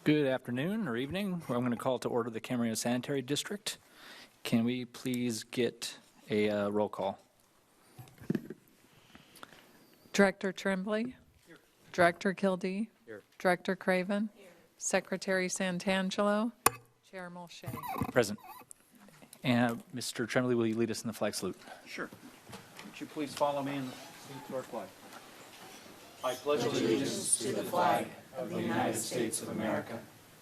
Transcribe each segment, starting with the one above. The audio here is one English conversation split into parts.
Good afternoon or evening. I'm going to call to order the Camarillo Sanitary District. Can we please get a roll call? Director Tremblay. Here. Director Kildee. Here. Director Craven. Here. Secretary Santangelo. Chair Mulchay. Present. And Mr. Tremblay, will you lead us in the flag salute? Sure. Would you please follow me and salute to our flag? I pledge allegiance to the flag of the United States of America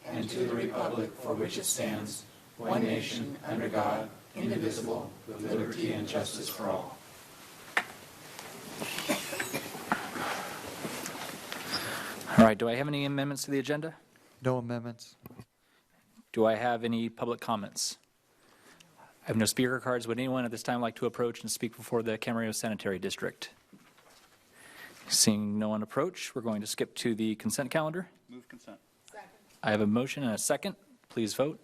and to the republic for which it stands, one nation, under God, indivisible, with liberty and justice for all. All right, do I have any amendments to the agenda? No amendments. Do I have any public comments? I have no speaker cards. Would anyone at this time like to approach and speak before the Camarillo Sanitary District? Seeing no one approach, we're going to skip to the consent calendar. Move consent. Second. I have a motion and a second. Please vote.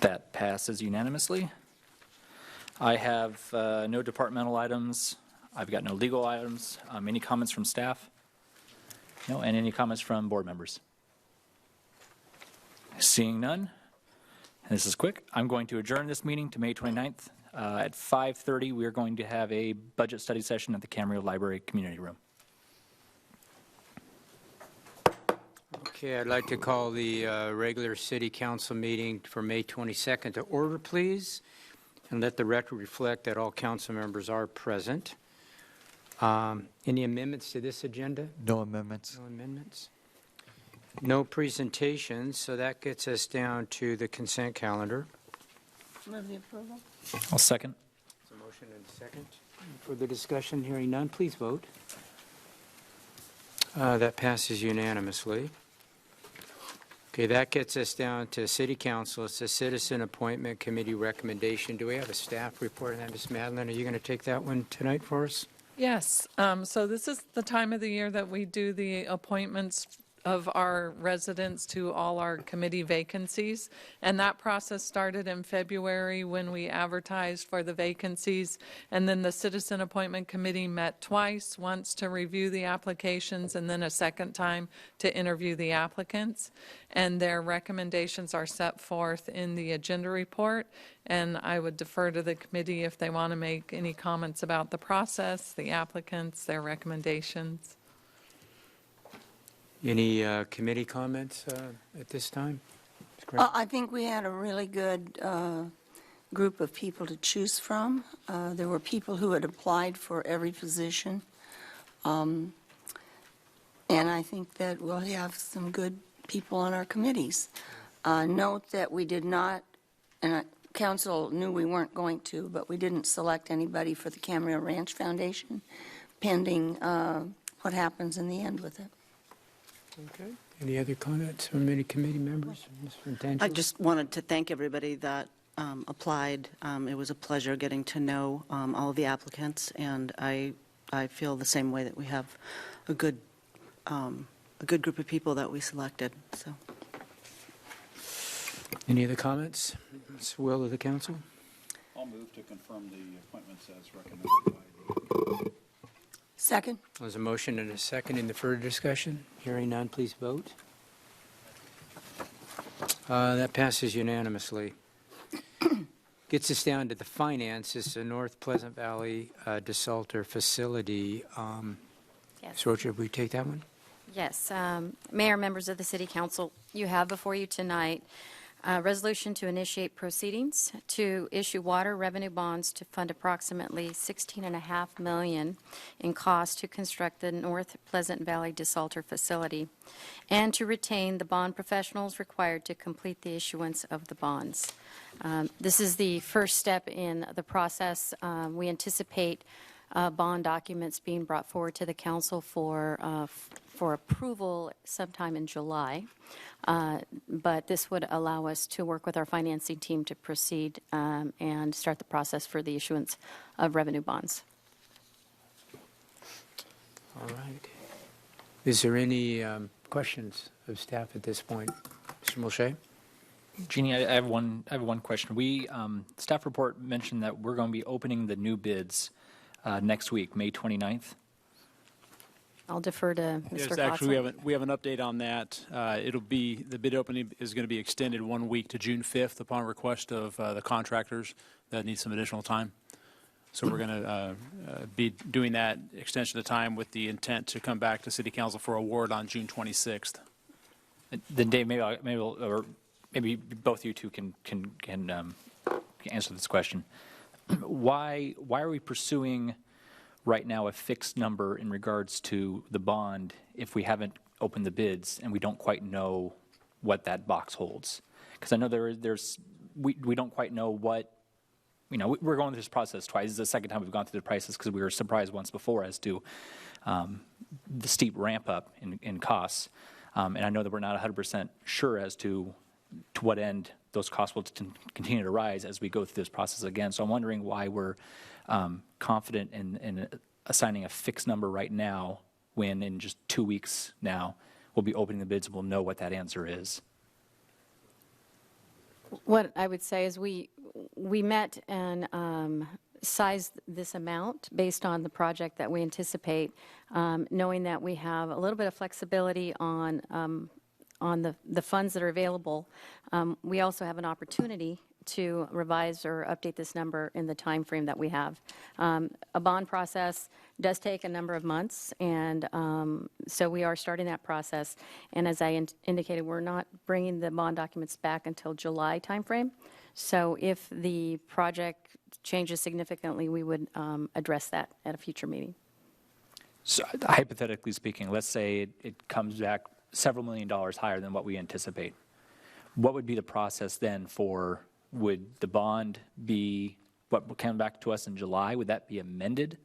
That passes unanimously. I have no departmental items. I've got no legal items. Any comments from staff? No, and any comments from board members? Seeing none, and this is quick, I'm going to adjourn this meeting to May 29th. At 5:30, we are going to have a budget study session at the Camarillo Library Community Room. Okay, I'd like to call the regular City Council meeting for May 22nd to order, please, and let the record reflect that all council members are present. Any amendments to this agenda? No amendments. No amendments. No presentations, so that gets us down to the consent calendar. Move the approval. I'll second. There's a motion and a second. Further discussion? Hearing none, please vote. That passes unanimously. Okay, that gets us down to City Council. It's a Citizen Appointment Committee recommendation. Do we have a staff report on that, Ms. Madeline? Are you going to take that one tonight for us? Yes. So this is the time of the year that we do the appointments of our residents to all our committee vacancies. And that process started in February when we advertised for the vacancies. And then the Citizen Appointment Committee met twice, once to review the applications and then a second time to interview the applicants. And their recommendations are set forth in the agenda report. And I would defer to the committee if they want to make any comments about the process, the applicants, their recommendations. Any committee comments at this time? I think we had a really good group of people to choose from. There were people who had applied for every position. And I think that we'll have some good people on our committees. Note that we did not, and council knew we weren't going to, but we didn't select anybody for the Camarillo Ranch Foundation, pending what happens in the end with it. Okay. Any other comments from any committee members? Mr. Intangelo? I just wanted to thank everybody that applied. It was a pleasure getting to know all of the applicants, and I feel the same way that we have a good group of people that we selected. So, Any other comments? It's the will of the council. I'll move to confirm the appointments as recommended by the... Second. There's a motion and a second. In the further discussion? Hearing none, please vote. That passes unanimously. Gets us down to the finance. It's the North Pleasant Valley Desalter Facility. Yes. Rocha, will you take that one? Yes. Mayor, members of the City Council, you have before you tonight a resolution to initiate proceedings to issue water revenue bonds to fund approximately $16.5 million in cost to construct the North Pleasant Valley Desalter Facility and to retain the bond professionals required to complete the issuance of the bonds. This is the first step in the process. We anticipate bond documents being brought forward to the council for approval sometime in July. But this would allow us to work with our financing team to proceed and start the process for the issuance of revenue bonds. All right. Is there any questions of staff at this point? Mr. Mulchay? Jeannie, I have one question. We staff report mentioned that we're going to be opening the new bids next week, May 29th. I'll defer to Mr. Yes, Kotzel. actually, we have an update on that. The bid opening is going to be extended 1 week to June 5th upon request of the contractors that need some additional time. So we're going to be doing that extension of time with the intent to come back to City Council for award on June 26th. Then Dave, maybe both you two can answer this question. Why are we pursuing right now a fixed number in regards to the bond if we haven't opened the bids and we don't quite know what that box holds? Because I know we don't quite know what, we're going through this process twice. This is the second time we've gone through the prices because we were surprised once before as to the steep ramp up in costs. And I know that we're not 100% sure as to what end those costs will continue to rise as we go through this process again. So I'm wondering why we're confident in assigning a fixed number right now when in just 2 weeks now we'll be opening the bids and we'll know what that answer is. What I would say is we met and sized this amount based on the project that we anticipate, knowing that we have a little bit of flexibility on the funds that are available. We also have an opportunity to revise or update this number in the time frame that we have. A bond process does take a number of months, and so we are starting that process. And as I indicated, we're not bringing the bond documents back until July timeframe. So if the project changes significantly, we would address that at a future meeting. So hypothetically speaking, let's say it comes back several $1 million higher than what we anticipate. What would be the process then for, would the bond be what will come back to us in July? Would that be amended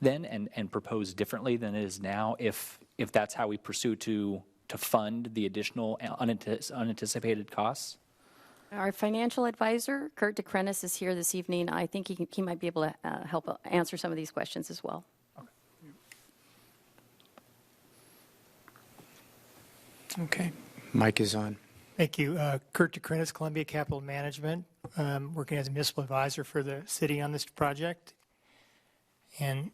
then and proposed differently than it is now if that's how we pursue to fund the additional unanticipated costs? Our financial advisor, Kurt DeCrenis, is here this evening. I think he might be able to help answer some of these questions as well. Okay. Mic is on. Thank you. Kurt DeCrenis, Columbia Capital Management, working as a municipal advisor for the city on this project. And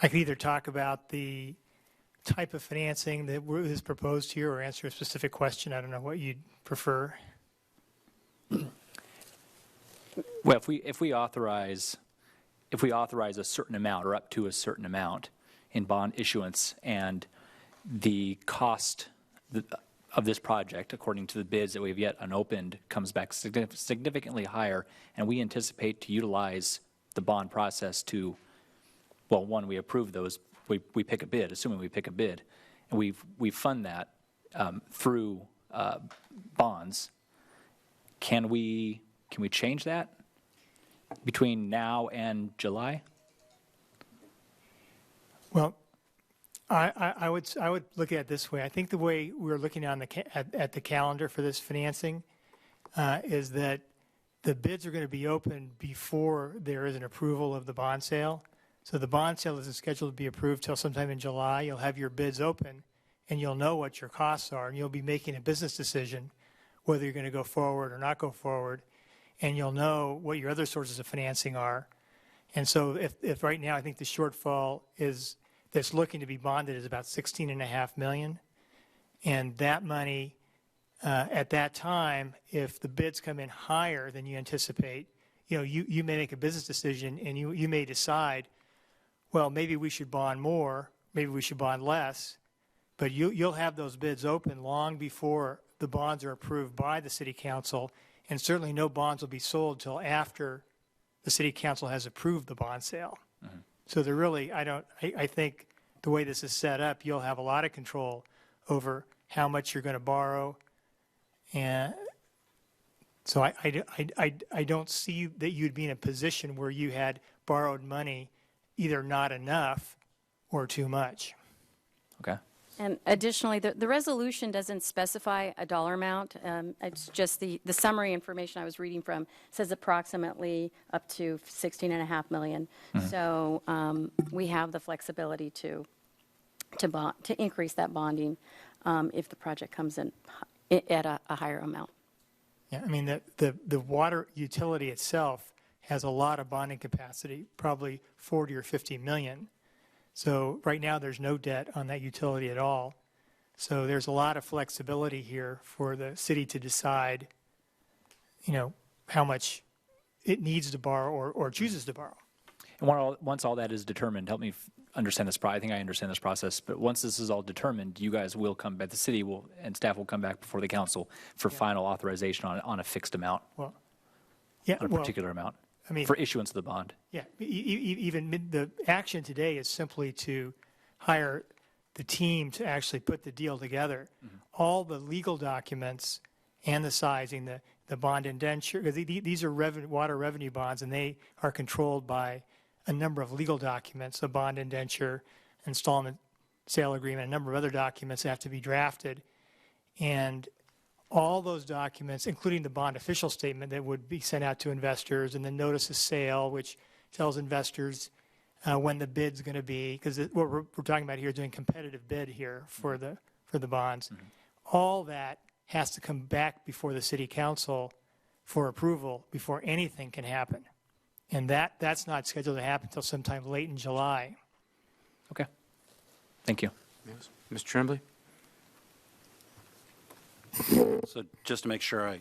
I could either talk about the type of financing that is proposed here or answer a specific question. I don't know what you'd prefer. Well, if we authorize a certain amount or up to a certain amount in bond issuance and the cost of this project, according to the bids that we've yet unopened, comes back significantly higher, and we anticipate to utilize the bond process to, well, one, we approve those, we pick a bid, assuming we pick a bid, and we fund that through bonds. Can we change that between now and July? Well, I would look at it this way. I think the way we're looking on at the calendar for this financing is that the bids are going to be open before there is an approval of the bond sale. So the bond sale isn't scheduled to be approved till sometime in July. You'll have your bids open, and you'll know what your costs are, and you'll be making a business decision whether you're going to go forward or not go forward, and you'll know what your other sources of financing are. And so if right now I think the shortfall that's looking to be bonded is about $16.5 million, and that money at that time, if the bids come in higher than you anticipate, you may make a business decision and you may decide, well, maybe we should bond more, maybe we should bond less, but you'll have those bids open long before the bonds are approved by the city council, and certainly no bonds will be sold till after the city council has approved the bond sale. Mm-hmm. So they're really, I think the way this is set up, you'll have a lot of control over how much you're going to borrow. And so I don't see that you'd be in a position where you had borrowed money either not enough or too much. Okay. And additionally, the resolution doesn't specify a dollar amount. It's just the summary information I was reading from says approximately up to $16.5 million. Mm-hmm. So we have the flexibility to increase that bonding if the project comes in at a higher amount. Yeah, I mean, the water utility itself has a lot of bonding capacity, probably 40 or 50 million. So right now, there's no debt on that utility at all. So there's a lot of flexibility here for the city to decide, how much it needs to borrow or chooses to borrow. And once all that is determined, help me understand this. I think I understand this process. But once this is all determined, you guys will come back. The city will and staff will come back before the council for final authorization on a fixed amount, Well, yeah, on a well, particular amount, I mean, for issuance of the bond. yeah, even the action today is simply to hire the team to actually put the deal together. All the legal documents and the sizing, the bond indenture, because these are water revenue bonds, and they are controlled by a number of legal documents, a bond indenture, installment sale agreement, a number of other documents that have to be drafted. And all those documents, including the bond official statement that would be sent out to investors, and the notice of sale, which tells investors when the bid's going to be, because what we're talking about here is doing competitive bid here for the bonds. All that has to come back before the city council for approval before anything can happen. And that's not scheduled to happen until sometime late in July. Okay. Thank you. Yes. Mr. Tremblay? So just to make sure I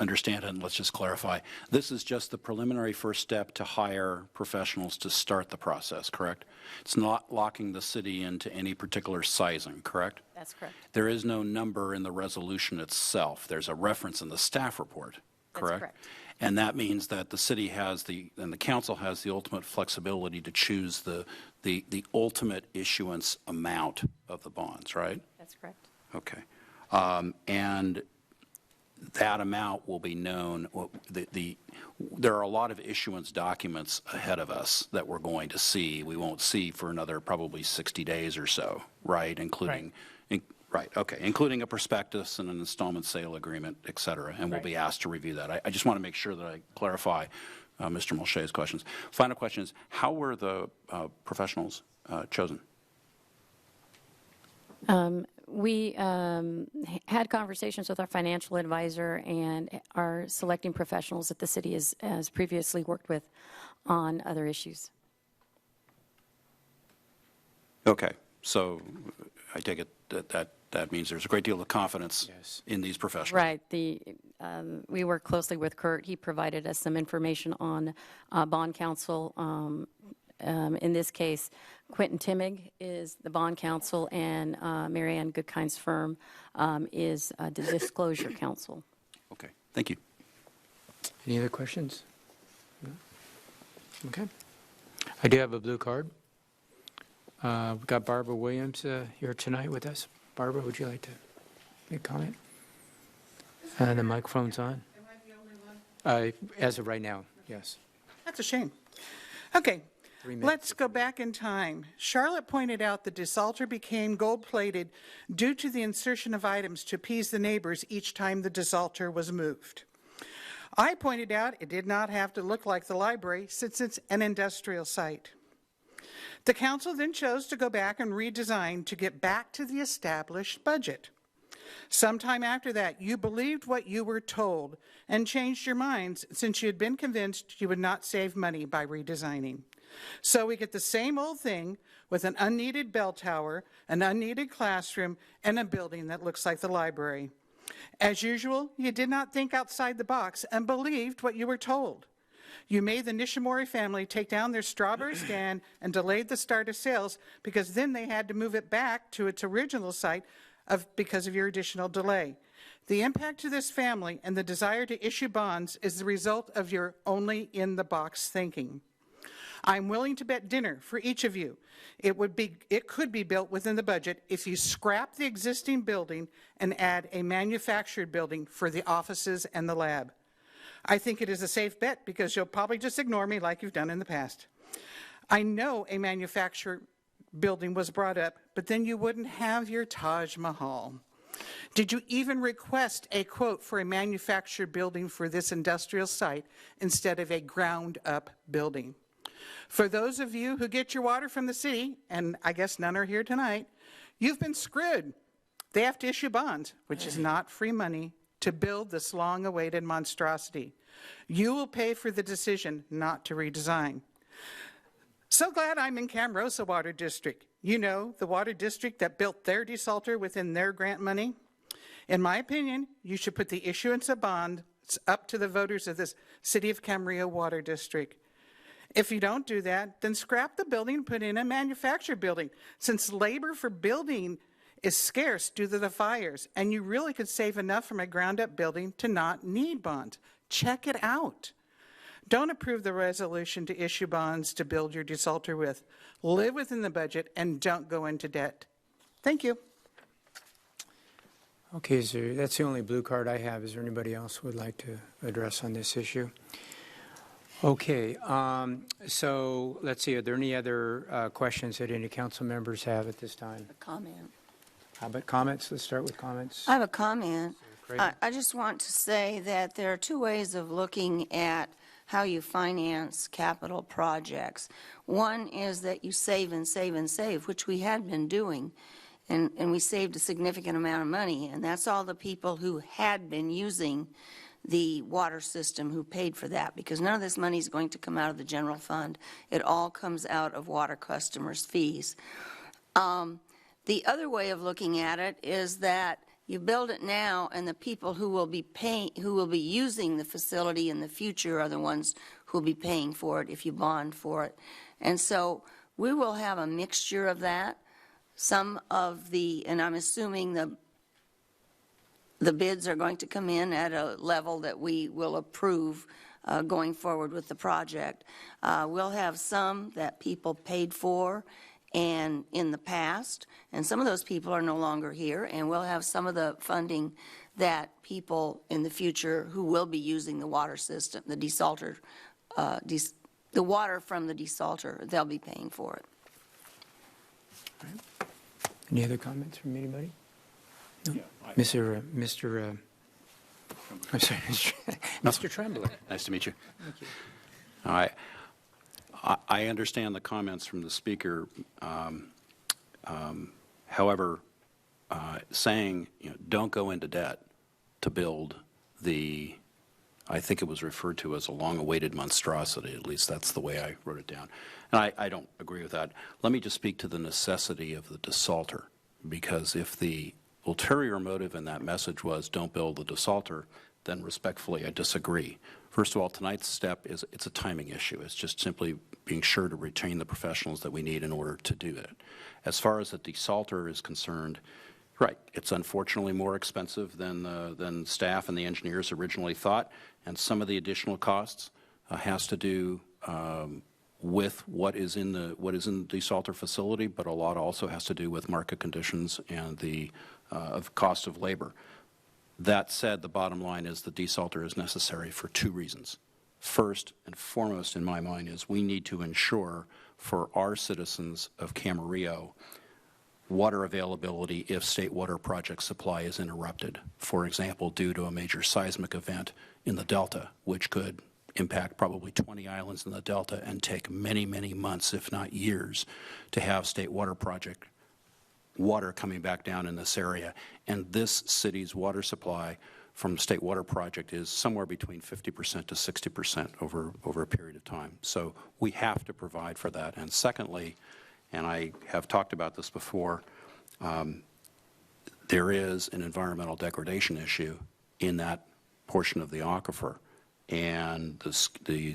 understand it, and let's just clarify, this is just the preliminary first step to hire professionals to start the process, correct? It's not locking the city into any particular sizing, correct? That's correct. There is no number in the resolution itself. There's a reference in the staff report, correct? correct. And that means that the city has and the council has the ultimate flexibility to choose the ultimate issuance amount of the bonds, right? That's correct. Okay. And that amount will be known. There are a lot of issuance documents ahead of us that we're going to see. We won't see for another probably 60 days or so, right? Including a prospectus and an installment sale agreement, et cetera. And we'll be asked to review that. I just want to make sure that I clarify Mr. Mulché's questions. Final question is, how were the professionals chosen? We had conversations with our financial advisor and are selecting professionals that the city has previously worked with on other issues. Okay. So I take it that means there's a great deal of confidence in these professionals. Right. We work closely with Kurt. He provided us some information on bond counsel. In this case, Quentin Timmig is the bond counsel, and Marianne Goodkind's firm is the disclosure counsel. Okay. Thank you. Any other questions? No? Okay. I do have a blue card. We've got Barbara Williams here tonight with us. Barbara, would you like to make a comment? The microphone's on. Am I the only one? As of right now, yes. That's a shame. Okay, let's go back in time. Charlotte pointed out the desalter became gold-plated due to the insertion of items to appease the neighbors each time the desalter was moved. I pointed out it did not have to look like the library since it's an industrial site. The council then chose to go back and redesign to get back to the established budget. Sometime after that, you believed what you were told and changed your minds since you had been convinced you would not save money by redesigning. So we get the same old thing with an unneeded bell tower, an unneeded classroom, and a building that looks like the library. As usual, you did not think outside the box and believed what you were told. You made the Nishimori family take down their strawberry stand and delayed the start of sales because then they had to move it back to its original site because of your additional delay. The impact to this family and the desire to issue bonds is the result of your only-in-the-box thinking. I'm willing to bet dinner for each of you. It could be built within the budget if you scrap the existing building and add a manufactured building for the offices and the lab. I think it is a safe bet because you'll probably just ignore me like you've done in the past. I know a manufactured building was brought up, but then you wouldn't have your Taj Mahal. Did you even request a quote for a manufactured building for this industrial site instead of a ground-up building? For those of you who get your water from the city, and I guess none are here tonight, you've been screwed. They have to issue bonds, which is not free money, to build this long-awaited monstrosity. You will pay for the decision not to redesign. So glad I'm in Camarosa Water District. You know, the water district that built their desalter within their grant money. In my opinion, you should put the issuance of bonds up to the voters of this City of Camarillo Water District. If you don't do that, then scrap the building and put in a manufactured building, since labor for building is scarce due to the fires, and you really could save enough from a ground-up building to not need bonds. Check it out. Don't approve the resolution to issue bonds to build your desalter with. Live within the budget and don't go into debt. Thank you. Okay, so that's the only blue card I have. Is there anybody else who would like to address on this issue? Okay, so let's see, are there any other questions that any council members have at this time? A comment. How about comments? Let's start with comments. I have a comment. Craig? I just want to say that there are two ways of looking at how you finance capital projects. One is that you save and save and save, which we had been doing, and we saved a significant amount of money, and that's all the people who had been using the water system who paid for that, because none of this money is going to come out of the general fund. It all comes out of water customers' fees. The other way of looking at it is that you build it now, and the people who will be using the facility in the future are the ones who will be paying for it if you bond for it. And so we will have a mixture of that. Some of the, and I'm assuming the bids are going to come in at a level that we will approve going forward with the project. We'll have some that people paid for and in the past, and some of those people are no longer here, and we'll have some of the funding that people in the future who will be using the water system, the desalter, the water from the desalter, they'll be paying for it. Any other comments from anybody? No? Mr. I'm sorry, Mr. Tremblay. Nice to meet you. Thank you. All right. I understand the comments from the speaker. However, saying, don't go into debt to build the, I think it was referred to as a long-awaited monstrosity, at least that's the way I wrote it down. And I don't agree with that. Let me just speak to the necessity of the desalter, because if the ulterior motive in that message was don't build the desalter, then respectfully I disagree. First of all, tonight's step is it's a timing issue. It's just simply being sure to retain the professionals that we need in order to do it. As far as the desalter is concerned, right, it's unfortunately more expensive than staff and the engineers originally thought, and some of the additional costs has to do with what is in the desalter facility, but a lot also has to do with market conditions and the cost of labor. That said, the bottom line is the desalter is necessary for two reasons. First and foremost in my mind is we need to ensure for our citizens of Camarillo water availability if state water project supply is interrupted. For example, due to a major seismic event in the Delta, which could impact probably 20 islands in the Delta and take many, many months, if not years, to have state water project water coming back down in this area. And this city's water supply from State Water Project is somewhere between 50% to 60% over a period of time. So we have to provide for that. And secondly, and I have talked about this before, there is an environmental degradation issue in that portion of the aquifer. And the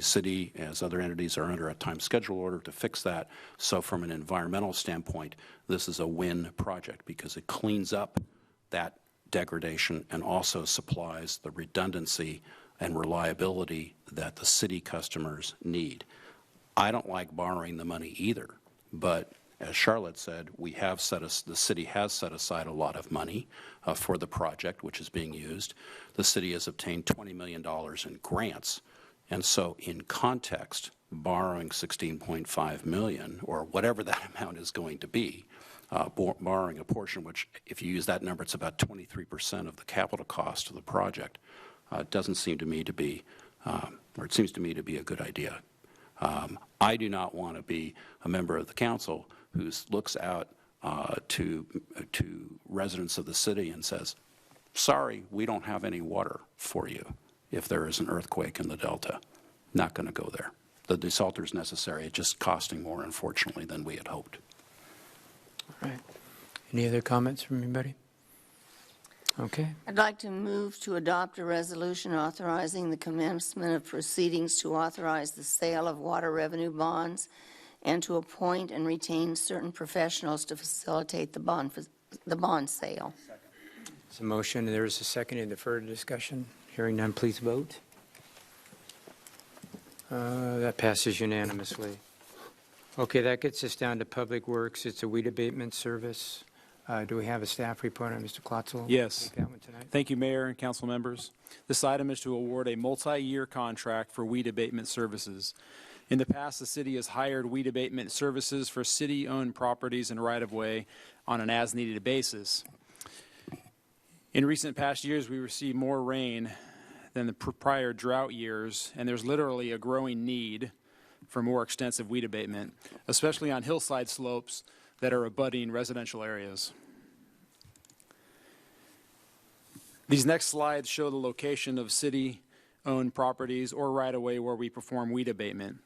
city, as other entities, are under a time schedule order to fix that. So from an environmental standpoint, this is a win project because it cleans up that degradation and also supplies the redundancy and reliability that the city customers need. I don't like borrowing the money either, but as Charlotte said, the city has set aside a lot of money for the project, which is being used. The city has obtained $20 million in grants. And so in context, borrowing $16.5 million, or whatever that amount is going to be, borrowing a portion, which if you use that number, it's about 23% of the capital cost of the project, doesn't seem to me to be, or it seems to me to be a good idea. I do not want to be a member of the council who looks out to residents of the city and says, sorry, we don't have any water for you if there is an earthquake in the Delta. Not going to go there. the desalter is necessary. It's just costing more, unfortunately, than we had hoped. All right. Any other comments from anybody? Okay. I'd like to move to adopt a resolution authorizing the commencement of proceedings to authorize the sale of water revenue bonds and to appoint and retain certain professionals to facilitate the bond sale. There's a motion, and there is a second. Any further discussion? Hearing none, please vote. That passes unanimously. Okay, that gets us down to Public Works. It's a weed abatement service. Do we have a staff report on Mr. Klotzel? Yes. Take that one tonight. Thank you, Mayor and council members. This item is to award a multi-year contract for weed abatement services. In the past, the city has hired weed abatement services for city-owned properties and right-of-way on an as-needed basis. In recent past years, we received more rain than the prior drought years, and there's literally a growing need for more extensive weed abatement, especially on hillside slopes that are abutting residential areas. These next slides show the location of city-owned properties or right-of-way where we perform weed abatement.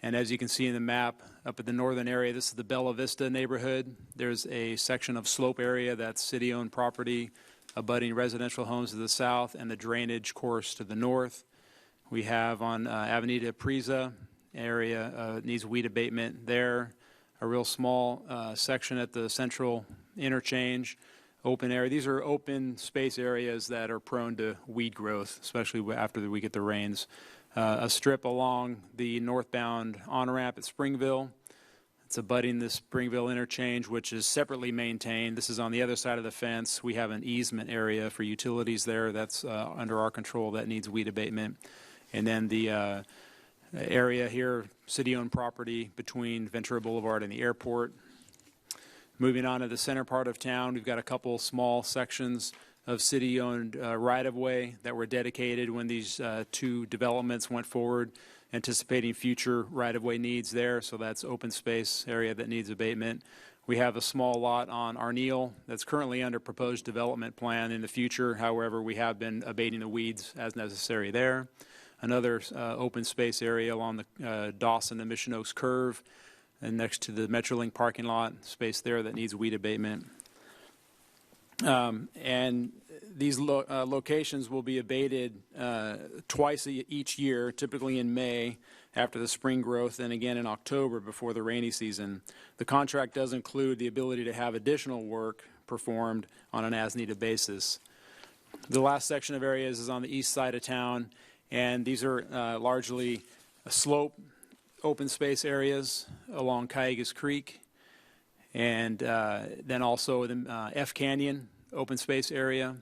And as you can see in the map, up at the northern area, this is the Bella Vista neighborhood. There's a section of slope area that's city-owned property, abutting residential homes to the south, and the drainage course to the north. We have on Avenida Prisa area needs weed abatement there. A real small section at the central interchange, open area. These are open space areas that are prone to weed growth, especially after we get the rains. A strip along the northbound on-ramp at Springville. It's abutting the Springville interchange, which is separately maintained. This is on the other side of the fence. We have an easement area for utilities there that's under our control that needs weed abatement. And then the area here, city-owned property between Ventura Boulevard and the airport. Moving on to the center part of town, we've got a couple small sections of city-owned right-of-way that were dedicated when these two developments went forward, anticipating future right-of-way needs there. So that's open space area that needs abatement. We have a small lot on Arneal that's currently under proposed development plan in the future. However, we have been abating the weeds as necessary there. Another open space area along the Dawson and Mission Oaks curve, and next to the Metrolink parking lot, space there that needs weed abatement. And these locations will be abated twice each year, typically in May after the spring growth, and again in October before the rainy season. The contract does include the ability to have additional work performed on an as-needed basis. The last section of areas is on the east side of town, and these are largely slope open space areas along Cayugas Creek, and then also the F Canyon open space area,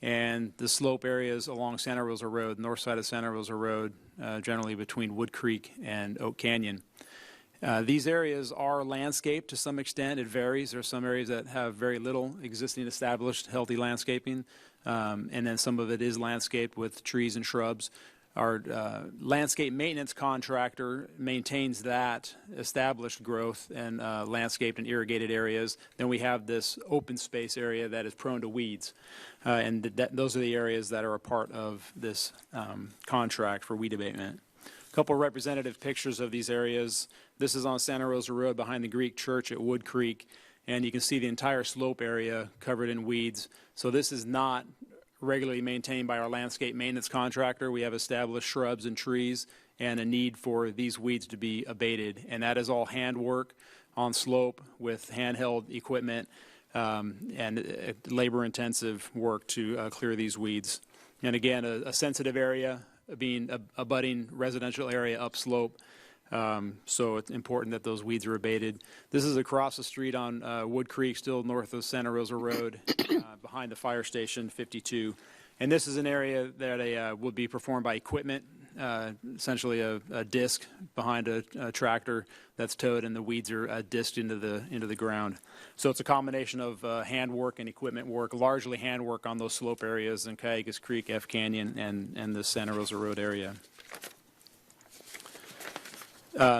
and the slope areas along Santa Rosa Road, north side of Santa Rosa Road, generally between Wood Creek and Oak Canyon. These areas are landscaped to some extent. It varies. There are some areas that have very little existing established healthy landscaping, and then some of it is landscaped with trees and shrubs. Our landscape maintenance contractor maintains that established growth and landscaped and irrigated areas. Then we have this open space area that is prone to weeds. And those are the areas that are a part of this contract for weed abatement. A couple representative pictures of these areas. This is on Santa Rosa Road behind the Greek Church at Wood Creek. And you can see the entire slope area covered in weeds. So this is not regularly maintained by our landscape maintenance contractor. We have established shrubs and trees and a need for these weeds to be abated. And that is all handwork on slope with handheld equipment and labor-intensive work to clear these weeds. And again, a sensitive area being a budding residential area upslope. So it's important that those weeds are abated. This is across the street on Wood Creek, still north of Santa Rosa Road, behind the fire station 52. And this is an area that would be performed by equipment, essentially a disc behind a tractor that's towed, and the weeds are disked into the ground. So it's a combination of handwork and equipment work, largely handwork on those slope areas in Cayugas Creek, F Canyon, and the Santa Rosa Road area.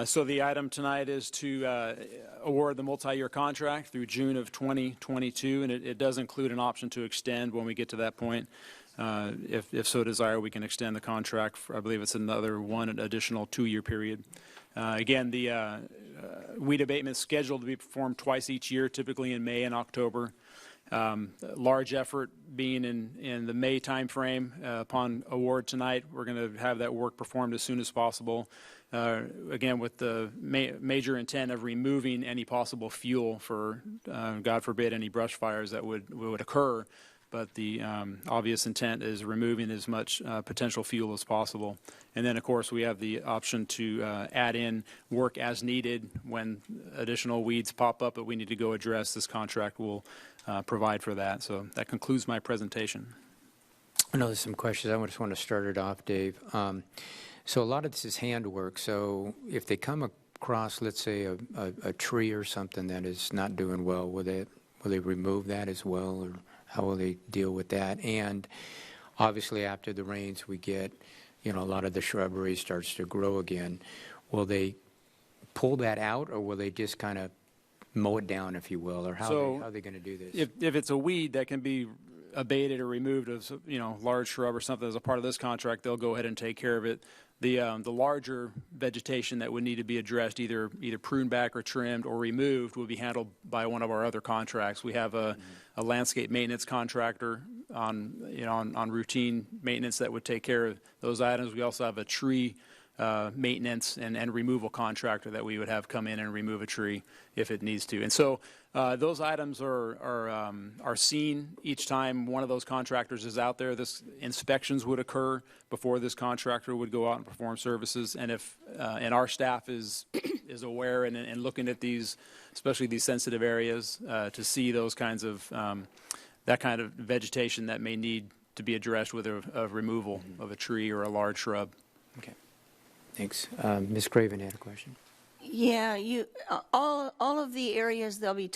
So the item tonight is to award the multi-year contract through June of 2022, and it does include an option to extend when we get to that point. If so desired, we can extend the contract for, I believe it's another one additional 2-year period. Again, the weed abatement is scheduled to be performed twice each year, typically in May and October. Large effort being in the May timeframe. Upon award tonight, we're going to have that work performed as soon as possible. Again, with the major intent of removing any possible fuel for, God forbid, any brush fires that would occur. But the obvious intent is removing as much potential fuel as possible. And then, of course, we have the option to add in work as needed when additional weeds pop up that we need to go address. This contract will provide for that. So that concludes my presentation. I know there's some questions. I just want to start it off, Dave. So a lot of this is handwork. So if they come across, let's say, a tree or something that is not doing well, will they remove that as well, or how will they deal with that? And obviously, after the rains, we get, a lot of the shrubbery starts to grow again. Will they pull that out, or will they just kind of mow it down, if you will, or how are they going to do this? If it's a weed that can be abated or removed as large shrub or something as a part of this contract, they'll go ahead and take care of it. The larger vegetation that would need to be addressed, either pruned back or trimmed or removed, will be handled by one of our other contracts. We have a landscape maintenance contractor on routine maintenance that would take care of those items. We also have a tree maintenance and removal contractor that we would have come in and remove a tree if it needs to. And so those items are seen each time one of those contractors is out there. This inspections would occur before this contractor would go out and perform services. And if and our staff is aware and looking at these, especially these sensitive areas, to see those kinds of that kind of vegetation that may need to be addressed with a removal of a tree or a large shrub. Okay. Thanks. Ms. Craven had a question. Yeah, all of the areas they'll be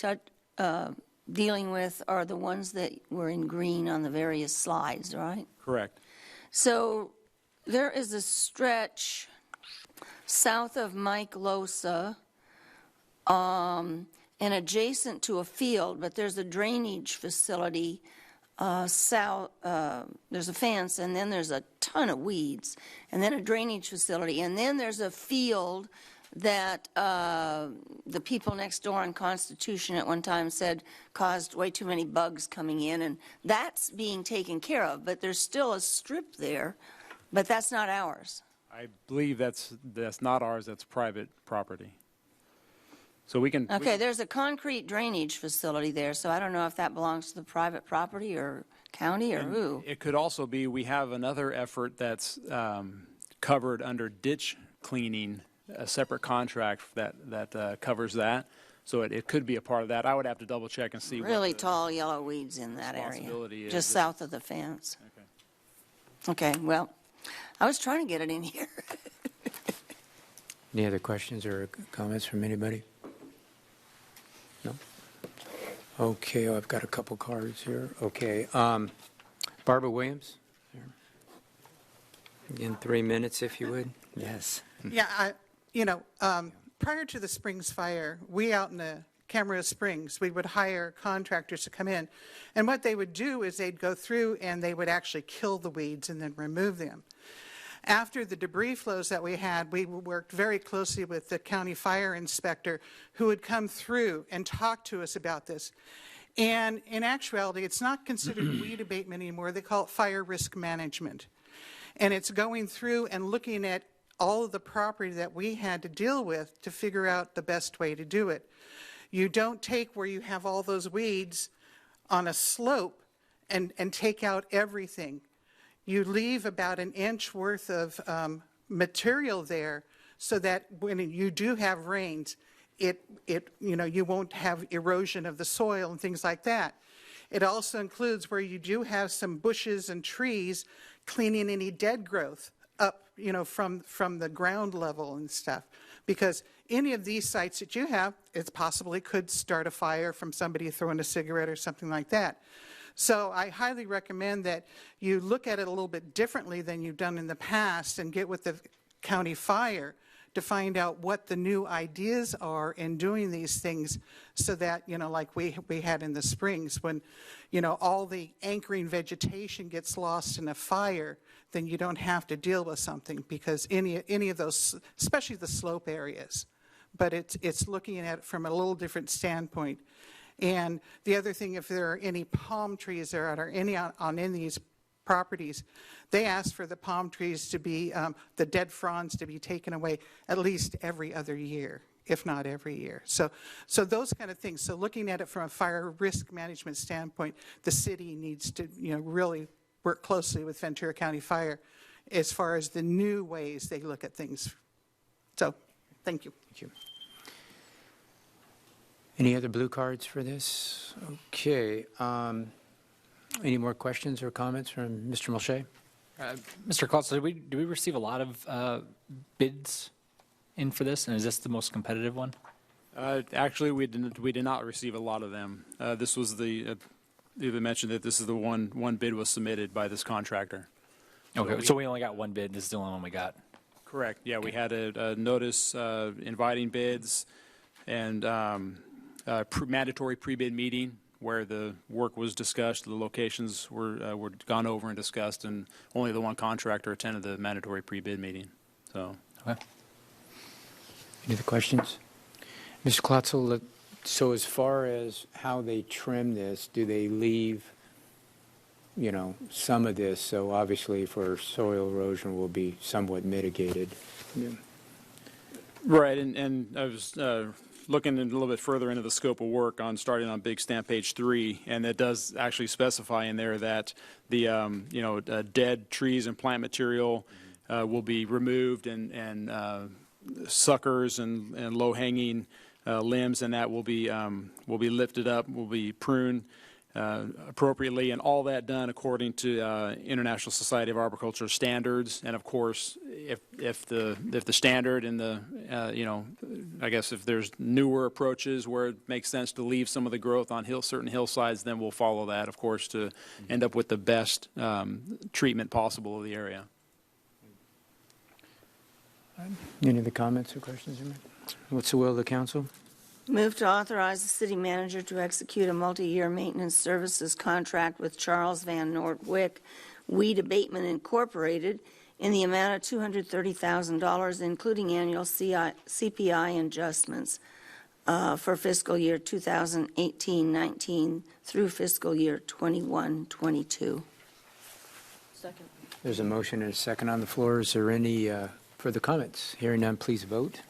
dealing with are the ones that were in green on the various slides, right? Correct. So there is a stretch south of Mike Losa and adjacent to a field, but there's a drainage facility south. There's a fence, and then there's a ton of weeds, and then a drainage facility, and then there's a field that the people next door on Constitution at one time said caused way too many bugs coming in, and that's being taken care of. But there's still a strip there, but that's not ours. I believe that's not ours. That's private property. So we can. Okay, there's a concrete drainage facility there, so I don't know if that belongs to the private property or county or who. It could also be, we have another effort that's covered under ditch cleaning, a separate contract that covers that. So it could be a part of that. I would have to double check and see. Really tall yellow weeds in that area, just south of the fence. Okay, well, I was trying to get it in here. Any other questions or comments from anybody? No? Okay, I've got a couple cards here. Okay. Barbara Williams? In 3 minutes, if you would. Yes. Yeah, prior to the Springs fire, we out in the Camarillo Springs, we would hire contractors to come in. And what they would do is they'd go through and they would actually kill the weeds and then remove them. After the debris flows that we had, we worked very closely with the county fire inspector who would come through and talk to us about this. And in actuality, it's not considered weed abatement anymore. They call it fire risk management. And it's going through and looking at all of the property that we had to deal with to figure out the best way to do it. You don't take where you have all those weeds on a slope and take out everything. You leave about an inch worth of material there so that when you do have rains, you won't have erosion of the soil and things like that. It also includes where you do have some bushes and trees, cleaning any dead growth up, from the ground level and stuff. Because any of these sites that you have, it possibly could start a fire from somebody throwing a cigarette or something like that. So I highly recommend that you look at it a little bit differently than you've done in the past and get with the county fire to find out what the new ideas are in doing these things so that, like we had in the Springs when, all the anchoring vegetation gets lost in a fire, then you don't have to deal with something because any of those, especially the slope areas. But it's looking at it from a little different standpoint. And the other thing, if there are any palm trees there or any on any of these properties, they ask for the palm trees to be, the dead fronds to be taken away at least every other year, if not every year. So those kind of things. So looking at it from a fire risk management standpoint, the city needs to, really work closely with Ventura County Fire as far as the new ways they look at things. So, thank you. Thank you. Any other blue cards for this? Okay. Any more questions or comments from Mr. Mulchay? Mr. Klotz, did we receive a lot of bids in for this, and is this the most competitive one? Actually, we did not receive a lot of them. This was you mentioned that this is the one bid was submitted by this contractor. Okay, so we only got one bid. This is the only one we got. Correct. Yeah, we had a notice inviting bids and mandatory pre-bid meeting where the work was discussed, the locations were gone over and discussed, and only the one contractor attended the mandatory pre-bid meeting. So. Okay. Any other questions? Mr. Klotzel, so as far as how they trim this, do they leave, some of this, so obviously for soil erosion will be somewhat mitigated? Yeah. Right, and I was looking a little bit further into the scope of work starting on Big Stamp page 3, and it does actually specify in there that the dead trees and plant material will be removed, and suckers and low-hanging limbs, and that will be lifted up, will be pruned appropriately, and all that done according to International Society of Arboriculture standards. And of course, if the standard and I guess if there's newer approaches where it makes sense to leave some of the growth on certain hillsides, then we'll follow that, of course, to end up with the best treatment possible of the area. Any other comments or questions? What's the will of the council? Move to authorize the city manager to execute a multi-year maintenance services contract with Charles Van Nordwick Weed Abatement Incorporated in the amount of $230,000, including annual CPI adjustments for fiscal year 2018-19 through fiscal year 21-22. Second. There's a motion and a second on the floor. Is there any further comments? Hearing none, please vote.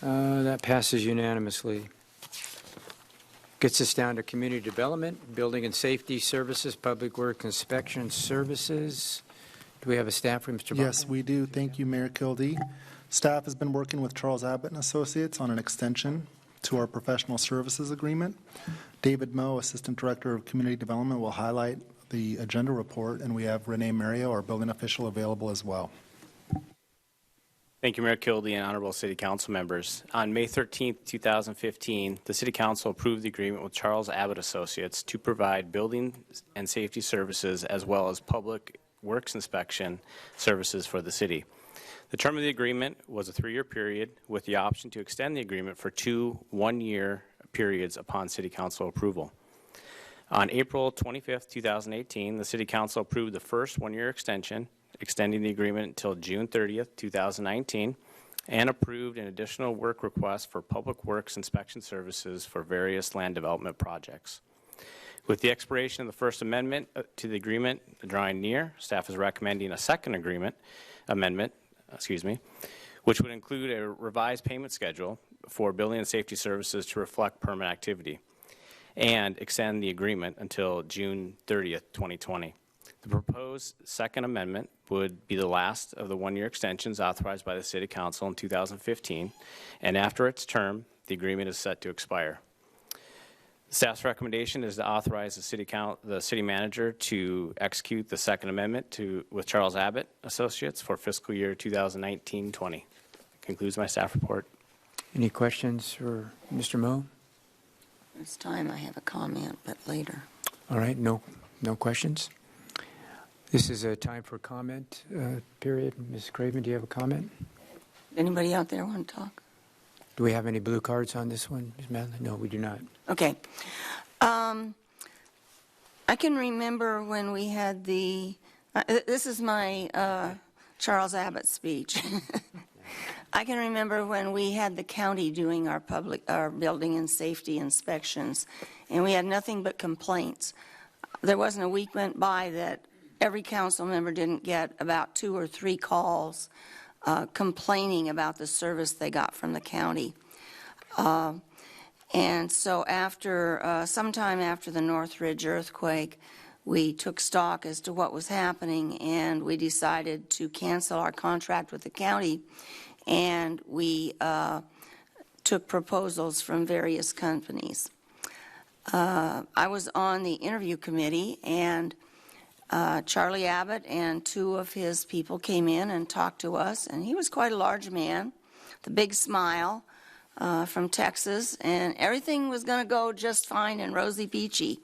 That passes unanimously. Gets us down to community development, building and safety services, public work inspection services. Do we have a staff room, Mr. Barker? Yes, we do. Thank you, Mayor Kildee. Staff has been working with Charles Abbott and Associates on an extension to our professional services agreement. David Moe, Assistant Director of Community Development, will highlight the agenda report, and we have Renee Mario, our building official, available as well. Thank you, Mayor Kildee and honorable city council members. On May 13, 2015, the city council approved the agreement with Charles Abbott Associates to provide building and safety services as well as public works inspection services for the city. The term of the agreement was a 3-year period with the option to extend the agreement for 2 one-year periods upon city council approval. On April 25, 2018, the city council approved the first 1-year extension, extending the agreement until June 30th, 2019, and approved an additional work request for public works inspection services for various land development projects. With the expiration of the First Amendment to the agreement drawing near, staff is recommending a second amendment, which would include a revised payment schedule for building and safety services to reflect permit activity, and extend the agreement until June 30th, 2020. The proposed second amendment would be the last of the 1-year extensions authorized by the City Council in 2015, and after its term, the agreement is set to expire. The staff's recommendation is to authorize the city manager to execute the second amendment with Charles Abbott Associates for fiscal year 2019-20. Concludes my staff report. Any questions for Mr. Moe? This time I have a comment, but later. All right, no questions. This is a time for comment period. Ms. Craven, do you have a comment? Anybody out there want to talk? Do we have any blue cards on this one, Ms. Madeline? No, we do not. Okay. I can remember when we had this is my Charles Abbott speech. I can remember when we had the county doing our building and safety inspections, and we had nothing but complaints. There wasn't a week went by that every council member didn't get about 2 or 3 calls complaining about the service they got from the county. And so sometime after the Northridge earthquake, we took stock as to what was happening, and we decided to cancel our contract with the county, and we took proposals from various companies. I was on the interview committee, and Charlie Abbott and 2 of his people came in and talked to us, and he was quite a large man, with a big smile, from Texas, and everything was going to go just fine and rosy peachy.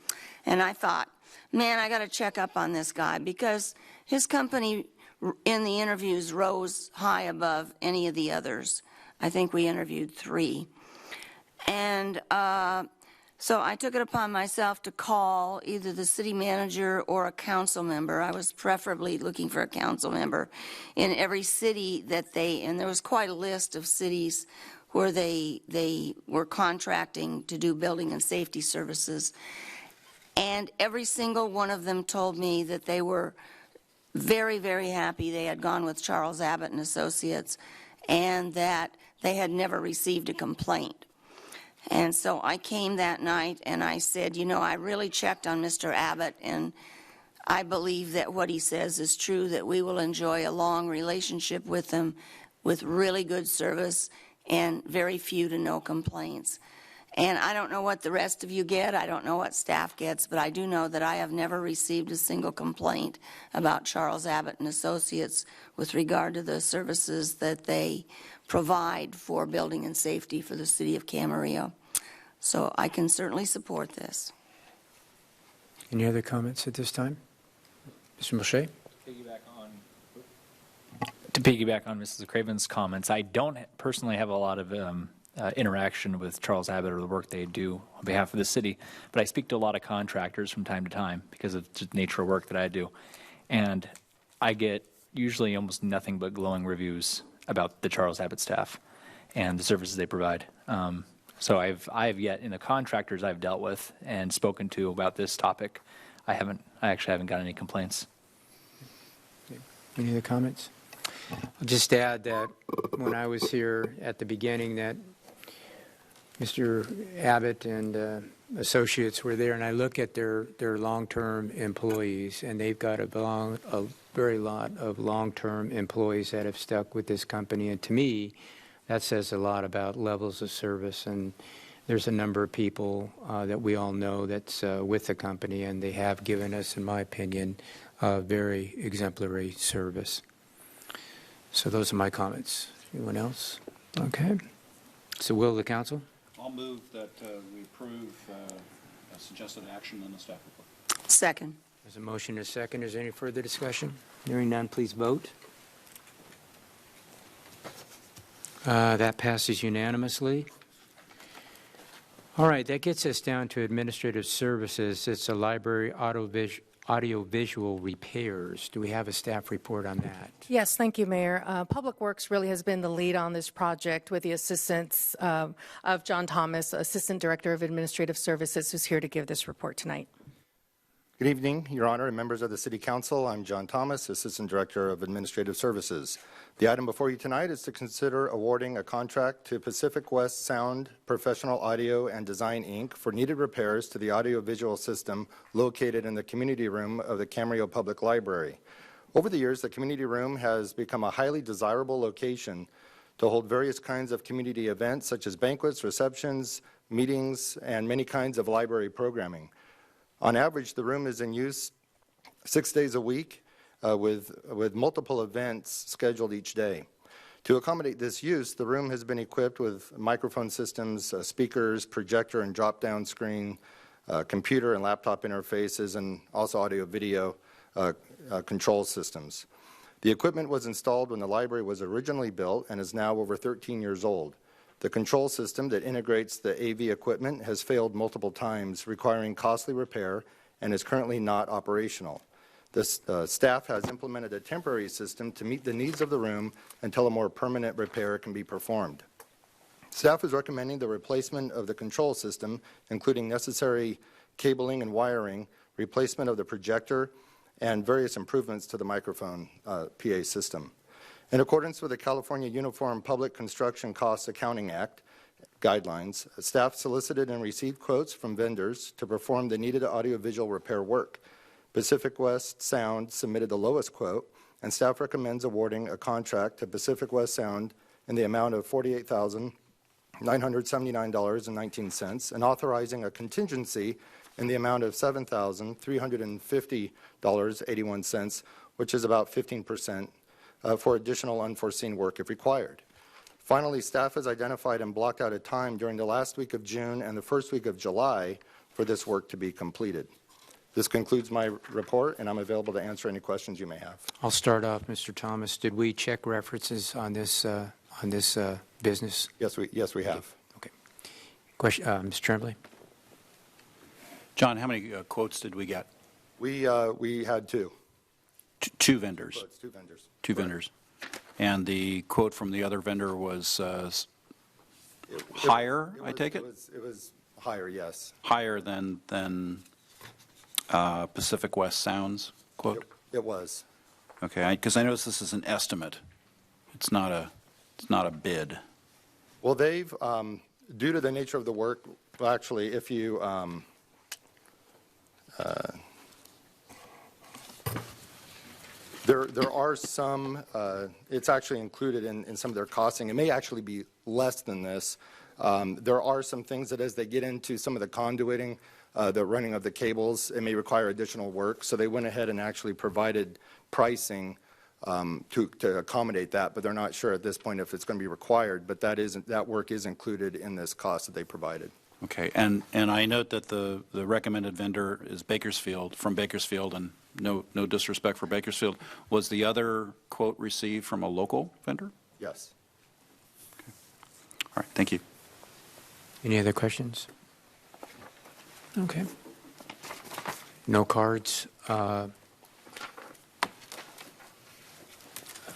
And I thought, man, I got to check up on this guy, because his company in the interviews rose high above any of the others. I think we interviewed 3. And so I took it upon myself to call either the city manager or a council member. I was preferably looking for a council member in every city and there was quite a list of cities where they were contracting to do building and safety services. And every single one of them told me that they were very, very happy they had gone with Charles Abbott and Associates, and that they had never received a complaint. And so I came that night and I said, I really checked on Mr. Abbott, and I believe that what he says is true, that we will enjoy a long relationship with him with really good service and very few to no complaints. And I don't know what the rest of you get. I don't know what staff gets, but I do know that I have never received a single complaint about Charles Abbott and Associates with regard to the services that they provide for building and safety for the city of Camarillo. So I can certainly support this. Any other comments at this time? Mr. Moshe? To piggyback on Mrs. Craven's comments, I don't personally have a lot of interaction with Charles Abbott or the work they do on behalf of the city, but I speak to a lot of contractors from time to time because of the nature of work that I do. And I get usually almost nothing but glowing reviews about the Charles Abbott staff and the services they provide. So I've yet, in the contractors I've dealt with and spoken to about this topic, I actually haven't got any complaints. Any other comments? I'll just add that when I was here at the beginning, that Mr. Abbott and associates were there, and I look at their long-term employees, and they've got a very lot of long-term employees that have stuck with this company. And to me, that says a lot about levels of service. And there's a number of people that we all know that's with the company, and they have given us, in my opinion, very exemplary service. So those are my comments. Anyone else? Okay. So will the council? I'll move that we approve suggested action in the staff report. Second. There's a motion and a second. Is there any further discussion? Hearing none, please vote. That passes unanimously. All right, that gets us down to administrative services. It's a library audiovisual repairs. Do we have a staff report on that? Yes, thank you, Mayor. Public Works really has been the lead on this project with the assistance of John Thomas, Assistant Director of Administrative Services, who's here to give this report tonight. Good evening, Your Honor, and members of the City Council. I'm John Thomas, Assistant Director of Administrative Services. The item before you tonight is to consider awarding a contract to Pacific West Sound Professional Audio and Design, Inc. for needed repairs to the audiovisual system located in the community room of the Camarillo Public Library. Over the years, the community room has become a highly desirable location to hold various kinds of community events, such as banquets, receptions, meetings, and many kinds of library programming. On average, the room is in use 6 days a week with multiple events scheduled each day. To accommodate this use, the room has been equipped with microphone systems, speakers, projector and drop-down screen, computer and laptop interfaces, and also audio-video control systems. The equipment was installed when the library was originally built and is now over 13 years old. The control system that integrates the AV equipment has failed multiple times, requiring costly repair, and is currently not operational. The staff has implemented a temporary system to meet the needs of the room until a more permanent repair can be performed. Staff is recommending the replacement of the control system, including necessary cabling and wiring, replacement of the projector, and various improvements to the microphone PA system. In accordance with the California Uniform Public Construction Costs Accounting Act guidelines, staff solicited and received quotes from vendors to perform the needed audiovisual repair work. Pacific West Sound submitted the lowest quote, and staff recommends awarding a contract to Pacific West Sound in the amount of $48,979.19 and authorizing a contingency in the amount of $7,350.81, which is about 15%, for additional unforeseen work if required. Finally, staff has identified and blocked out a time during the last week of June and the first week of July for this work to be completed. This concludes my report, and I'm available to answer any questions you may have. I'll start off, Mr. Thomas. Did we check references on this business? Yes, we have. Okay. Question, Mr. Tremblay? John, how many quotes did we get? We had two. Two vendors. Quotes, two vendors. Two vendors. And the quote from the other vendor was higher, I take it? It was higher, yes. Higher than Pacific West Sound's quote? It was. Okay, because I notice this is an estimate. It's not a bid. Well, they've, due to the nature of the work, well, actually, if you, there are some, it's actually included in some of their costing. It may actually be less than this. There are some things that as they get into some of the conduiting, the running of the cables, it may require additional work. So they went ahead and actually provided pricing to accommodate that, but they're not sure at this point if it's going to be required. But that work is included in this cost that they provided. Okay, and I note that the recommended vendor is Bakersfield, from Bakersfield, and no disrespect for Bakersfield. Was the other quote received from a local vendor? Yes. Okay. All right, thank you. Any other questions? Okay. No cards.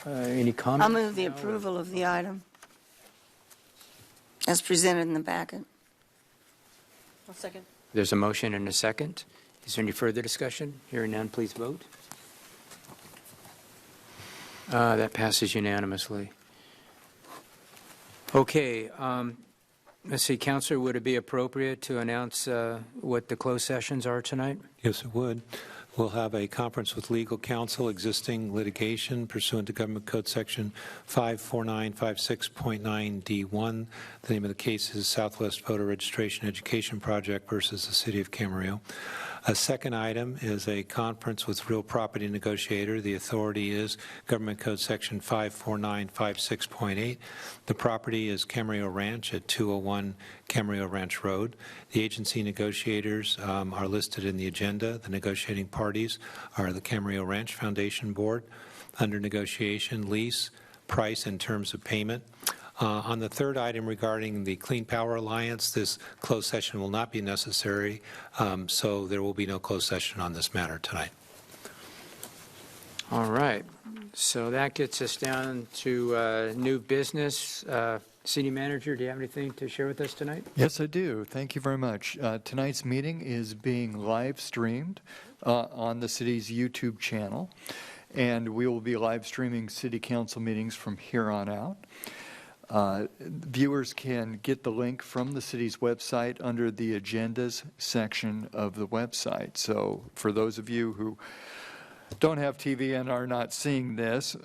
Any comments? I'll move the approval of the item as presented in the packet. I'll second. There's a motion and a second. Is there any further discussion? Hearing none, please vote. That passes unanimously. Okay. Let's see, Counselor, would it be appropriate to announce what the closed sessions are tonight? Yes, it would. We'll have a conference with legal counsel, existing litigation pursuant to Government Code Section 54956.9D1. The name of the case is Southwest Voter Registration Education Project versus the City of Camarillo. A second item is a conference with real property negotiator. The authority is Government Code Section 54956.8. The property is Camarillo Ranch at 201 Camarillo Ranch Road. The agency negotiators are listed in the agenda. The negotiating parties are the Camarillo Ranch Foundation Board. Under negotiation, lease, price, and terms of payment. On the third item regarding the Clean Power Alliance, this closed session will not be necessary, so there will be no closed session on this matter tonight. All right. So that gets us down to new business. City Manager, do you have anything to share with us tonight? Yes, I do. Thank you very much. Tonight's meeting is being live streamed on the city's YouTube channel, and we will be live streaming city council meetings from here on out. Viewers can get the link from the city's website under the agendas section of the website. So for those of you who don't have TV and are not seeing this,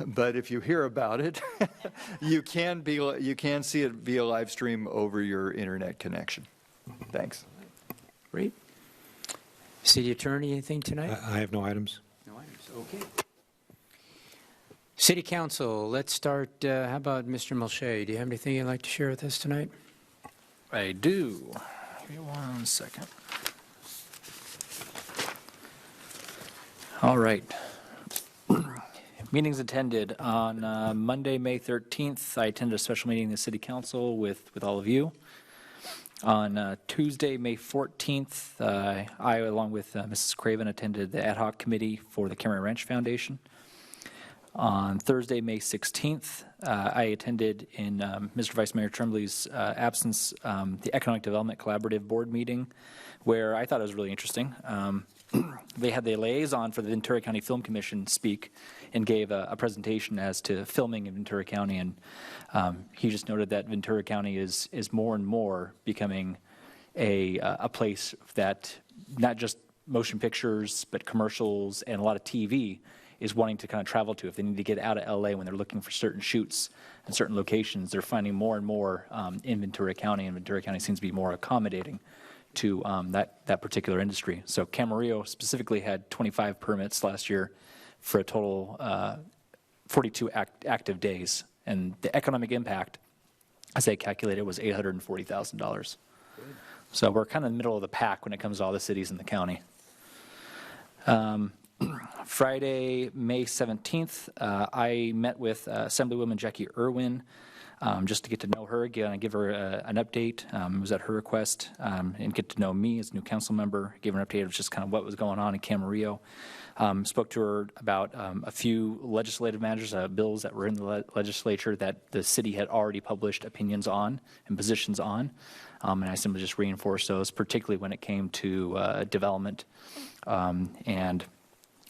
but if you hear about it, you can see it via live stream over your internet connection. Thanks. Great. City Attorney, anything tonight? I have no items. No items. Okay. City Council, let's start. How about Mr. Mulchay? Do you have anything you'd like to share with us tonight? I do. Give me 1 second. All right. Meetings attended. On Monday, May 13th, I attended a special meeting in the City Council with all of you. On Tuesday, May 14th, I, along with Mrs. Craven, attended the ad hoc committee for the Camarillo Ranch Foundation. On Thursday, May 16th, I attended in Mr. Vice Mayor Trembley's absence the Economic Development Collaborative Board meeting, where I thought it was really interesting. They had the liaison for the Ventura County Film Commission speak and gave a presentation as to filming in Ventura County, and he just noted that Ventura County is more and more becoming a place that not just motion pictures, but commercials and a lot of TV is wanting to kind of travel to. If they need to get out of LA when they're looking for certain shoots and certain locations, they're finding more and more in Ventura County, and Ventura County seems to be more accommodating to that particular industry. So Camarillo specifically had 25 permits last year for a total 42 active days. And the economic impact, as they calculated, was $840,000. So we're kind of in the middle of the pack when it comes to all the cities in the county. Friday, May 17th, I met with Assemblywoman Jackie Irwin just to get to know her again and give her an update. It was at her request, and get to know me as a new council member, give her an update of just kind of what was going on in Camarillo. Spoke to her about a few legislative matters, bills that were in the legislature that the city had already published opinions on and positions on. And I simply just reinforced those, particularly when it came to development, and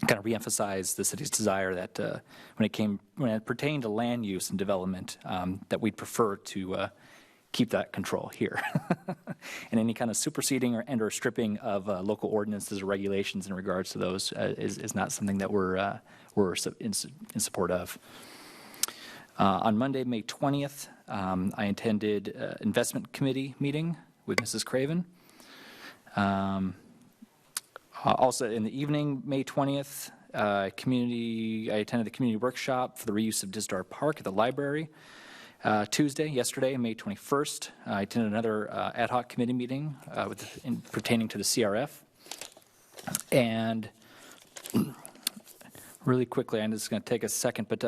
kind of reemphasize the city's desire that when it pertained to land use and development, that we'd prefer to keep that control here. And any kind of superseding or stripping of local ordinances or regulations in regards to those is not something that we're in support of. On Monday, May 20th, I attended investment committee meeting with Mrs. Craven. Also in the evening, May 20th, I attended the community workshop for the reuse of Dizdar Park at the library. Yesterday, May 21st, I attended another ad hoc committee meeting pertaining to the CRF. And really quickly, I'm just going to take a second, but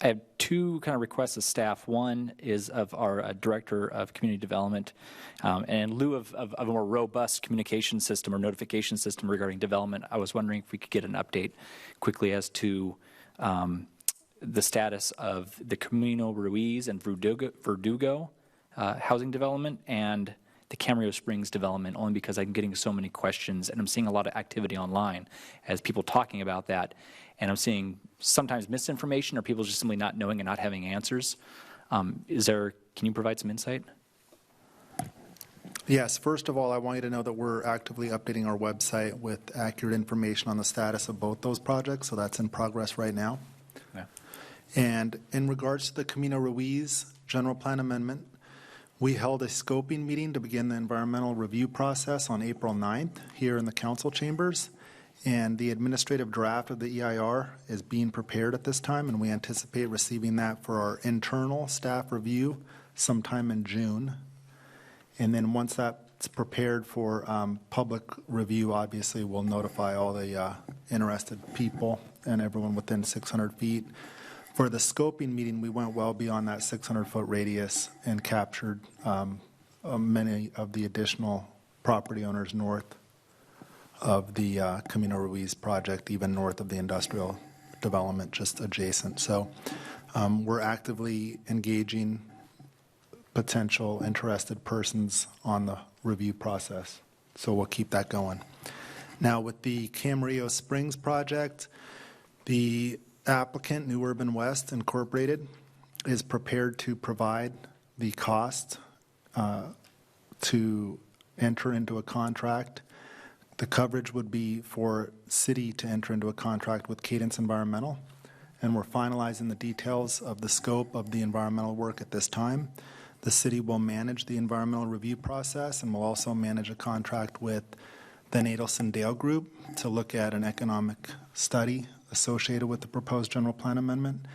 I have two kind of requests of staff. One is of our Director of Community Development. And in lieu of a more robust communication system or notification system regarding development, I was wondering if we could get an update quickly as to the status of the Camino Ruiz and Verdugo housing development and the Camarillo Springs development, only because I'm getting so many questions and I'm seeing a lot of activity online as people talking about that. And I'm seeing sometimes misinformation or people just simply not knowing and not having answers. Can you provide some insight? Yes, first of all, I want you to know that we're actively updating our website with accurate information on the status of both those projects, so that's in progress right now. Yeah. And in regards to the Camino Ruiz general plan amendment, we held a scoping meeting to begin the environmental review process on April 9th here in the council chambers. And the administrative draft of the EIR is being prepared at this time, and we anticipate receiving that for our internal staff review sometime in June. And then once that's prepared for public review, obviously we'll notify all the interested people and everyone within 600 feet. For the scoping meeting, we went well beyond that 600-foot radius and captured many of the additional property owners north of the Camino Ruiz project, even north of the industrial development just adjacent. So we're actively engaging potential interested persons on the review process. So we'll keep that going. Now with the Camarillo Springs project, the applicant, New Urban West Incorporated, is prepared to provide the cost to enter into a contract. The coverage would be for city to enter into a contract with Cadence Environmental, and we're finalizing the details of the scope of the environmental work at this time. The city will manage the environmental review process and will also manage a contract with the Nadelson Dale Group to look at an economic study associated with the proposed general plan amendment.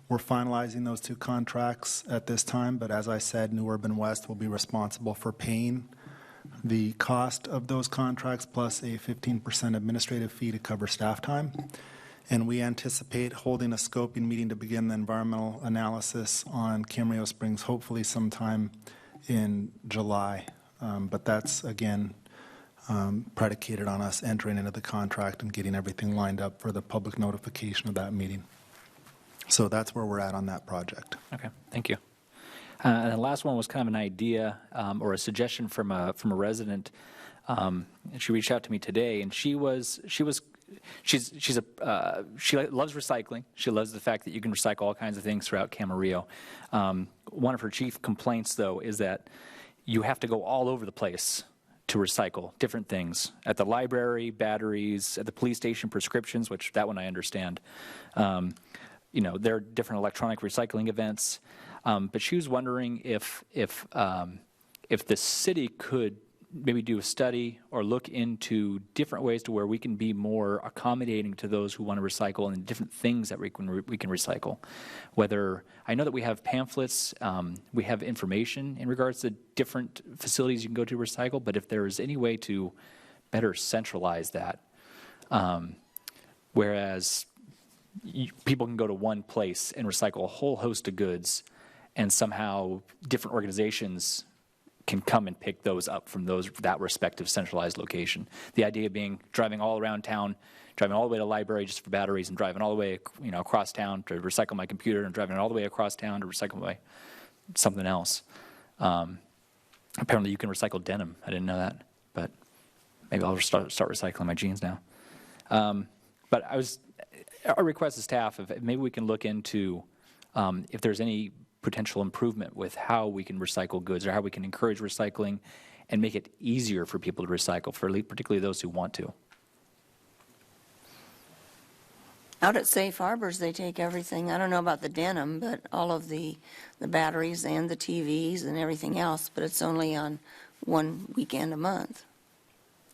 We're finalizing those two contracts at this time, but as I said, New Urban West will be responsible for paying the cost of those contracts plus a 15% administrative fee to cover staff time. And we anticipate holding a scoping meeting to begin the environmental analysis on Camarillo Springs, hopefully sometime in July. But that's, again, predicated on us entering into the contract and getting everything lined up for the public notification of that meeting. So that's where we're at on that project. Okay, thank you. And the last one was kind of an idea or a suggestion from a resident. And she reached out to me today, and she loves recycling. She loves the fact that you can recycle all kinds of things throughout Camarillo. One of her chief complaints, though, is that you have to go all over the place to recycle different things. At the library, batteries, at the police station, prescriptions, which that one I understand. There are different electronic recycling events. But she was wondering if the city could maybe do a study or look into different ways to where we can be more accommodating to those who want to recycle and different things that we can recycle. Whether I know that we have pamphlets, we have information in regards to different facilities you can go to recycle, but if there is any way to better centralize that, whereas people can go to one place and recycle a whole host of goods, and somehow different organizations can come and pick those up from that respective centralized location. The idea being driving all around town, driving all the way to the library just for batteries, and driving all the way across town to recycle my computer, and driving all the way across town to recycle my something else. Apparently you can recycle denim. I didn't know that, but maybe I'll start recycling my jeans now. But our request to staff, if maybe we can look into if there's any potential improvement with how we can recycle goods or how we can encourage recycling and make it easier for people to recycle, particularly those who want to. Out at Safe Harbors, they take everything. I don't know about the denim, but all of the batteries and the TVs and everything else, but it's only on one weekend a month.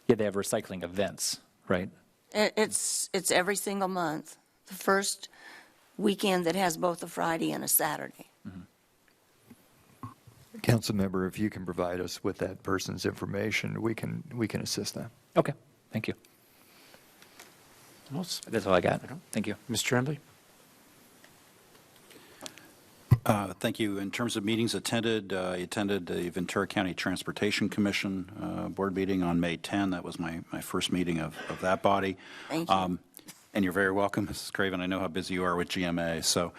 Yeah, they have recycling events, right? It's every single month. The first weekend that has both a Friday and a Saturday. Council member, if you can provide us with that person's information, we can assist them. Okay, thank you. That's all I got. Thank you. Mr. Tremblay? Thank you. In terms of meetings attended, I attended the Ventura County Transportation Commission board meeting on May 10. That was my first meeting of that body. Thank you. And you're very welcome, Mrs. Craven. I know how busy you are with GMA. So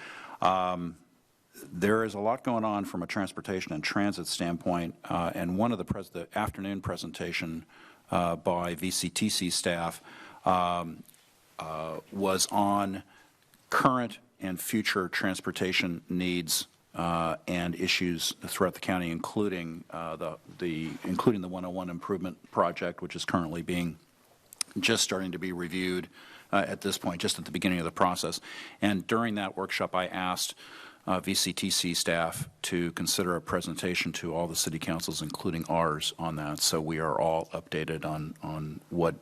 there is a lot going on from a transportation and transit standpoint. And one of the afternoon presentation by VCTC staff was on current and future transportation needs and issues throughout the county, including the 101 improvement project, which is currently just starting to be reviewed at this point, just at the beginning of the process. And during that workshop, I asked VCTC staff to consider a presentation to all the city councils, including ours, on that, so we are all updated on what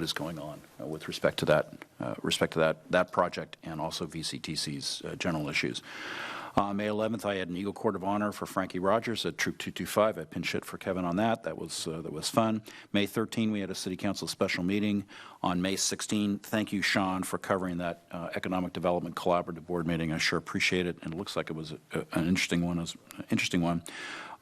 is going on with respect to that project and also VCTC's general issues. May 11th, I had an Eagle Court of Honor for Frankie Rogers at Troop 225. I pinch hit for Kevin on that. That was fun. May 13, we had a City Council special meeting. On May 16, thank you, Sean, for covering that Economic Development Collaborative Board meeting. I sure appreciate it, and it looks like it was an interesting one.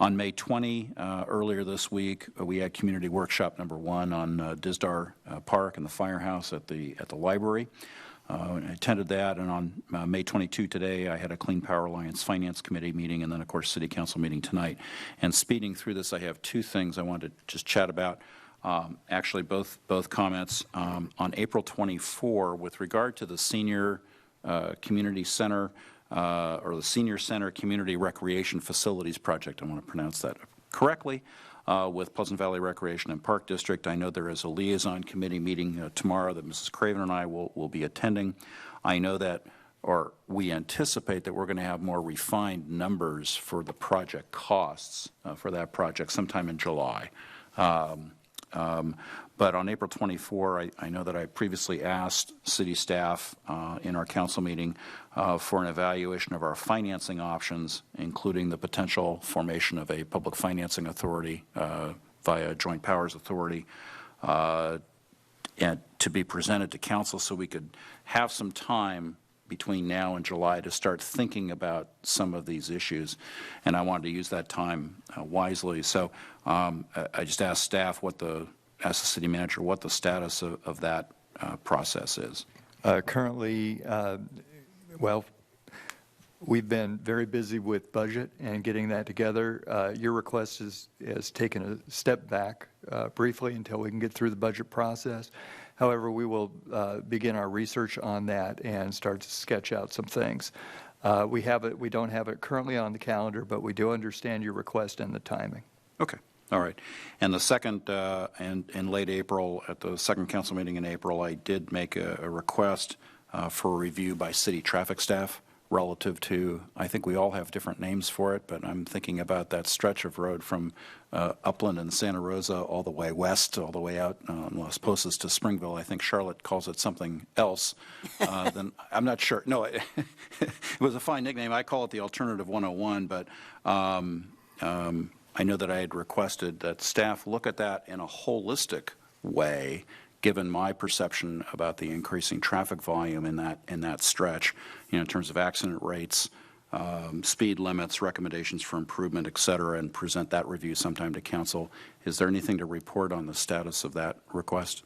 On May 20, earlier this week, we had Community Workshop number 1 on Disdar Park and the firehouse at the library. I attended that, and on May 22 today, I had a Clean Power Alliance Finance Committee meeting, and then, of course, City Council meeting tonight. And speeding through this, I have 2 things I wanted to just chat about. Actually, both comments. On April 24, with regard to the Senior Community Center, or the Senior Center Community Recreation Facilities Project, I want to pronounce that correctly, with Pleasant Valley Recreation and Park District. I know there is a liaison committee meeting tomorrow that Mrs. Craven and I will be attending. I know that, or we anticipate that we're going to have more refined numbers for the project costs for that project sometime in July. But on April 24, I know that I previously asked city staff in our council meeting for an evaluation of our financing options, including the potential formation of a public financing authority via Joint Powers Authority, and to be presented to council so we could have some time between now and July to start thinking about some of these issues. And I wanted to use that time wisely. So I just asked staff asked the city manager what the status of that process is. Currently, well, we've been very busy with budget and getting that together. Your request has taken a step back briefly until we can get through the budget process. However, we will begin our research on that and start to sketch out some things. We don't have it currently on the calendar, but we do understand your request and the timing. Okay. All right. And the second, in late April, at the second council meeting in April, I did make a request for a review by city traffic staff relative to, I think we all have different names for it, but I'm thinking about that stretch of road from Upland and Santa Rosa all the way west, all the way out Las Posas to Springville. I think Charlotte calls it something else. Then I'm not sure. No, it was a fine nickname. I call it the Alternative 101, but I know that I had requested that staff look at that in a holistic way, given my perception about the increasing traffic volume in that stretch, in terms of accident rates, speed limits, recommendations for improvement, et cetera, and present that review sometime to council. Is there anything to report on the status of that request?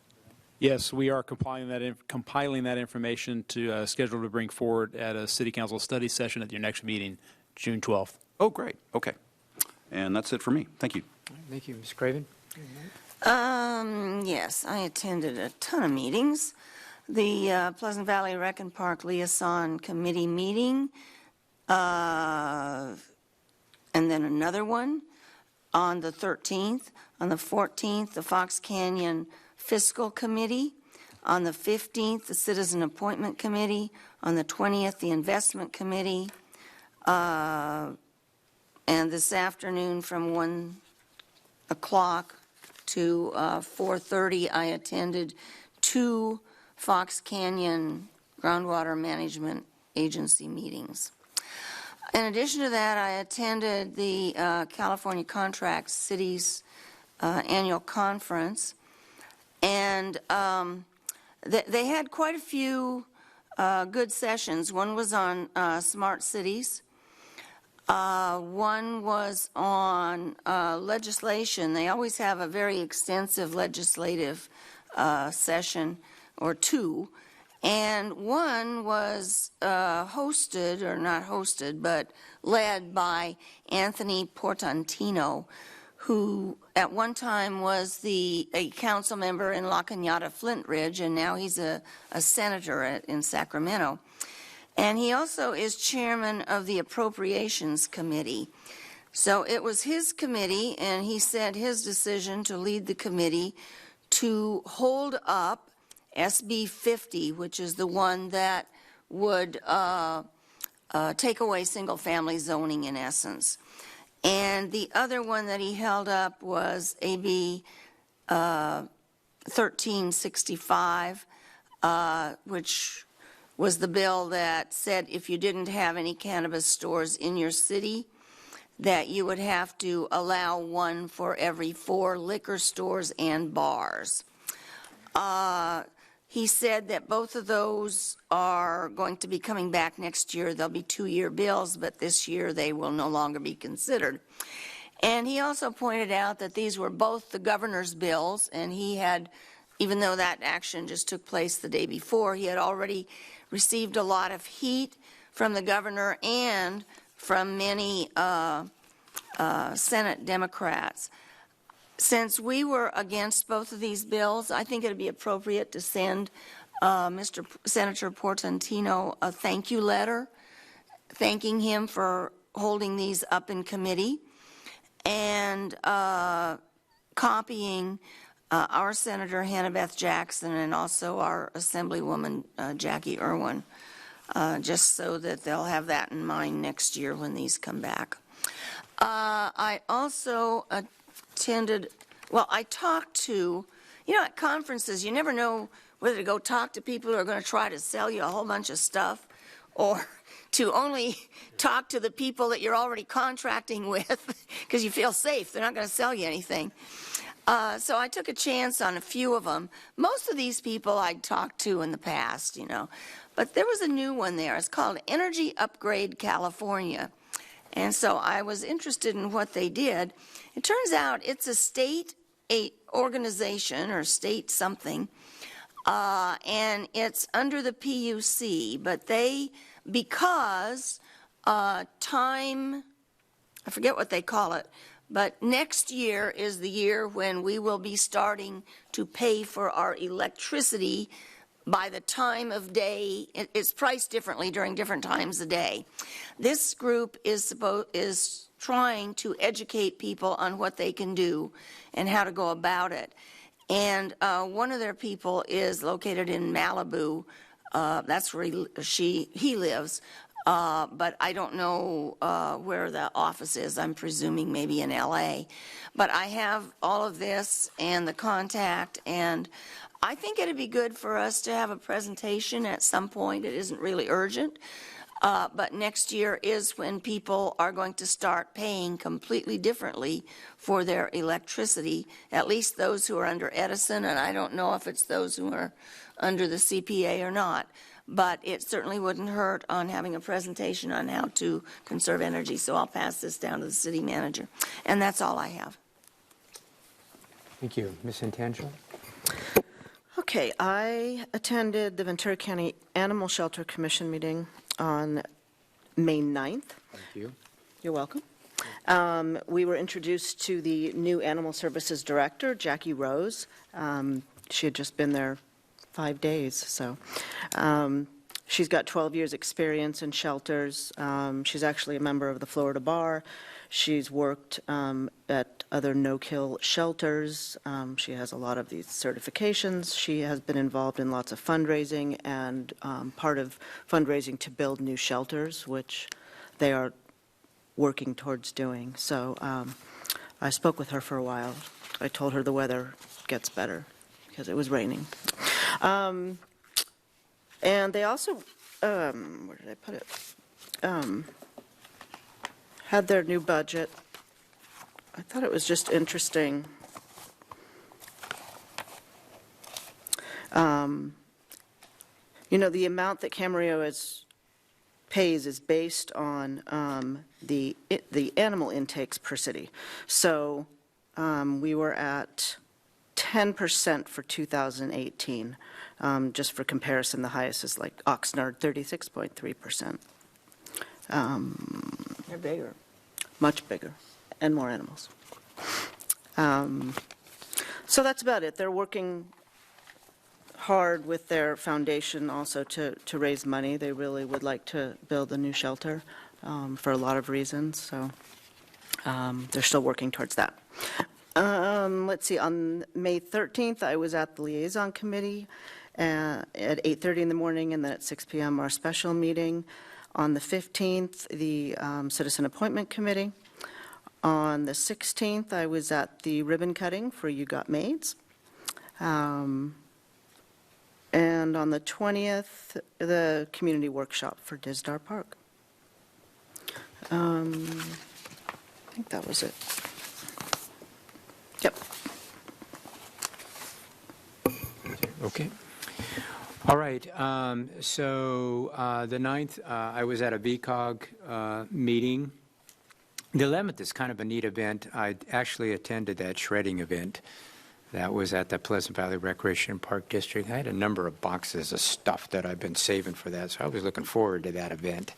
Yes, we are compiling that information to schedule to bring forward at a city council study session at your next meeting, June 12th. Oh, great. Okay. And that's it for me. Thank you. Thank you. Ms. Craven? Yes, I attended a ton of meetings. The Pleasant Valley Rec and Park Liaison Committee meeting, and then another one on the 13th. On the 14th, the Fox Canyon Fiscal Committee. On the 15th, the Citizen Appointment Committee. On the 20th, the Investment Committee. And this afternoon from 1 o'clock to 4:30, I attended 2 Fox Canyon Groundwater Management Agency meetings. In addition to that, I attended the California Contract Cities annual conference, and they had quite a few good sessions. One was on smart cities. One was on legislation. They always have a very extensive legislative session or two. And one was hosted, or not hosted, but led by Anthony Portantino, who at one time was a council member in La Cañada Flint Ridge, and now he's a senator in Sacramento. And he also is chairman of the Appropriations Committee. So it was his committee, and he said his decision to lead the committee to hold up SB 50, which is the one that would take away single-family zoning in essence. And the other one that he held up was AB 1365, which was the bill that said if you didn't have any cannabis stores in your city, that you would have to allow one for every 4 liquor stores and bars. He said that both of those are going to be coming back next year. They'll be 2-year bills, but this year they will no longer be considered. And he also pointed out that these were both the governor's bills, and he had, even though that action just took place the day before, he had already received a lot of heat from the governor and from many Senate Democrats. Since we were against both of these bills, I think it would be appropriate to send Senator Portantino a thank you letter, thanking him for holding these up in committee, and copying our Senator Hannah Beth Jackson and also our Assemblywoman Jackie Irwin, just so that they'll have that in mind next year when these come back. I also attended, well, I talked to, at conferences, you never know whether to go talk to people who are going to try to sell you a whole bunch of stuff or to only talk to the people that you're already contracting with because you feel safe. They're not going to sell you anything. So I took a chance on a few of them. Most of these people I'd talked to in the past, you know. But there was a new one there. It's called Energy Upgrade California. And so I was interested in what they did. It turns out it's a state organization or state something, and it's under the PUC. But because time, I forget what they call it, but next year is the year when we will be starting to pay for our electricity by the time of day. It's priced differently during different times of day. This group is trying to educate people on what they can do and how to go about it. And one of their people is located in Malibu. That's where he lives. But I don't know where the office is. I'm presuming maybe in LA. But I have all of this and the contact, and I think it'd be good for us to have a presentation at some point. It isn't really urgent. But next year is when people are going to start paying completely differently for their electricity, at least those who are under Edison, and I don't know if it's those who are under the CPA or not. But it certainly wouldn't hurt on having a presentation on how to conserve energy. So I'll pass this down to the city manager. And that's all I have. Thank you. Ms. Intangelo? Okay, I attended the Ventura County Animal Shelter Commission meeting on May 9th. Thank you. You're welcome. We were introduced to the new Animal Services Director, Jackie Rose. She had just been there 5 days, so she's got 12 years experience in shelters. She's actually a member of the Florida Bar. She's worked at other no-kill shelters. She has a lot of these certifications. She has been involved in lots of fundraising and part of fundraising to build new shelters, which they are working towards doing. So I spoke with her for a while. I told her the weather gets better because it was raining. And they also, where did I put it? Had their new budget. I thought it was just interesting. You know, the amount that Camarillo pays is based on the animal intakes per city. So we were at 10% for 2018. Just for comparison, the highest is like Oxnard, 36.3%. They're bigger. Much bigger and more animals. So that's about it. They're working hard with their foundation also to raise money. They really would like to build a new shelter for a lot of reasons. So they're still working towards that. Let's see, on May 13th, I was at the liaison committee at 8:30 in the morning, and then at 6 p.m. our special meeting. On the 15th, the citizen appointment committee. On the 16th, I was at the ribbon cutting for You Got Maids. And on the 20th, the community workshop for Dizdar Park. I think that was it. Yep. Okay. All right. So the 9th, I was at a VCOG meeting. The 11th is kind of a neat event. I actually attended that shredding event. That was at the Pleasant Valley Recreation Park District. I had a number of boxes of stuff that I've been saving for that, so I was looking forward to that event.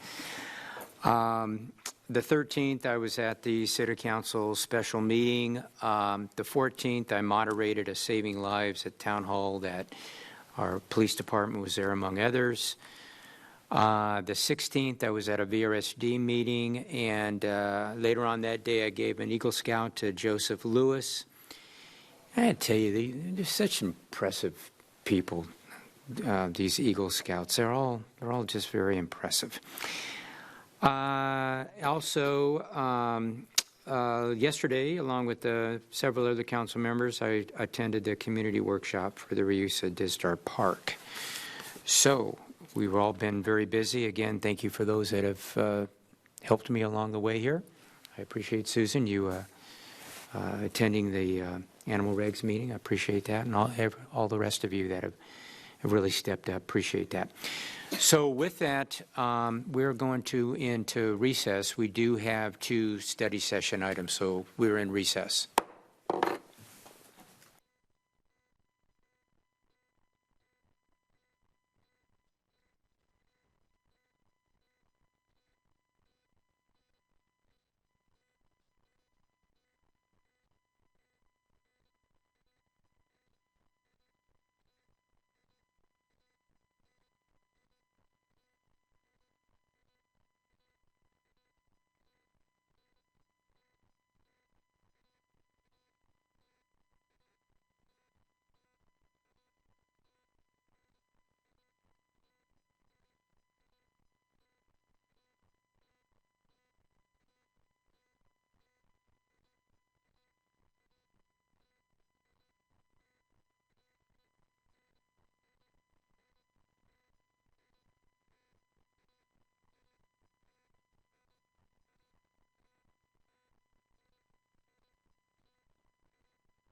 The 13th, I was at the City Council special meeting. The 14th, I moderated a Saving Lives at Town Hall that our police department was there, among others. The 16th, I was at a VRSD meeting, and later on that day, I gave an Eagle Scout to Joseph Lewis. I had to tell you, they're such impressive people, these Eagle Scouts. They're all just very impressive. Also, yesterday, along with several other council members, I attended the community workshop for the reuse of Dizdar Park. So, We've all been very busy. Again, thank you for those that have helped me along the way here. I appreciate, Susan, you attending the Animal Regs meeting. I appreciate that, and all the rest of you that have really stepped up. Appreciate that. So with that, we're going to into recess. We do have 2 study session items, so we're in recess.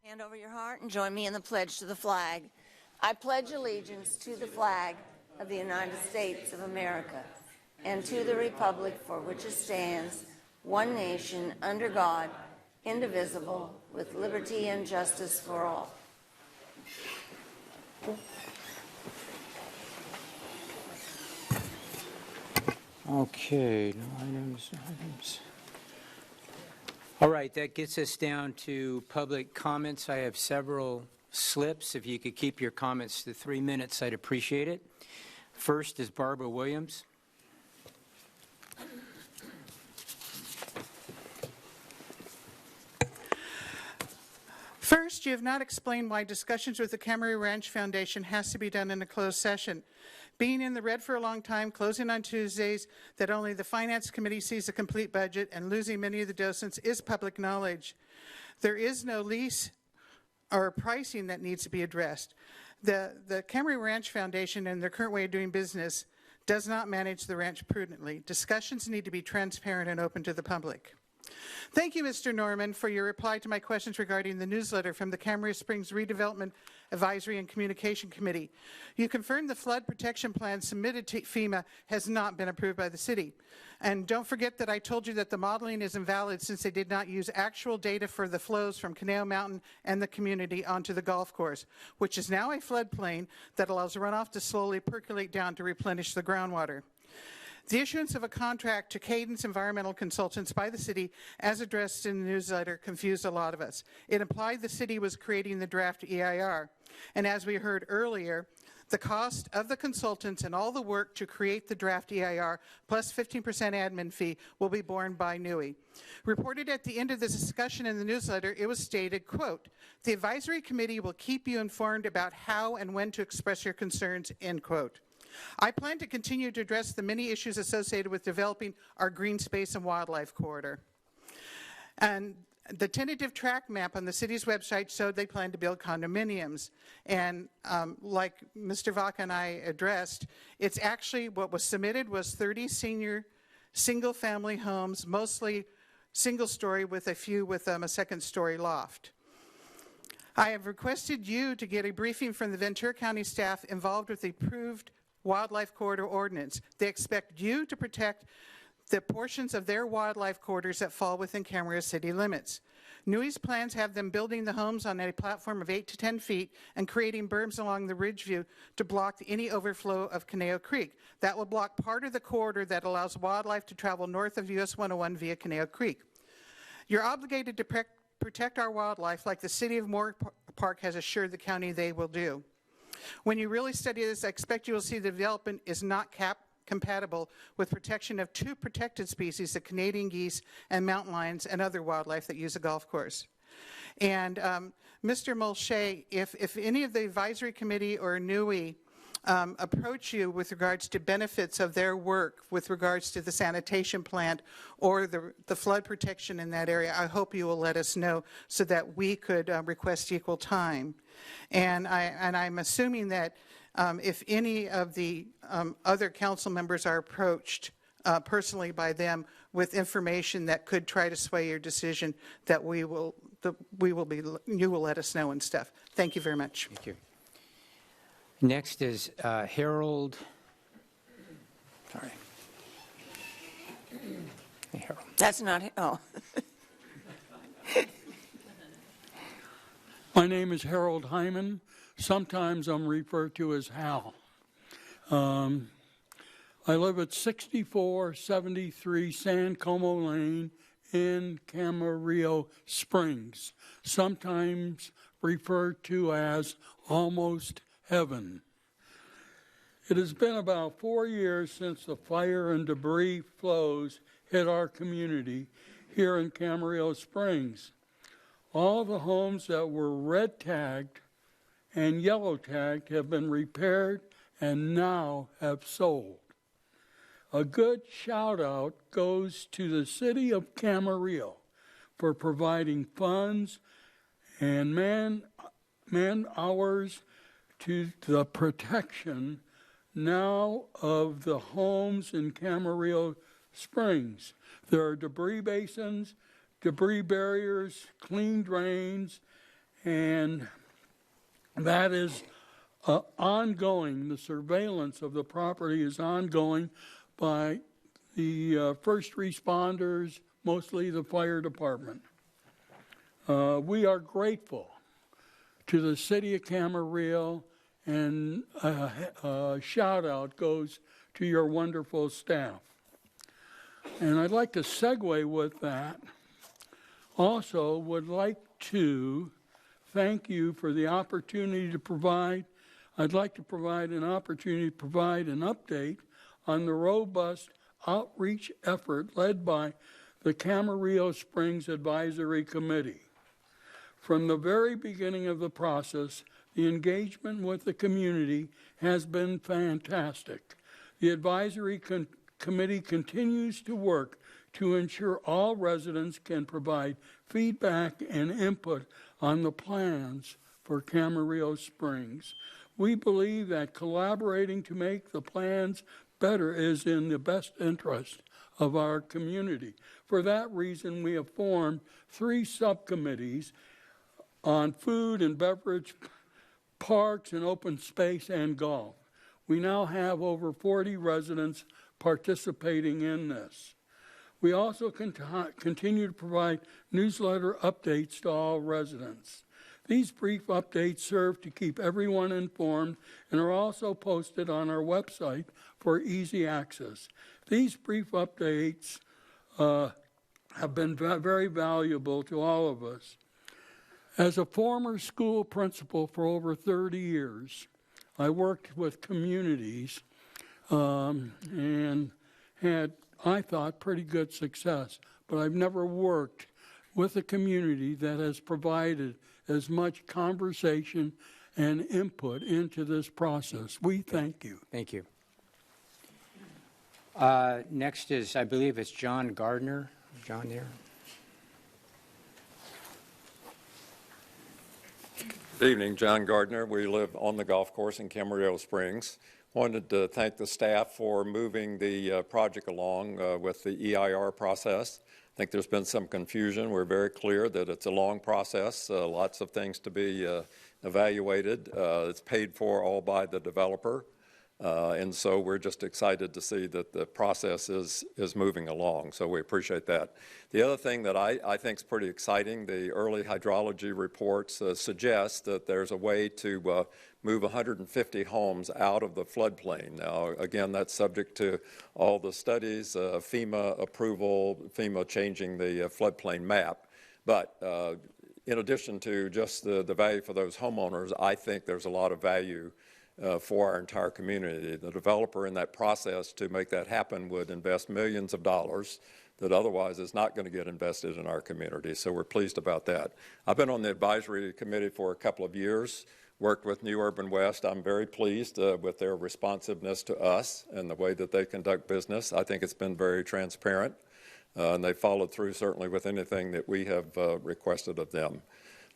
Hand over your heart and join me in the pledge to the flag. I pledge allegiance to the flag of the United States of America and to the republic for which it stands, one nation, under God, indivisible, with liberty and justice for all. Okay, no items. All right, that gets us down to public comments. I have several slips. If you could keep your comments to 3 minutes, I'd appreciate it. First is Barbara Williams. First, you have not explained why discussions with the Camarillo Ranch Foundation has to be done in a closed session. Being in the red for a long time, closing on Tuesdays, that only the Finance Committee sees a complete budget, and losing many of the docents is public knowledge. There is no lease or pricing that needs to be addressed. The Camarillo Ranch Foundation, and their current way of doing business, does not manage the ranch prudently. Discussions need to be transparent and open to the public. Thank you, Mr. Norman, for your reply to my questions regarding the newsletter from the Camarillo Springs Redevelopment Advisory and Communication Committee. You confirmed the flood protection plan submitted to FEMA has not been approved by the city. And don't forget that I told you that the modeling is invalid since they did not use actual data for the flows from Conejo Mountain and the community onto the golf course, which is now a floodplain that allows runoff to slowly percolate down to replenish the groundwater. The issuance of a contract to Cadence Environmental Consultants by the city, as addressed in the newsletter, confused a lot of us. It implied the city was creating the draft EIR. And as we heard earlier, the cost of the consultants and all the work to create the draft EIR, plus 15% admin fee, will be borne by NUI. Reported at the end of the discussion in the newsletter, it was stated, quote, "The advisory committee will keep you informed about how and when to express your concerns," end quote. I plan to continue to address the many issues associated with developing our green space and wildlife corridor. And the tentative track map on the city's website showed they plan to build condominiums. And like Mr. Vaca and I addressed, it's actually what was submitted was 30 senior single-family homes, mostly single-story with a few with a second-story loft. I have requested you to get a briefing from the Ventura County staff involved with the approved Wildlife Corridor Ordinance. They expect you to protect the portions of their wildlife corridors that fall within Camarillo city limits. NUI's plans have them building the homes on a platform of 8 to 10 feet and creating berms along the ridge view to block any overflow of Conejo Creek. That will block part of the corridor that allows wildlife to travel north of US 101 via Conejo Creek. You're obligated to protect our wildlife like the city of Moore Park has assured the county they will do. When you really study this, I expect you will see the development is not compatible with protection of 2 protected species, the Canadian geese and mountain lions and other wildlife that use a golf course. And Mr. Mulchay, if any of the advisory committee or NUI approach you with regards to benefits of their work with regards to the sanitation plant or the flood protection in that area, I hope you will let us know so that we could request equal time. And I'm assuming that if any of the other council members are approached personally by them with information that could try to sway your decision, that you will let us know and stuff. Thank you very much. Thank you. Next is Harold. Sorry. Hey, Harold. That's not, oh. My name is Harold Hyman. Sometimes I'm referred to as Hal. I live at 6473 San Como Lane in Camarillo Springs, sometimes referred to as Almost Heaven. It has been about 4 years since the fire and debris flows hit our community here in Camarillo Springs. All the homes that were red tagged and yellow tagged have been repaired and now have sold. A good shout out goes to the city of Camarillo for providing funds and man hours to the protection now of the homes in Camarillo Springs. There are debris basins, debris barriers, clean drains, and that is ongoing. The surveillance of the property is ongoing by the first responders, mostly the fire department. We are grateful to the city of Camarillo, and a shout out goes to your wonderful staff. And I'd like to segue with that. Also would like to thank you for the opportunity to provide, I'd like to provide an opportunity to provide an update on the robust outreach effort led by the Camarillo Springs Advisory Committee. From the very beginning of the process, the engagement with the community has been fantastic. The Advisory Committee continues to work to ensure all residents can provide feedback and input on the plans for Camarillo Springs. We believe that collaborating to make the plans better is in the best interest of our community. For that reason, we have formed 3 subcommittees on food and beverage, parks and open space, and golf. We now have over 40 residents participating in this. We also continue to provide newsletter updates to all residents. These brief updates serve to keep everyone informed and are also posted on our website for easy access. These brief updates have been very valuable to all of us. As a former school principal for over 30 years, I worked with communities and had, I thought, pretty good success. But I've never worked with a community that has provided as much conversation and input into this process. We thank you. Thank you. Next is, I believe it's John Gardner. John there. Good evening, John Gardner. We live on the golf course in Camarillo Springs. Wanted to thank the staff for moving the project along with the EIR process. I think there's been some confusion. We're very clear that it's a long process, lots of things to be evaluated. It's paid for all by the developer. And so we're just excited to see that the process is moving along. So we appreciate that. The other thing that I think is pretty exciting, the early hydrology reports suggest that there's a way to move 150 homes out of the floodplain. Now, again, that's subject to all the studies, FEMA approval, FEMA changing the floodplain map. But in addition to just the value for those homeowners, I think there's a lot of value for our entire community. The developer in that process to make that happen would invest millions of dollars that otherwise is not going to get invested in our community. So we're pleased about that. I've been on the advisory committee for a couple of years, worked with New Urban West. I'm very pleased with their responsiveness to us and the way that they conduct business. I think it's been very transparent, and they followed through certainly with anything that we have requested of them.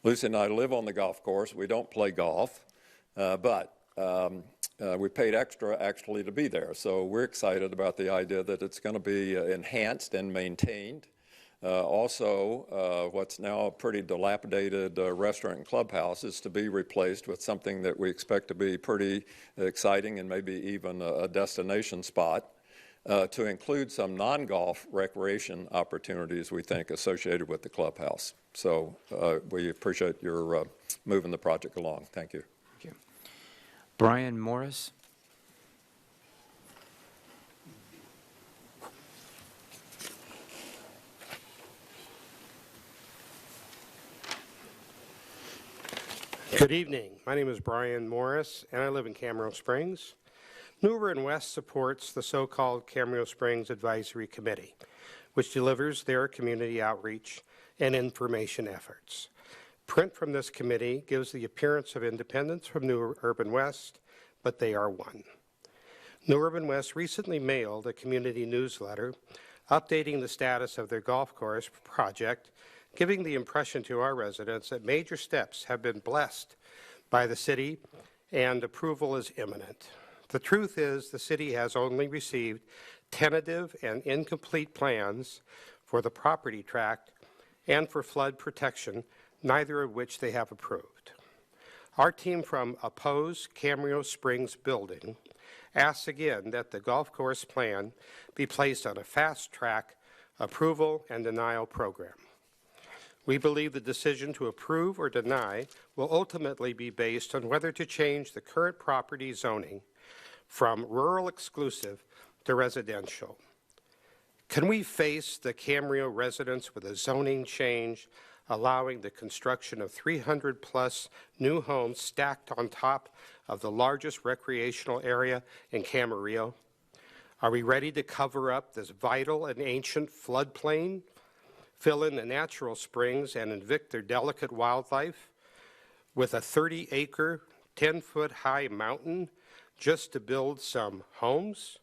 Lucy and I live on the golf course. We don't play golf, but we paid extra actually to be there. So we're excited about the idea that it's going to be enhanced and maintained. Also, what's now a pretty dilapidated restaurant and clubhouse is to be replaced with something that we expect to be pretty exciting and maybe even a destination spot, to include some non-golf recreation opportunities, we think, associated with the clubhouse. So we appreciate your moving the project along. Thank you. Thank you. Brian Morris. Good evening. My name is Brian Morris, and I live in Camarillo Springs. New Urban West supports the so-called Camarillo Springs Advisory Committee, which delivers their community outreach and information efforts. Print from this committee gives the appearance of independence from New Urban West, but they are one. New Urban West recently mailed a community newsletter updating the status of their golf course project, giving the impression to our residents that major steps have been blessed by the city and approval is imminent. The truth is the city has only received tentative and incomplete plans for the property tract and for flood protection, neither of which they have approved. Our team from Oppose Camarillo Springs Building asks again that the golf course plan be placed on a fast-track approval and denial program. We believe the decision to approve or deny will ultimately be based on whether to change the current property zoning from rural exclusive to residential. Can we face the Camarillo residents with a zoning change allowing the construction of 300-plus new homes stacked on top of the largest recreational area in Camarillo? Are we ready to cover up this vital and ancient floodplain, fill in the natural springs, and evict their delicate wildlife with a 30-acre, 10-foot-high mountain just to build some homes?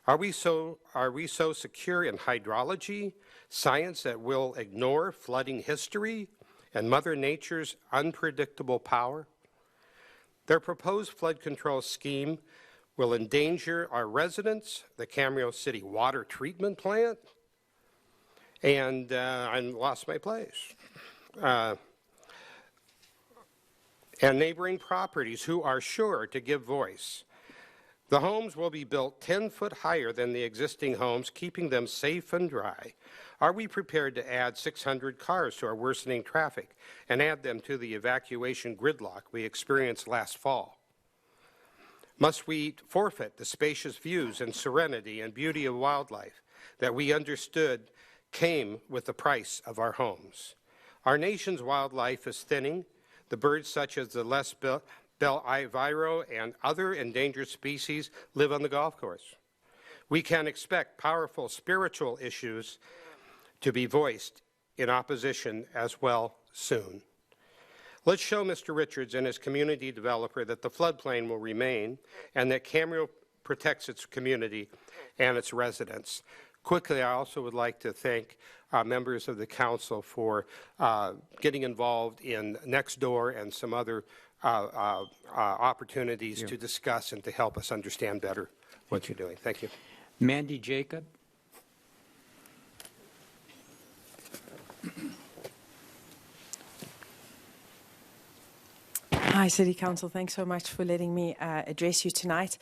Are we so secure in hydrology, science that will ignore flooding history and Mother Nature's unpredictable power? Their proposed flood control scheme will endanger our residents, the Camarillo City Water Treatment Plant, and I lost my place. And neighboring properties who are sure to give voice. The homes will be built 10 foot higher than the existing homes, keeping them safe and dry. Are we prepared to add 600 cars to our worsening traffic and add them to the evacuation gridlock we experienced last fall? Must we forfeit the spacious views and serenity and beauty of wildlife that we understood came with the price of our homes? Our nation's wildlife is thinning. The birds such as the Les Bel Iviro and other endangered species live on the golf course. We can expect powerful spiritual issues to be voiced in opposition as well soon. Let's show Mr. Richards and his community developer that the floodplain will remain and that Camarillo protects its community and its residents. Quickly, I also would like to thank members of the council for getting involved in Nextdoor and some other opportunities to discuss and to help us understand better what you're doing. Thank you. Mandy Jacob. Hi, City Council. Thanks so much for letting me address you tonight.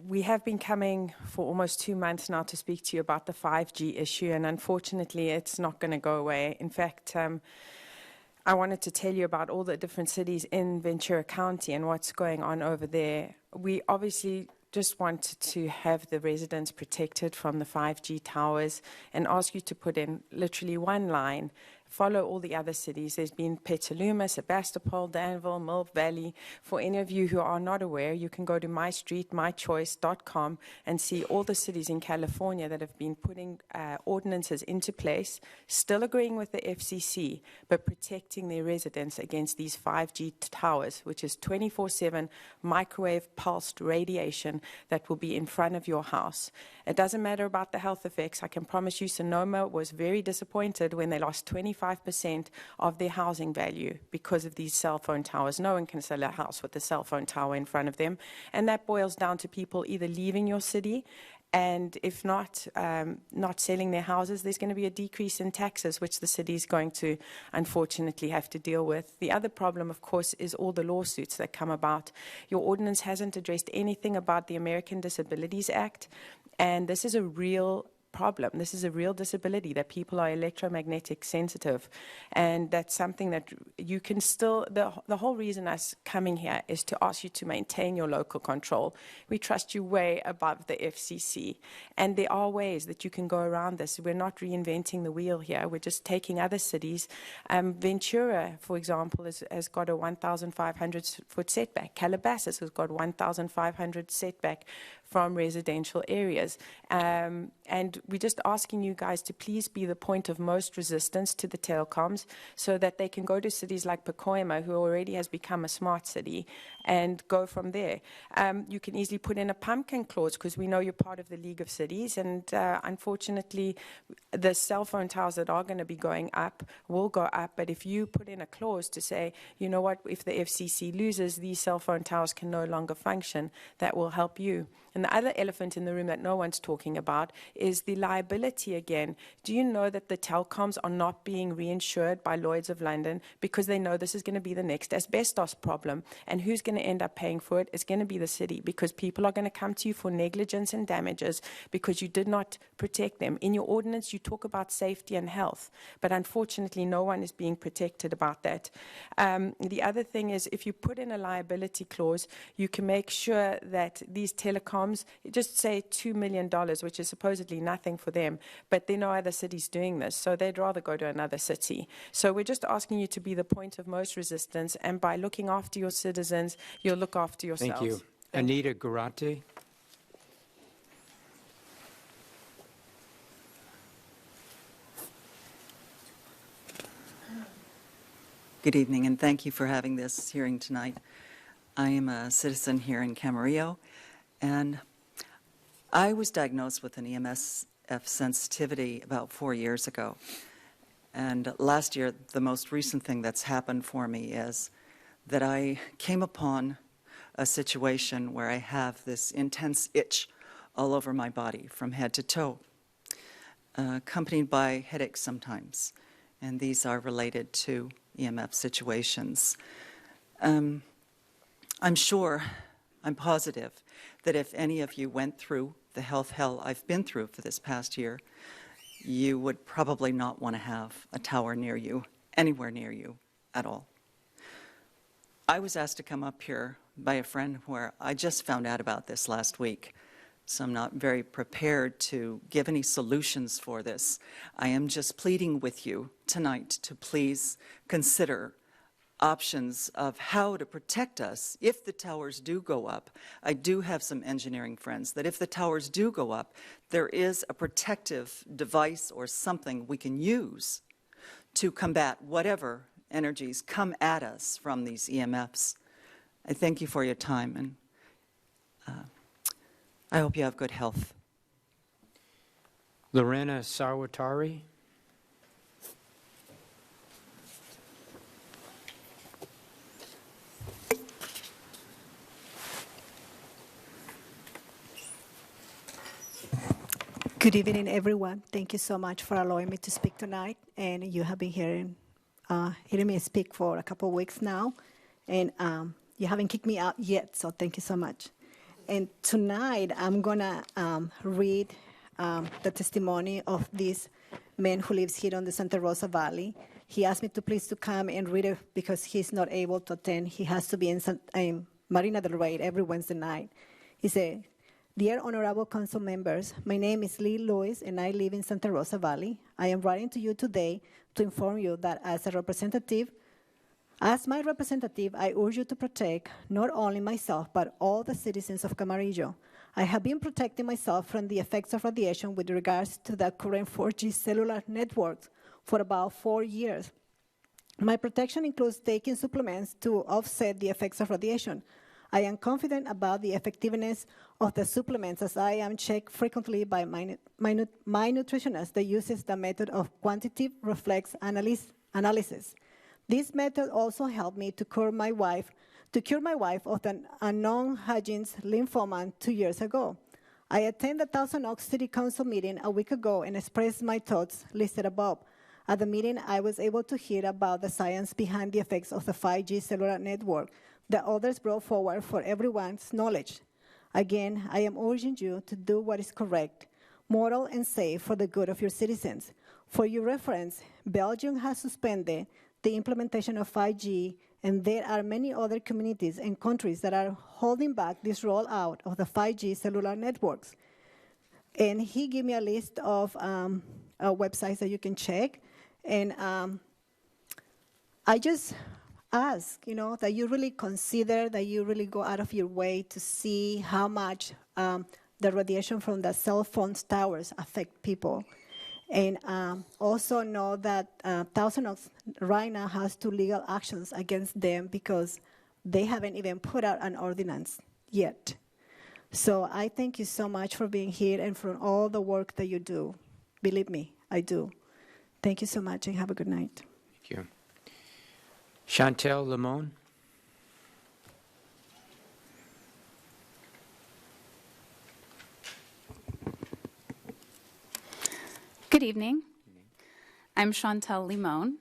We have been coming for almost 2 months now to speak to you about the 5G issue, and unfortunately, it's not going to go away. In fact, I wanted to tell you about all the different cities in Ventura County and what's going on over there. We obviously just wanted to have the residents protected from the 5G towers and ask you to put in literally one line. Follow all the other cities. There's been Petaluma, Sebastopol, Danville, Mill Valley. For any of you who are not aware, you can go to mystreetmychoice.com and see all the cities in California that have been putting ordinances into place, still agreeing with the FCC, but protecting their residents against these 5G towers, which is 24/7 microwave pulsed radiation that will be in front of your house. It doesn't matter about the health effects. I can promise you Sonoma was very disappointed when they lost 25 95% of their housing value because of these cell phone towers. No one can sell a house with a cell phone tower in front of them. And that boils down to people either leaving your city, and if not selling their houses, there's going to be a decrease in taxes, which the city is going to, unfortunately, have to deal with. The other problem, of course, is all the lawsuits that come about. Your ordinance hasn't addressed anything about the American Disabilities Act, and this is a real problem. This is a real disability, that people are electromagnetic sensitive, and that's something that you can still, the whole reason us coming here is to ask you to maintain your local control. We trust you way above the FCC, and there are ways that you can go around this. We're not reinventing the wheel here. We're just taking other cities. Ventura, for example, has got a 1,500-foot setback. Calabasas has got 1,500 setback from residential areas. And we're just asking you guys to please be the point of most resistance to the telecoms so that they can go to cities like Pacoima, who already has become a smart city, and go from there. You can easily put in a pumpkin clause because we know you're part of the League of Cities, and unfortunately, the cell phone towers that are going to be going up will go up, but if you put in a clause to say, you know what, if the FCC loses, these cell phone towers can no longer function, that will help you. And the other elephant in the room that no one's talking about is the liability again. Do you know that the telecoms are not being reinsured by Lloyd's of London because they know this is going to be the next asbestos problem? And who's going to end up paying for it? It's going to be the city, because people are going to come to you for negligence and damages because you did not protect them. In your ordinance, you talk about safety and health, but unfortunately, no one is being protected about that. The other thing is, if you put in a liability clause, you can make sure that these telecoms, just say $2 million, which is supposedly nothing for them, but there are no other cities doing this, so they'd rather go to another city. So we're just asking you to be the point of most resistance, and by looking after your citizens, you'll look after yourselves. Thank you. Anita Garante. Good evening, and thank you for having this hearing tonight. I am a citizen here in Camarillo, and I was diagnosed with an EMSF sensitivity about 4 years ago. And last year, the most recent thing that's happened for me is that I came upon a situation where I have this intense itch all over my body from head to toe, accompanied by headaches sometimes. And these are related to EMF situations. I'm sure, I'm positive, that if any of you went through the health hell I've been through for this past year, you would probably not want to have a tower near you, anywhere near you at all. I was asked to come up here by a friend where I just found out about this last week, so I'm not very prepared to give any solutions for this. I am just pleading with you tonight to please consider options of how to protect us if the towers do go up. I do have some engineering friends that if the towers do go up, there is a protective device or something we can use to combat whatever energies come at us from these EMFs. I thank you for your time, and I hope you have good health. Lorena Sarwatari. Good evening, everyone. Thank you so much for allowing me to speak tonight. And you have been hearing me speak for a couple of weeks now, and you haven't kicked me out yet, so thank you so much. And tonight, I'm going to read the testimony of this man who lives here on the Santa Rosa Valley. He asked me to please to come and read it because he's not able to attend. He has to be in Marina del Rey every Wednesday night. He said, "Dear Honorable Council members, my name is Lee Lewis and I live in Santa Rosa Valley. I am writing to you today to inform you that as my representative, I urge you to protect not only myself but all the citizens of Camarillo. I have been protecting myself from the effects of radiation with regards to the current 4G cellular networks for about 4 years. My protection includes taking supplements to offset the effects of radiation. I am confident about the effectiveness of the supplements as I am checked frequently by my nutritionist that uses the method of quantitative reflex analysis. This method also helped me to cure my wife of a non-Hodgkin's lymphoma 2 years ago. I attended the Thousand Oaks City Council meeting a week ago and expressed my thoughts listed above. At the meeting, I was able to hear about the science behind the effects of the 5G cellular network that others brought forward for everyone's knowledge. Again, I am urging you to do what is correct, moral, and safe for the good of your citizens. For your reference, Belgium has suspended the implementation of 5G, and there are many other communities and countries that are holding back this rollout of the 5G cellular networks. And he gave me a list of websites that you can check. And I just ask, that you really consider, that you really go out of your way to see how much the radiation from the cell phone towers affect people. And also know that Thousand Oaks right now has 2 legal actions against them because they haven't even put out an ordinance yet. So I thank you so much for being here and for all the work that you do. Believe me, I do. Thank you so much and have a good night. Thank you. Chantel Limon. Good evening. I'm Chantel Limon,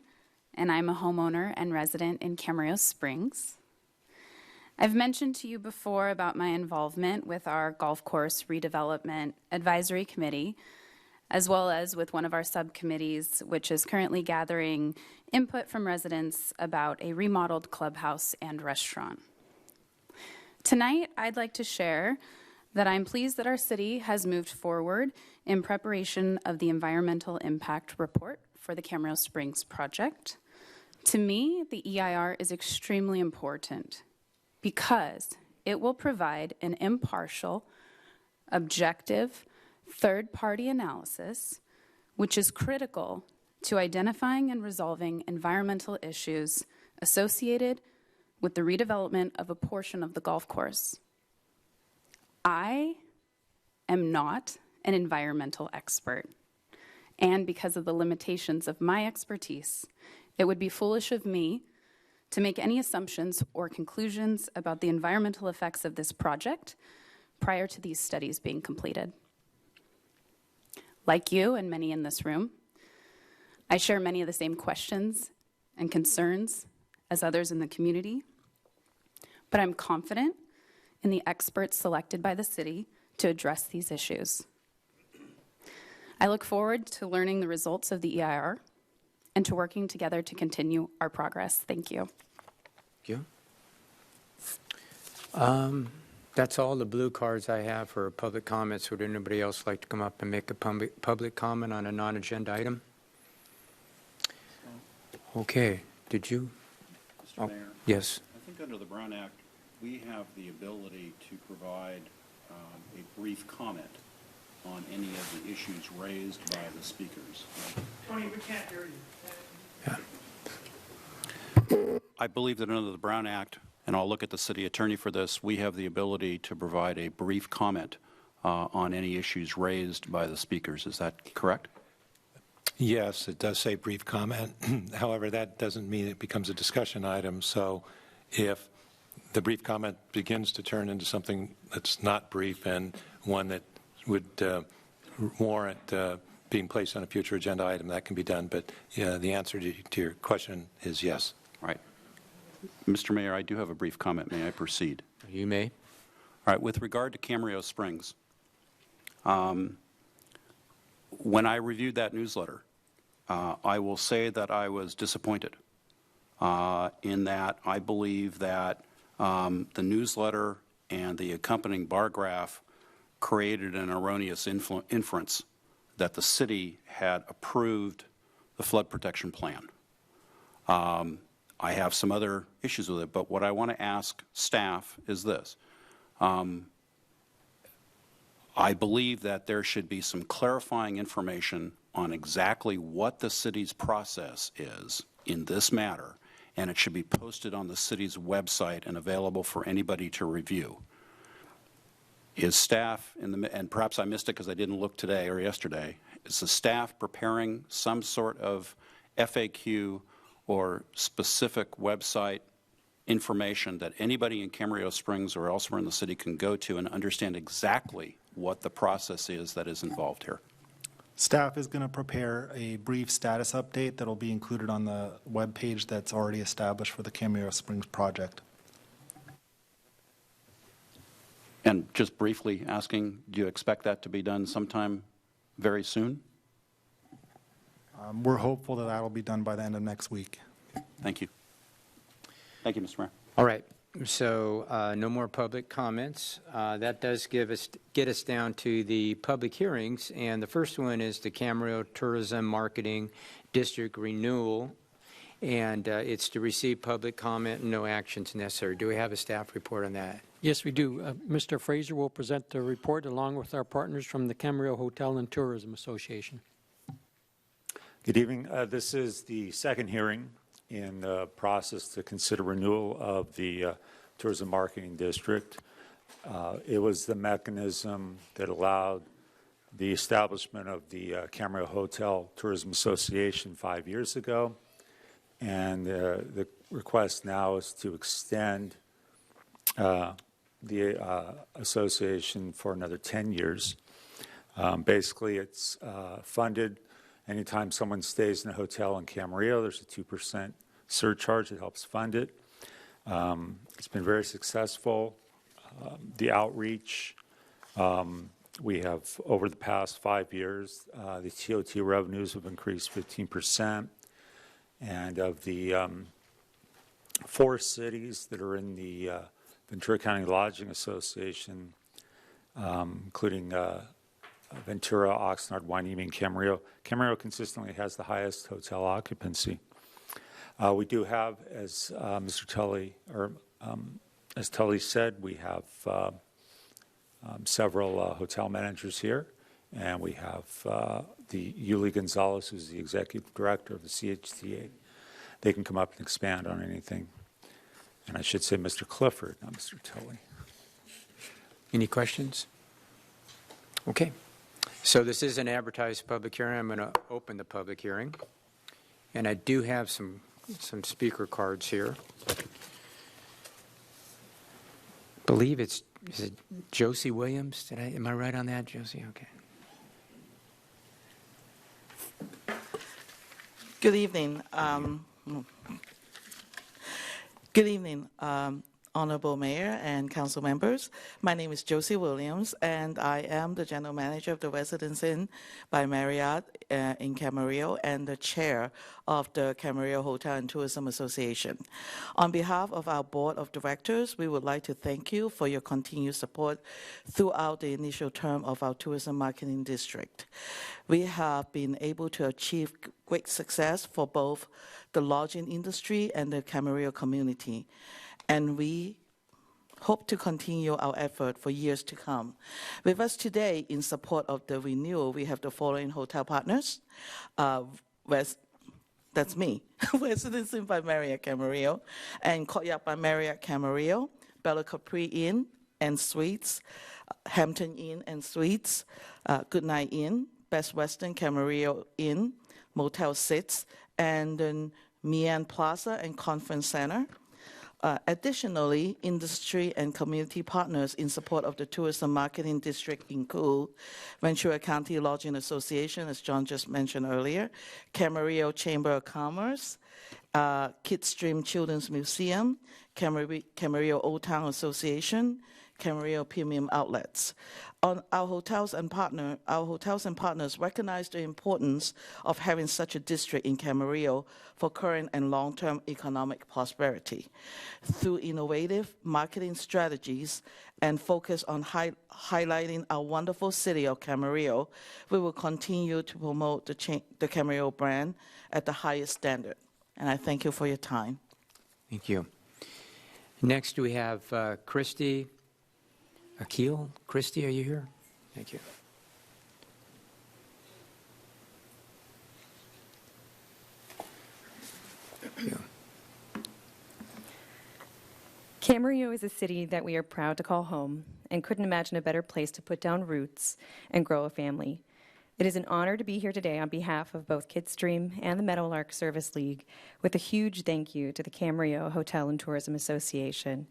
and I'm a homeowner and resident in Camarillo Springs. I've mentioned to you before about my involvement with our golf course redevelopment advisory committee, as well as with one of our subcommittees, which is currently gathering input from residents about a remodeled clubhouse and restaurant. Tonight, I'd like to share that I'm pleased that our city has moved forward in preparation of the environmental impact report for the Camarillo Springs project. To me, the EIR is extremely important because it will provide an impartial, objective, third-party analysis, which is critical to identifying and resolving environmental issues associated with the redevelopment of a portion of the golf course. I am not an environmental expert, and because of the limitations of my expertise, it would be foolish of me to make any assumptions or conclusions about the environmental effects of this project prior to these studies being completed. Like you and many in this room, I share many of the same questions and concerns as others in the community, but I'm confident in the experts selected by the city to address these issues. I look forward to learning the results of the EIR and to working together to continue our progress. Thank you. Thank you. That's all the blue cards I have for public comments. Would anybody else like to come up and make a public comment on a non-agenda item? Okay, did you? Mr. Mayor? Yes. I think under the Brown Act, we have the ability to provide a brief comment on any of the issues raised by the speakers. Tony, we can't hear you. I believe that under the Brown Act, and I'll look at the city attorney for this, we have the ability to provide a brief comment on any issues raised by the speakers. Is that correct? Yes, it does say brief comment. However, that doesn't mean it becomes a discussion item. So if the brief comment begins to turn into something that's not brief and one that would warrant being placed on a future agenda item, that can be done. But the answer to your question is yes. Right. Mr. Mayor, I do have a brief comment. May I proceed? You may. All right. With regard to Camarillo Springs, when I reviewed that newsletter, I will say that I was disappointed in that I believe that the newsletter and the accompanying bar graph created an erroneous inference that the city had approved the flood protection plan. I have some other issues with it, but what I want to ask staff is this. I believe that there should be some clarifying information on exactly what the city's process is in this matter and it should be posted on the city's website and available for anybody to review. Is staff, and perhaps I missed it because I didn't look today or yesterday, is the staff preparing some sort of FAQ or specific website information that anybody in Camarillo Springs or elsewhere in the city can go to and understand exactly what the process is that is involved here? Staff is going to prepare a brief status update that will be included on the webpage that's already established for the Camarillo Springs project. And just briefly asking, do you expect that to be done sometime very soon? We're hopeful that that will be done by the end of next week. Thank you. Thank you, Mr. Mayor. All right. So no more public comments. That does get us down to the public hearings, and the first one is the Camarillo Tourism Marketing District Renewal, and it's to receive public comment and no actions necessary. Do we have a staff report on that? Yes, we do. Mr. Fraser will present the report along with our partners from the Camarillo Hotel and Tourism Association. Good evening. This is the second hearing in the process to consider renewal of the Tourism Marketing District. It was the mechanism that allowed the establishment of the Camarillo Hotel Tourism Association 5 years ago, and the request now is to extend the association for another 10 years. Basically, it's funded anytime someone stays in a hotel in Camarillo. There's a 2% surcharge that helps fund it. It's been very successful. The outreach, we have, over the past 5 years, the TOT revenues have increased 15%. And of the 4 cities that are in the Ventura County Lodging Association, including Ventura, Oxnard, Hueneme, and Camarillo. Camarillo consistently has the highest hotel occupancy. We do have, as Mr. Tully, or as Tully said, we have several hotel managers here, and we have the Yuli Gonzalez, who's the executive director of the CHTA. They can come up and expand on anything. And I should say Mr. Clifford, not Mr. Tully. Any questions? Okay. So this is an advertised public hearing. I'm going to open the public hearing. And I do have some speaker cards here. I believe is it Josie Williams? Am I right on that, Josie? Okay. Good evening. Good evening, Honorable Mayor and council members. My name is Josie Williams, and I am the General Manager of the Residence Inn by Marriott in Camarillo and the Chair of the Camarillo Hotel and Tourism Association. On behalf of our Board of Directors, we would like to thank you for your continued support throughout the initial term of our Tourism Marketing District. We have been able to achieve great success for both the lodging industry and the Camarillo community, and we hope to continue our effort for years to come. With us today in support of the renewal, we have the following hotel partners. That's me, Residence Inn by Marriott Camarillo, and Courtyard by Marriott Camarillo, Bella Capri Inn and Suites, Hampton Inn and Suites, Goodnight Inn, Best Western Camarillo Inn, Motel 6, and then Mian Plaza and Conference Center. Additionally, industry and community partners in support of the Tourism Marketing District include Ventura County Lodging Association, as John just mentioned earlier, Camarillo Chamber of Commerce, Kidstream Children's Museum, Camarillo Old Town Association, Camarillo Premium Outlets. Our hotels and partners recognize the importance of having such a district in Camarillo for current and long-term economic prosperity. Through innovative marketing strategies and focus on highlighting our wonderful city of Camarillo, we will continue to promote the Camarillo brand at the highest standard. And I thank you for your time. Thank you. Next, we have Christy Akil. Christy, are you here? Thank you. Camarillo is a city that we are proud to call home and couldn't imagine a better place to put down roots and grow a family. It is an honor to be here today on behalf of both Kidstream and the Meadowlark Service League with a huge thank you to the Camarillo Hotel and Tourism Association,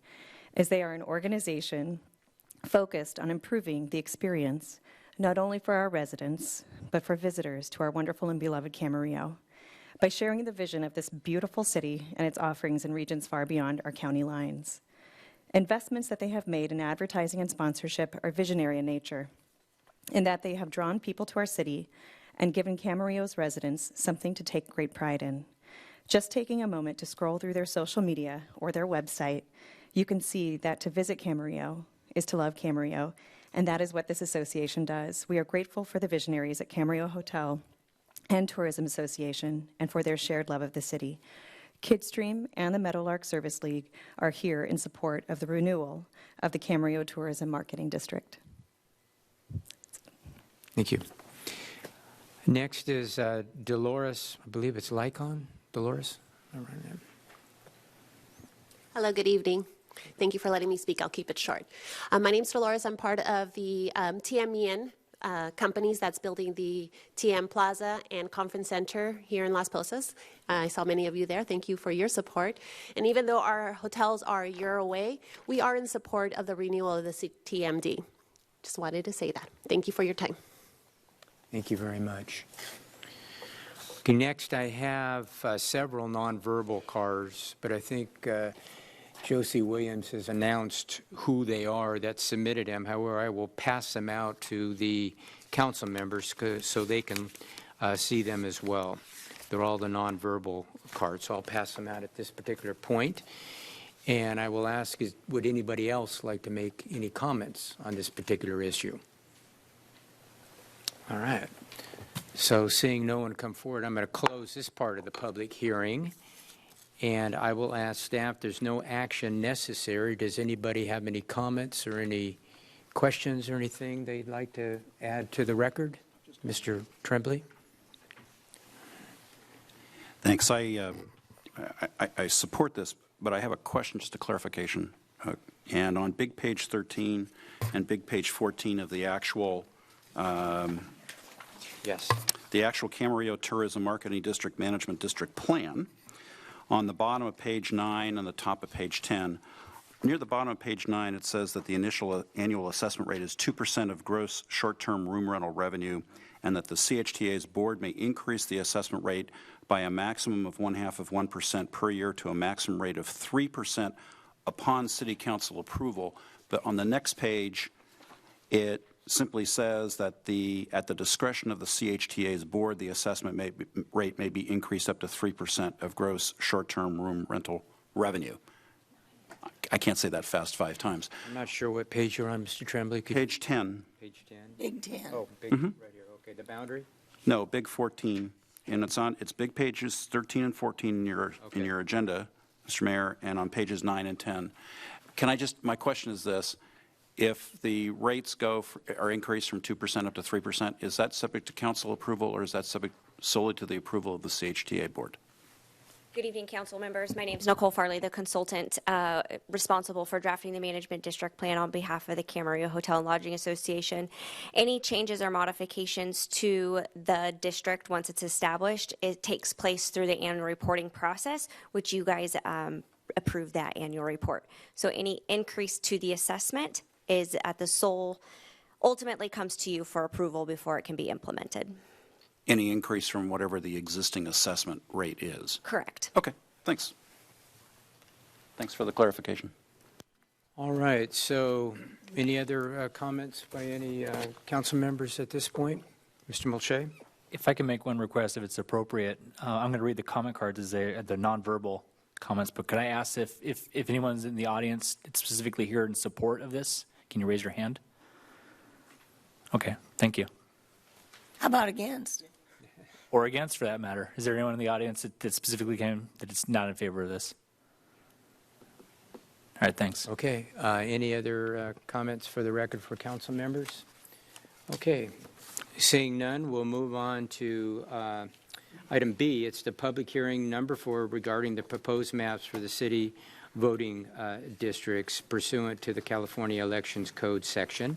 as they are an organization focused on improving the experience not only for our residents, but for visitors to our wonderful and beloved Camarillo, by sharing the vision of this beautiful city and its offerings in regions far beyond our county lines. Investments that they have made in advertising and sponsorship are visionary in nature, in that they have drawn people to our city and given Camarillo's residents something to take great pride in. Just taking a moment to scroll through their social media or their website, you can see that to visit Camarillo is to love Camarillo, and that is what this association does. We are grateful for the visionaries at Camarillo Hotel and Tourism Association and for their shared love of the city. Kidstream and the Meadowlark Service League are here in support of the renewal of the Camarillo Tourism Marketing District. Thank you. Next is Dolores, I believe it's Lycon. Dolores? All right. Hello, good evening. Thank you for letting me speak. I'll keep it short. My name's Dolores. I'm part of the TM companies that's building the TM Plaza and Conference Center here in Las Posas. I saw many of you there. Thank you for your support. And even though our hotels are a year away, we are in support of the renewal of the TMD. Just wanted to say that. Thank you for your time. Thank you very much. Okay, next I have several nonverbal cards, but I think Josie Williams has announced who they are that submitted them. However, I will pass them out to the council members so they can see them as well. They're all the nonverbal cards, so I'll pass them out at this particular point. And I will ask, would anybody else like to make any comments on this particular issue? All right. So seeing no one come forward, I'm going to close this part of the public hearing. And I will ask staff, there's no action necessary. Does anybody have any comments or any questions or anything they'd like to add to the record? Mr. Tremblay? Thanks. I support this, but I have a question, just a clarification. And on big page 13 and big page 14 of the actual yes, the actual Camarillo Tourism Marketing District Management District Plan, on the bottom of page 9 and the top of page 10, near the bottom of page 9, it says that the initial annual assessment rate is 2% of gross short-term room rental revenue, and that the CHTA's board may increase the assessment rate by a maximum of 0.5% per year to a maximum rate of 3% upon city council approval. But on the next page, it simply says that at the discretion of the CHTA's board, the assessment rate may be increased up to 3% of gross short-term room rental revenue. I can't say that fast 5 times. I'm not sure what page you're on, Mr. Tremblay. Page 10. Page 10? Big 10. Oh, big right here. Okay, the boundary? No, big 14. And it's big pages 13 and 14 in your agenda, Mr. Mayor, and on pages 9 and 10. My question is this. If the rates are increased from 2% up to 3%, is that subject to council approval, or is that subject solely to the approval of the CHTA board? Good evening, council members. My name is Nicole Farley, the consultant responsible for drafting the management district plan on behalf of the Camarillo Hotel and Lodging Association. Any changes or modifications to the district once it's established, it takes place through the annual reporting process, which you guys approve that annual report. So any increase to the assessment is at the ultimately comes to you for approval before it can be implemented. Any increase from whatever the existing assessment rate is? Correct. Okay, thanks. Thanks for the clarification. All right, so any other comments by any council members at this point? Mr. Mulchay? If I can make one request, if it's appropriate, I'm going to read the comment cards as they're nonverbal comments, but could I ask if anyone's in the audience specifically here in support of this? Can you raise your hand? Okay, thank you. How about against? Or against, for that matter. Is there anyone in the audience that specifically came that is not in favor of this? All right, thanks. Okay, any other comments for the record for council members? Okay, seeing none, we'll move on to item B. It's the public hearing number 4 regarding the proposed maps for the city voting districts pursuant to the California Elections Code section.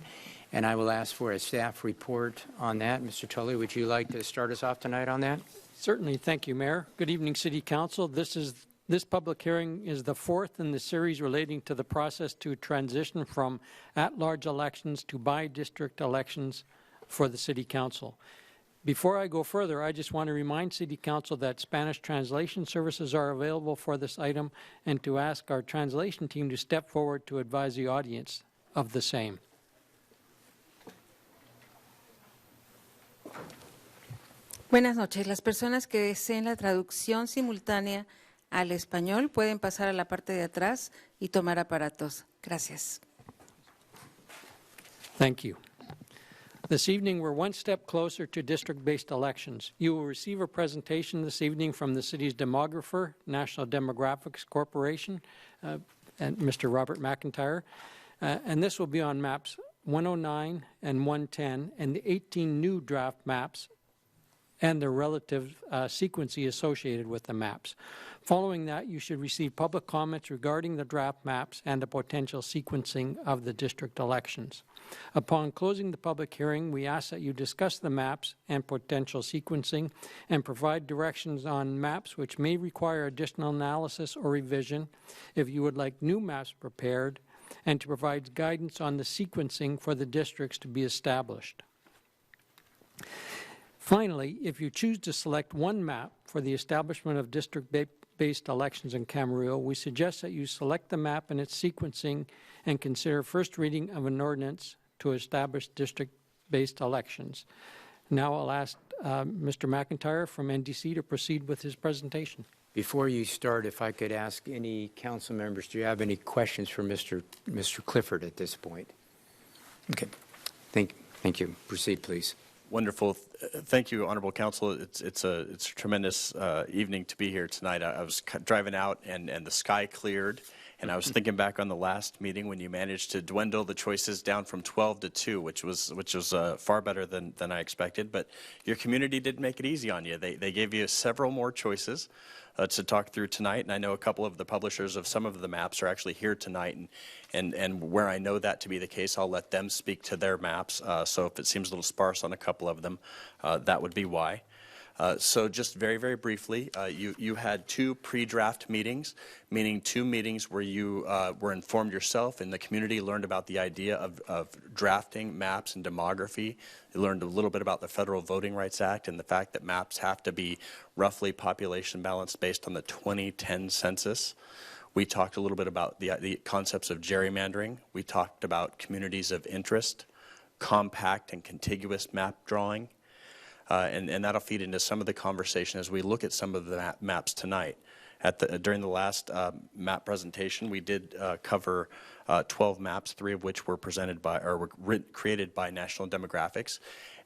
And I will ask for a staff report on that. Mr. Tully, would you like to start us off tonight on that? Certainly. Thank you, Mayor. Good evening, City Council. This public hearing is the fourth in the series relating to the process to transition from at-large elections to by-district elections for the City Council. Before I go further, I just want to remind City Council that Spanish translation services are available for this item and to ask our translation team to step forward to advise the audience of the same. Buenas noches. Las personas que deseen la traducción simultánea al español pueden pasar a la parte de atrás y tomar aparatos. Gracias. Thank you. This evening, we're one step closer to district-based elections. You will receive a presentation this evening from the city's demographer, National Demographics Corporation, and Mr. Robert McIntyre. And this will be on maps 109 and 110 and the 18 new draft maps and the relative sequencing associated with the maps. Following that, you should receive public comments regarding the draft maps and the potential sequencing of the district elections. Upon closing the public hearing, we ask that you discuss the maps and potential sequencing and provide directions on maps which may require additional analysis or revision if you would like new maps prepared, and to provide guidance on the sequencing for the districts to be established. Finally, if you choose to select one map for the establishment of district-based elections in Camarillo, we suggest that you select the map and its sequencing and consider first reading of an ordinance to establish district-based elections. Now I'll ask Mr. McIntyre from NDC to proceed with his presentation. Before you start, if I could ask any council members, do you have any questions for Mr. Clifford at this point? Okay. Thank you. Proceed, please. Wonderful. Thank you, Honorable Council. It's a tremendous evening to be here tonight. I was driving out and the sky cleared, and I was thinking back on the last meeting when you managed to dwindle the choices down from 12 to 2, which was far better than I expected. But your community did make it easy on you. They gave you several more choices to talk through tonight, and I know a couple of the publishers of some of the maps are actually here tonight, and where I know that to be the case, I'll let them speak to their maps. So if it seems a little sparse on a couple of them, that would be why. So just very, very briefly, you had two pre-draft meetings, meaning two meetings where you were informed yourself and the community learned about the idea of drafting maps and demography. You learned a little bit about the Federal Voting Rights Act and the fact that maps have to be roughly population balanced based on the 2010 census. We talked a little bit about the concepts of gerrymandering. We talked about communities of interest, compact and contiguous map drawing. And that'll feed into some of the conversation as we look at some of the maps tonight. During the last map presentation, we did cover 12 maps, 3 of which were presented by or were created by National Demographics.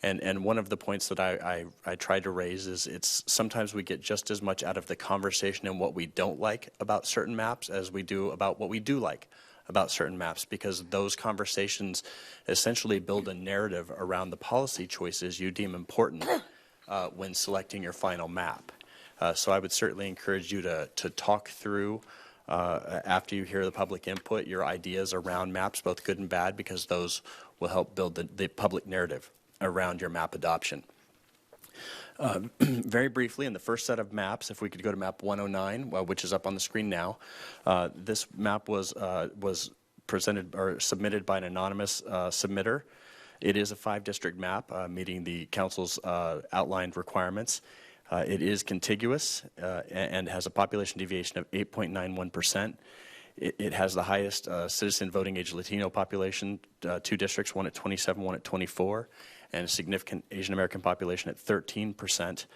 And one of the points that I tried to raise is sometimes we get just as much out of the conversation and what we don't like about certain maps as we do about what we do like about certain maps, because those conversations essentially build a narrative around the policy choices you deem important when selecting your final map. So I would certainly encourage you to talk through, after you hear the public input, your ideas around maps, both good and bad, because those will help build the public narrative around your map adoption. Very briefly, in the first set of maps, if we could go to map 109, which is up on the screen now, this map was presented or submitted by an anonymous submitter. It is a 5-district map, meeting the council's outlined requirements. It is contiguous and has a population deviation of 8.91%. It has the highest citizen voting age Latino population, 2 districts, one at 27, one at 24. And a significant Asian American population at 13%.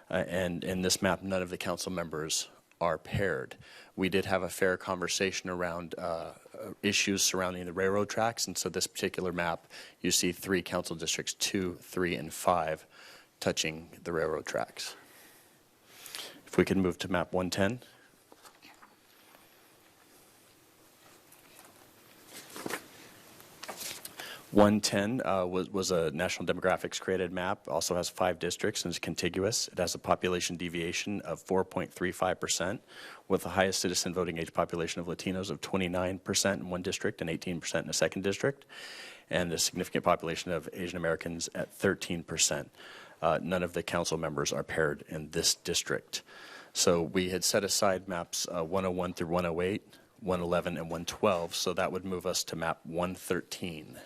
And in this map, none of the council members are paired. We did have a fair conversation around issues surrounding the railroad tracks, and so this particular map, you see 3 council districts, 2, 3, and 5, touching the railroad tracks. If we can move to map 110. 110 was a national demographics created map, also has 5 districts and is contiguous. It has a population deviation of 4.35%, with the highest citizen voting age population of Latinos of 29% in one district and 18% in a second district, and a significant population of Asian Americans at 13%. None of the council members are paired in this district. So we had set aside maps 101 through 108, 111, and 112, so that would move us to map 113.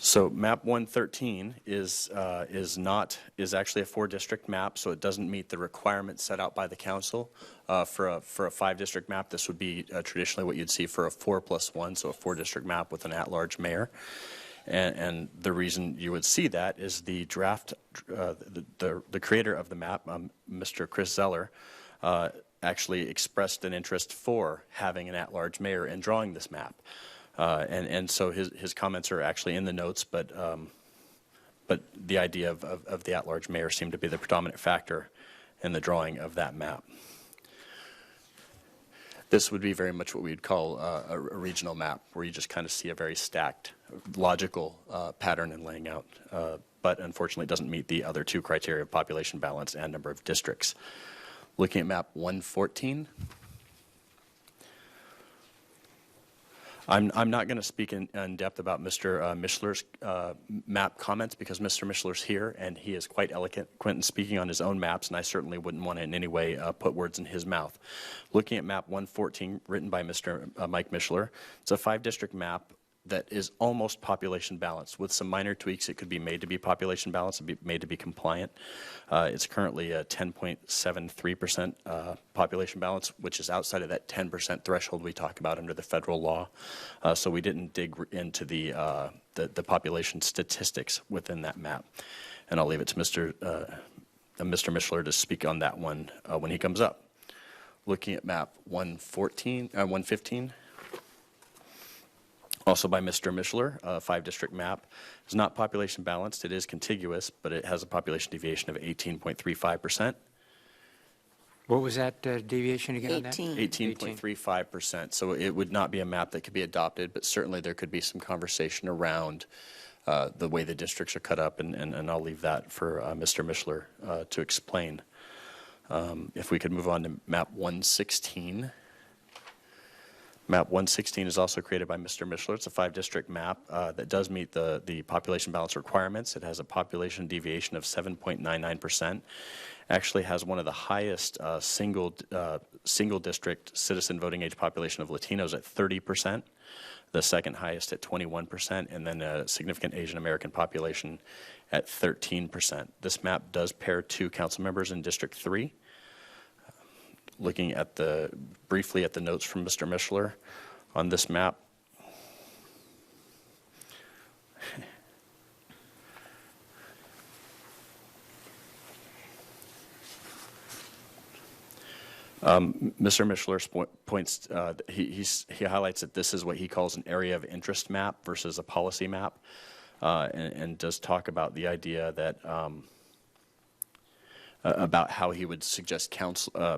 So map 113 is actually a 4-district map, so it doesn't meet the requirements set out by the council for a 5-district map. This would be traditionally what you'd see for a 4+1, so a 4-district map with an at-large mayor. And the reason you would see that is the draft, the creator of the map, Mr. Chris Zeller, actually expressed an interest for having an at-large mayor and drawing this map. And so his comments are actually in the notes, but the idea of the at-large mayor seemed to be the predominant factor in the drawing of that map. This would be very much what we'd call a regional map, where you just kind of see a very stacked, logical pattern in laying out, but unfortunately it doesn't meet the other 2 criteria of population balance and number of districts. Looking at map 114, I'm not going to speak in depth about Mr. Mishler's map comments, because Mr. Mishler's here and he is quite eloquent in speaking on his own maps, and I certainly wouldn't want to in any way put words in his mouth. Looking at map 114, written by Mr. Mike Mishler, it's a 5-district map that is almost population balanced. With some minor tweaks, it could be made to be population balanced and be made to be compliant. It's currently a 10.73% population balance, which is outside of that 10% threshold we talk about under the federal law. So we didn't dig into the population statistics within that map. And I'll leave it to Mr. Mishler to speak on that one when he comes up. Looking at map 115. Also by Mr. Mishler, a 5-district map. It's not population balanced. It is contiguous, but it has a population deviation of 18.35%. What was that deviation again? 18.35%. So it would not be a map that could be adopted, but certainly there could be some conversation around the way the districts are cut up, and I'll leave that for Mr. Mishler to explain. If we could move on to map 116. Map 116 is also created by Mr. Mishler. It's a 5-district map that does meet the population balance requirements. It has a population deviation of 7.99%. Actually has one of the highest single district citizen voting age population of Latinos at 30%, the second highest at 21%, and then a significant Asian American population at 13%. This map does pair 2 council members in District 3. Looking at briefly at the notes from Mr. Mishler on this map. Mr. Mishler points, he highlights that this is what he calls an area of interest map versus a policy map, and does talk about the idea that about how he would suggest how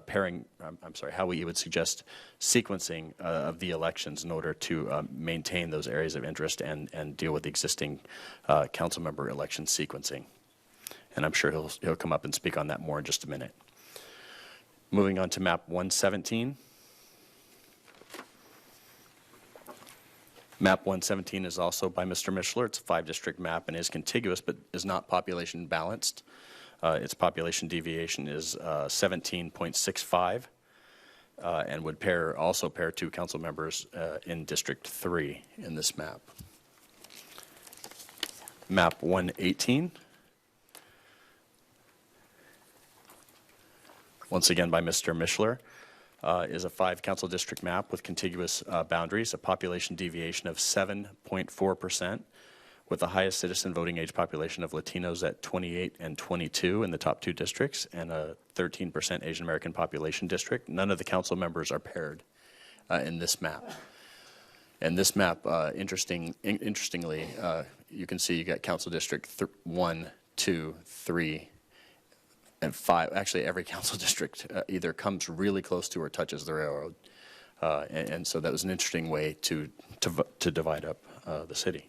he would suggest sequencing of the elections in order to maintain those areas of interest and deal with the existing council member election sequencing. And I'm sure he'll come up and speak on that more in just a minute. Moving on to map 117. Map 117 is also by Mr. Mishler. It's a 5-district map and is contiguous, but is not population balanced. Its population deviation is 17.65 and would also pair 2 council members in District 3 in this map. Map 118, once again by Mr. Mishler, is a 5-council district map with contiguous boundaries, a population deviation of 7.4%. with the highest citizen voting age population of Latinos at 28 and 22 in the top 2 districts, and a 13% Asian American population district. None of the council members are paired in this map. And this map, interestingly, you can see you got council district 1, 2, 3, and 5. Actually, every council district either comes really close to or touches the railroad. And so that was an interesting way to divide up the city.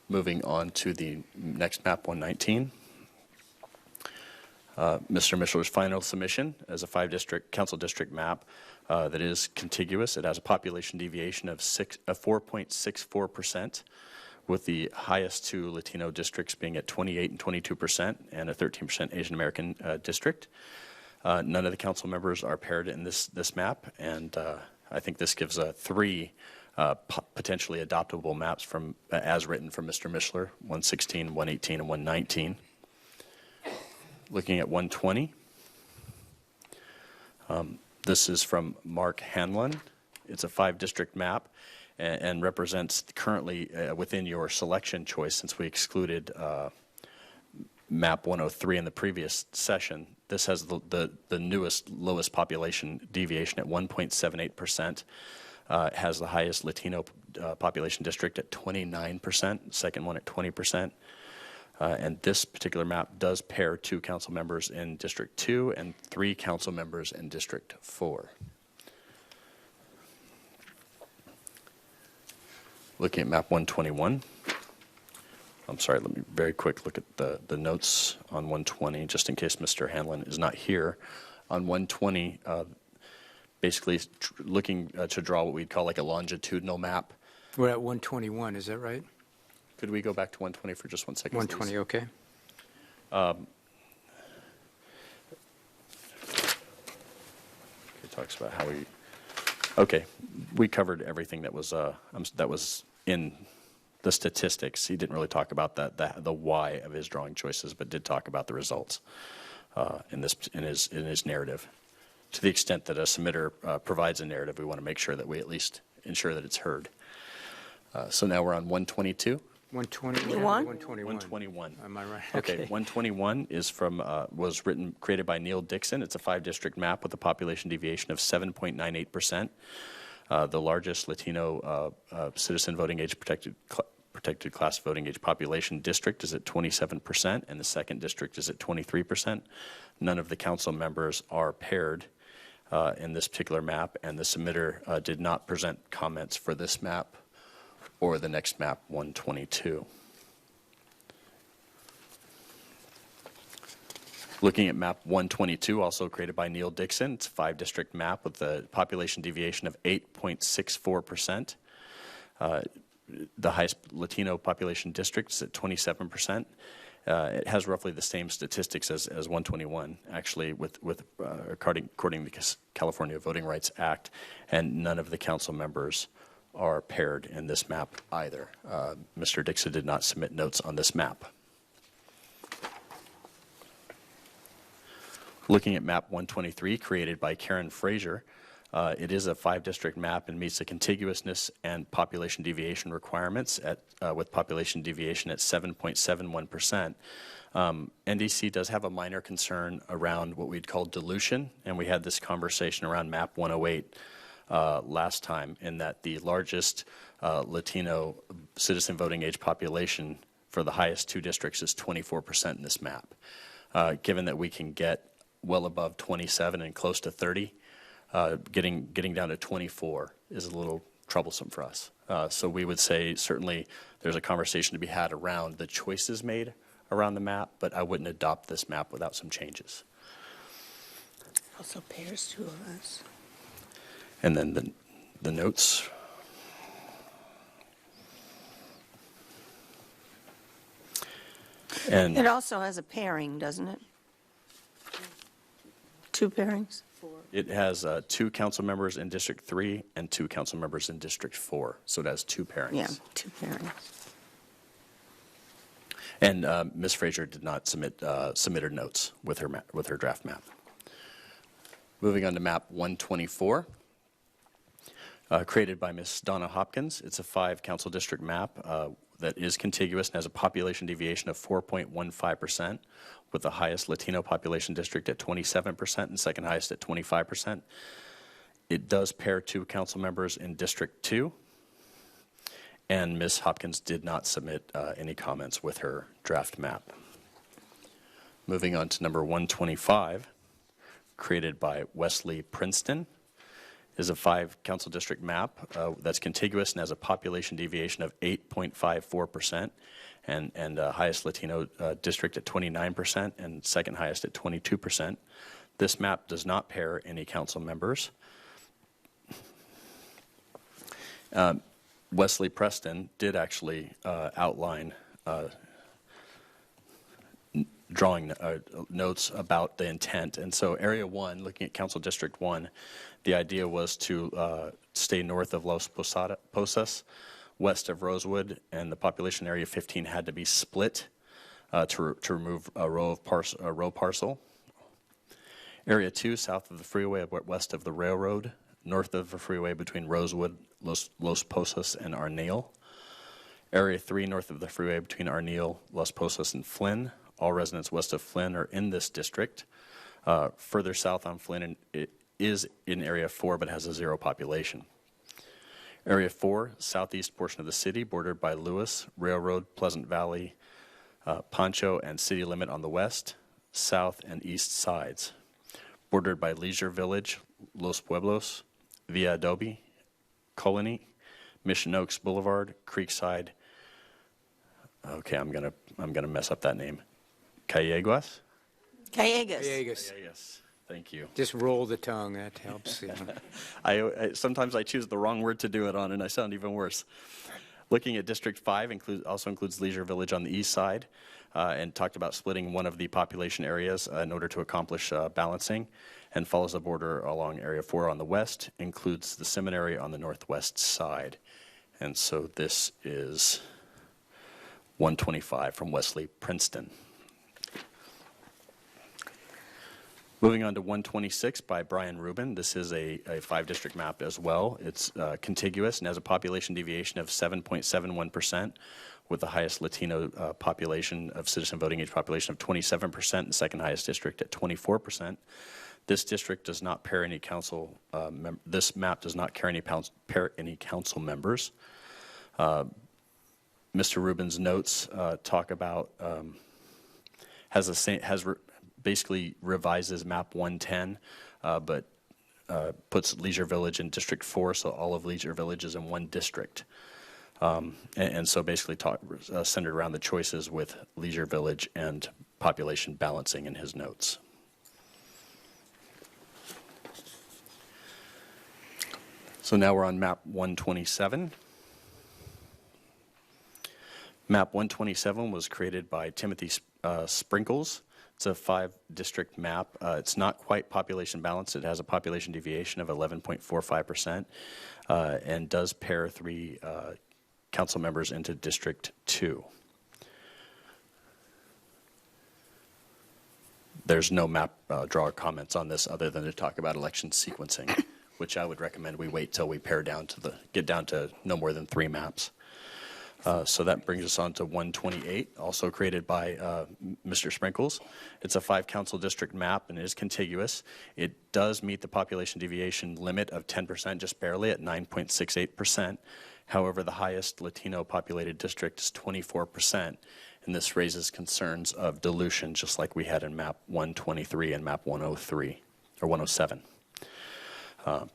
Moving on to the next map, 119. Mr. Mishler's final submission as a 5-district council district map that is contiguous. It has a population deviation of 4.64%, with the highest two Latino districts being at 28 and 22%, and a 13% Asian American district. None of the council members are paired in this map, and I think this gives 3 potentially adoptable maps from as written from Mr. Mishler, 116, 118, and 119. Looking at 120, this is from Mark Hanlon. It's a 5-district map and represents currently within your selection choice, since we excluded map 103 in the previous session. This has the newest, lowest population deviation at 1.78%. Has the highest Latino population district at 29%, second one at 20%. And this particular map does pair 2 council members in District 2 and 3 council members in District 4. Looking at map 121. I'm sorry, let me very quick look at the notes on 120, just in case Mr. Hanlon is not here. On 120, basically looking to draw what we'd call like a longitudinal map. We're at 121, is that right? Could we go back to 120 for just 1 second? 120, please? Okay. It talks about how we. Okay, we covered everything that was in the statistics. He didn't really talk about the why of his drawing choices, but did talk about the results in his narrative. To the extent that a submitter provides a narrative, we want to make sure that we at least ensure that it's heard. So now we're on 122. 121? 121. Am I right? Okay, 121 is was created by Neil Dixon. It's a 5-district map with a population deviation of 7.98%. The largest Latino citizen voting age protected class voting age population district is at 27%, and the second district is at 23%. None of the council members are paired in this particular map, and the submitter did not present comments for this map or the next map, 122. Looking at map 122, also created by Neil Dixon, it's a 5-district map with a population deviation of 8.64%. The highest Latino population district is at 27%. It has roughly the same statistics as 121, actually, according to the California Voting Rights Act, and none of the council members are paired in this map either. Mr. Dixon did not submit notes on this map. Looking at map 123, created by Karen Frazier, it is a 5-district map and meets the contiguousness and population deviation requirements with population deviation at 7.71%. NDC does have a minor concern around what we'd call dilution, and we had this conversation around map 108 last time, in that the largest Latino citizen voting age population for the highest 2 districts is 24% in this map. Given that we can get well above 27 and close to 30, getting down to 24 is a little troublesome for us. So we would say certainly there's a conversation to be had around the choices made around the map, but I wouldn't adopt this map without some changes. Also pairs 2 of us. And then the notes. And it also has a pairing, doesn't it? 2 pairings? It has 2 council members in District 3 and 2 council members in District 4. So it has 2 pairings. Yeah, 2 pairings. And Ms. Frazier did not submitted notes with her draft map. Moving on to map 124, created by Ms. Donna Hopkins. It's a 5 council district map that is contiguous and has a population deviation of 4.15%, with the highest Latino population district at 27% and second highest at 25%. It does pair 2 council members in District 2, and Ms. Hopkins did not submit any comments with her draft map. Moving on to number 125, created by Wesley Princeton. is a 5 council district map that's contiguous and has a population deviation of 8.54%, and highest Latino district at 29%, and second highest at 22%. This map does not pair any council members. Wesley Preston did actually outline drawing notes about the intent. And so Area 1, looking at Council District 1, the idea was to stay north of Los Posas, west of Rosewood, and the population area 15 had to be split to remove a row parcel. Area 2, south of the freeway, west of the railroad, north of the freeway between Rosewood, Los Posas, and Arneal. Area 3, north of the freeway between Arneal, Los Posas, and Flynn. All residents west of Flynn are in this district. Further south on Flynn it is in Area 4, but has a 0 population. Area 4, southeast portion of the city, bordered by Lewis, Railroad, Pleasant Valley, Pancho, and city limit on the west, south, and east sides. Bordered by Leisure Village, Los Pueblos, Villa Adobe, Colony, Mission Oaks Boulevard, Creekside. Okay, I'm gonna mess up that name. Calleguas? Calleguas. Thank you. Just roll the tongue. That helps. I sometimes I choose the wrong word to do it on, and I sound even worse. Looking at District 5 also includes Leisure Village on the east side, and talked about splitting one of the population areas in order to accomplish balancing, and follows the border along Area 4 on the west, includes the seminary on the northwest side. And so this is 125 from Wesley Princeton. Moving on to 126 by Brian Rubin. This is a 5-district map as well. It's contiguous and has a population deviation of 7.71%, with the highest Latino population of citizen voting age population of 27%, and the second highest district at 24%. This district does not pair any council. This map does not pair any council members. Mr. Rubin's notes talk about basically revises map 110, but puts Leisure Village in District 4, so all of Leisure Village is in one district. And so basically centered around the choices with Leisure Village and population balancing in his notes. So now we're on map 127. Map 127 was created by Timothy Sprinkles. It's a 5-district map. It's not quite population balanced. It has a population deviation of 11.45%, and does pair 3 council members into District 2. There's no map draw comments on this other than to talk about election sequencing, which I would recommend we wait till we get down to no more than 3 maps. So that brings us on to 128, also created by Mr. Sprinkles. It's a 5-council district map and it is contiguous. It does meet the population deviation limit of 10%, just barely at 9.68%. However, the highest Latino populated district is 24%, and this raises concerns of dilution, just like we had in map 123 and map 103, or 107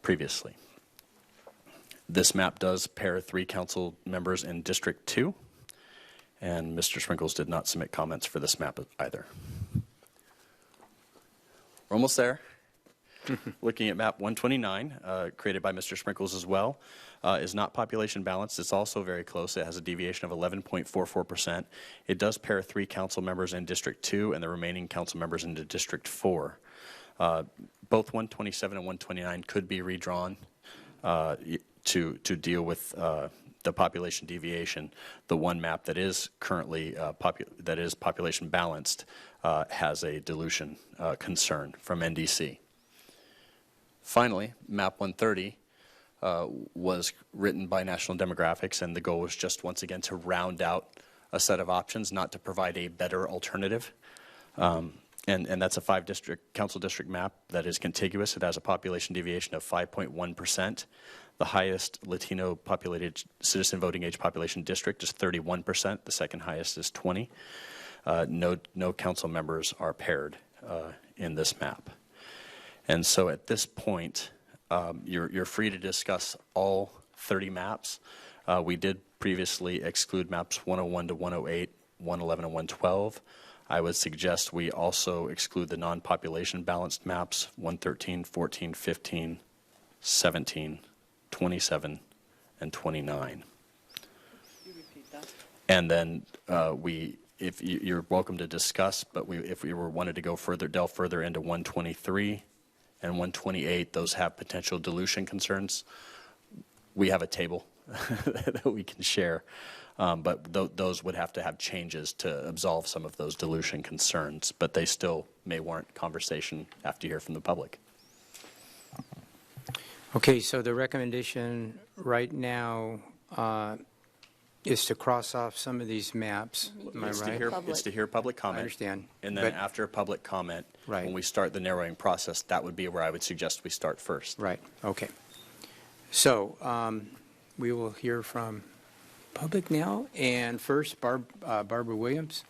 previously. This map does pair 3 council members in District 2, and Mr. Sprinkles did not submit comments for this map either. We're almost there. Looking at map 129, created by Mr. Sprinkles as well, is not population balanced. It's also very close. It has a deviation of 11.44%. It does pair 3 council members in District 2 and the remaining council members into District 4. Both 127 and 129 could be redrawn to deal with the population deviation. The one map that is currently population balanced has a dilution concern from NDC. Finally, map 130 was written by National Demographics, and the goal was just once again to round out a set of options, not to provide a better alternative. And that's a 5-district council district map that is contiguous. It has a population deviation of 5.1%. The highest Latino populated citizen voting age population district is 31%. The second highest is 20%. No council members are paired in this map. And so at this point, You're free to discuss all 30 maps. We did previously exclude maps 101 to 108, 111 and 112. I would suggest we also exclude the non-population balanced maps 113, 14, 15, 17, 27, and 29. And then if you're welcome to discuss, but if we wanted to delve further into 123 and 128, those have potential dilution concerns. We have a table that we can share, but those would have to have changes to absolve some of those dilution concerns, but they still may warrant conversation after you hear from the public. Okay, so the recommendation right now is to cross off some of these maps. Am I right? It's to hear public comment. I understand. And then after public comment, when we start the narrowing process, that would be where I would suggest we start first. Right, okay. So we will hear from public now, and first, Barbara Williams.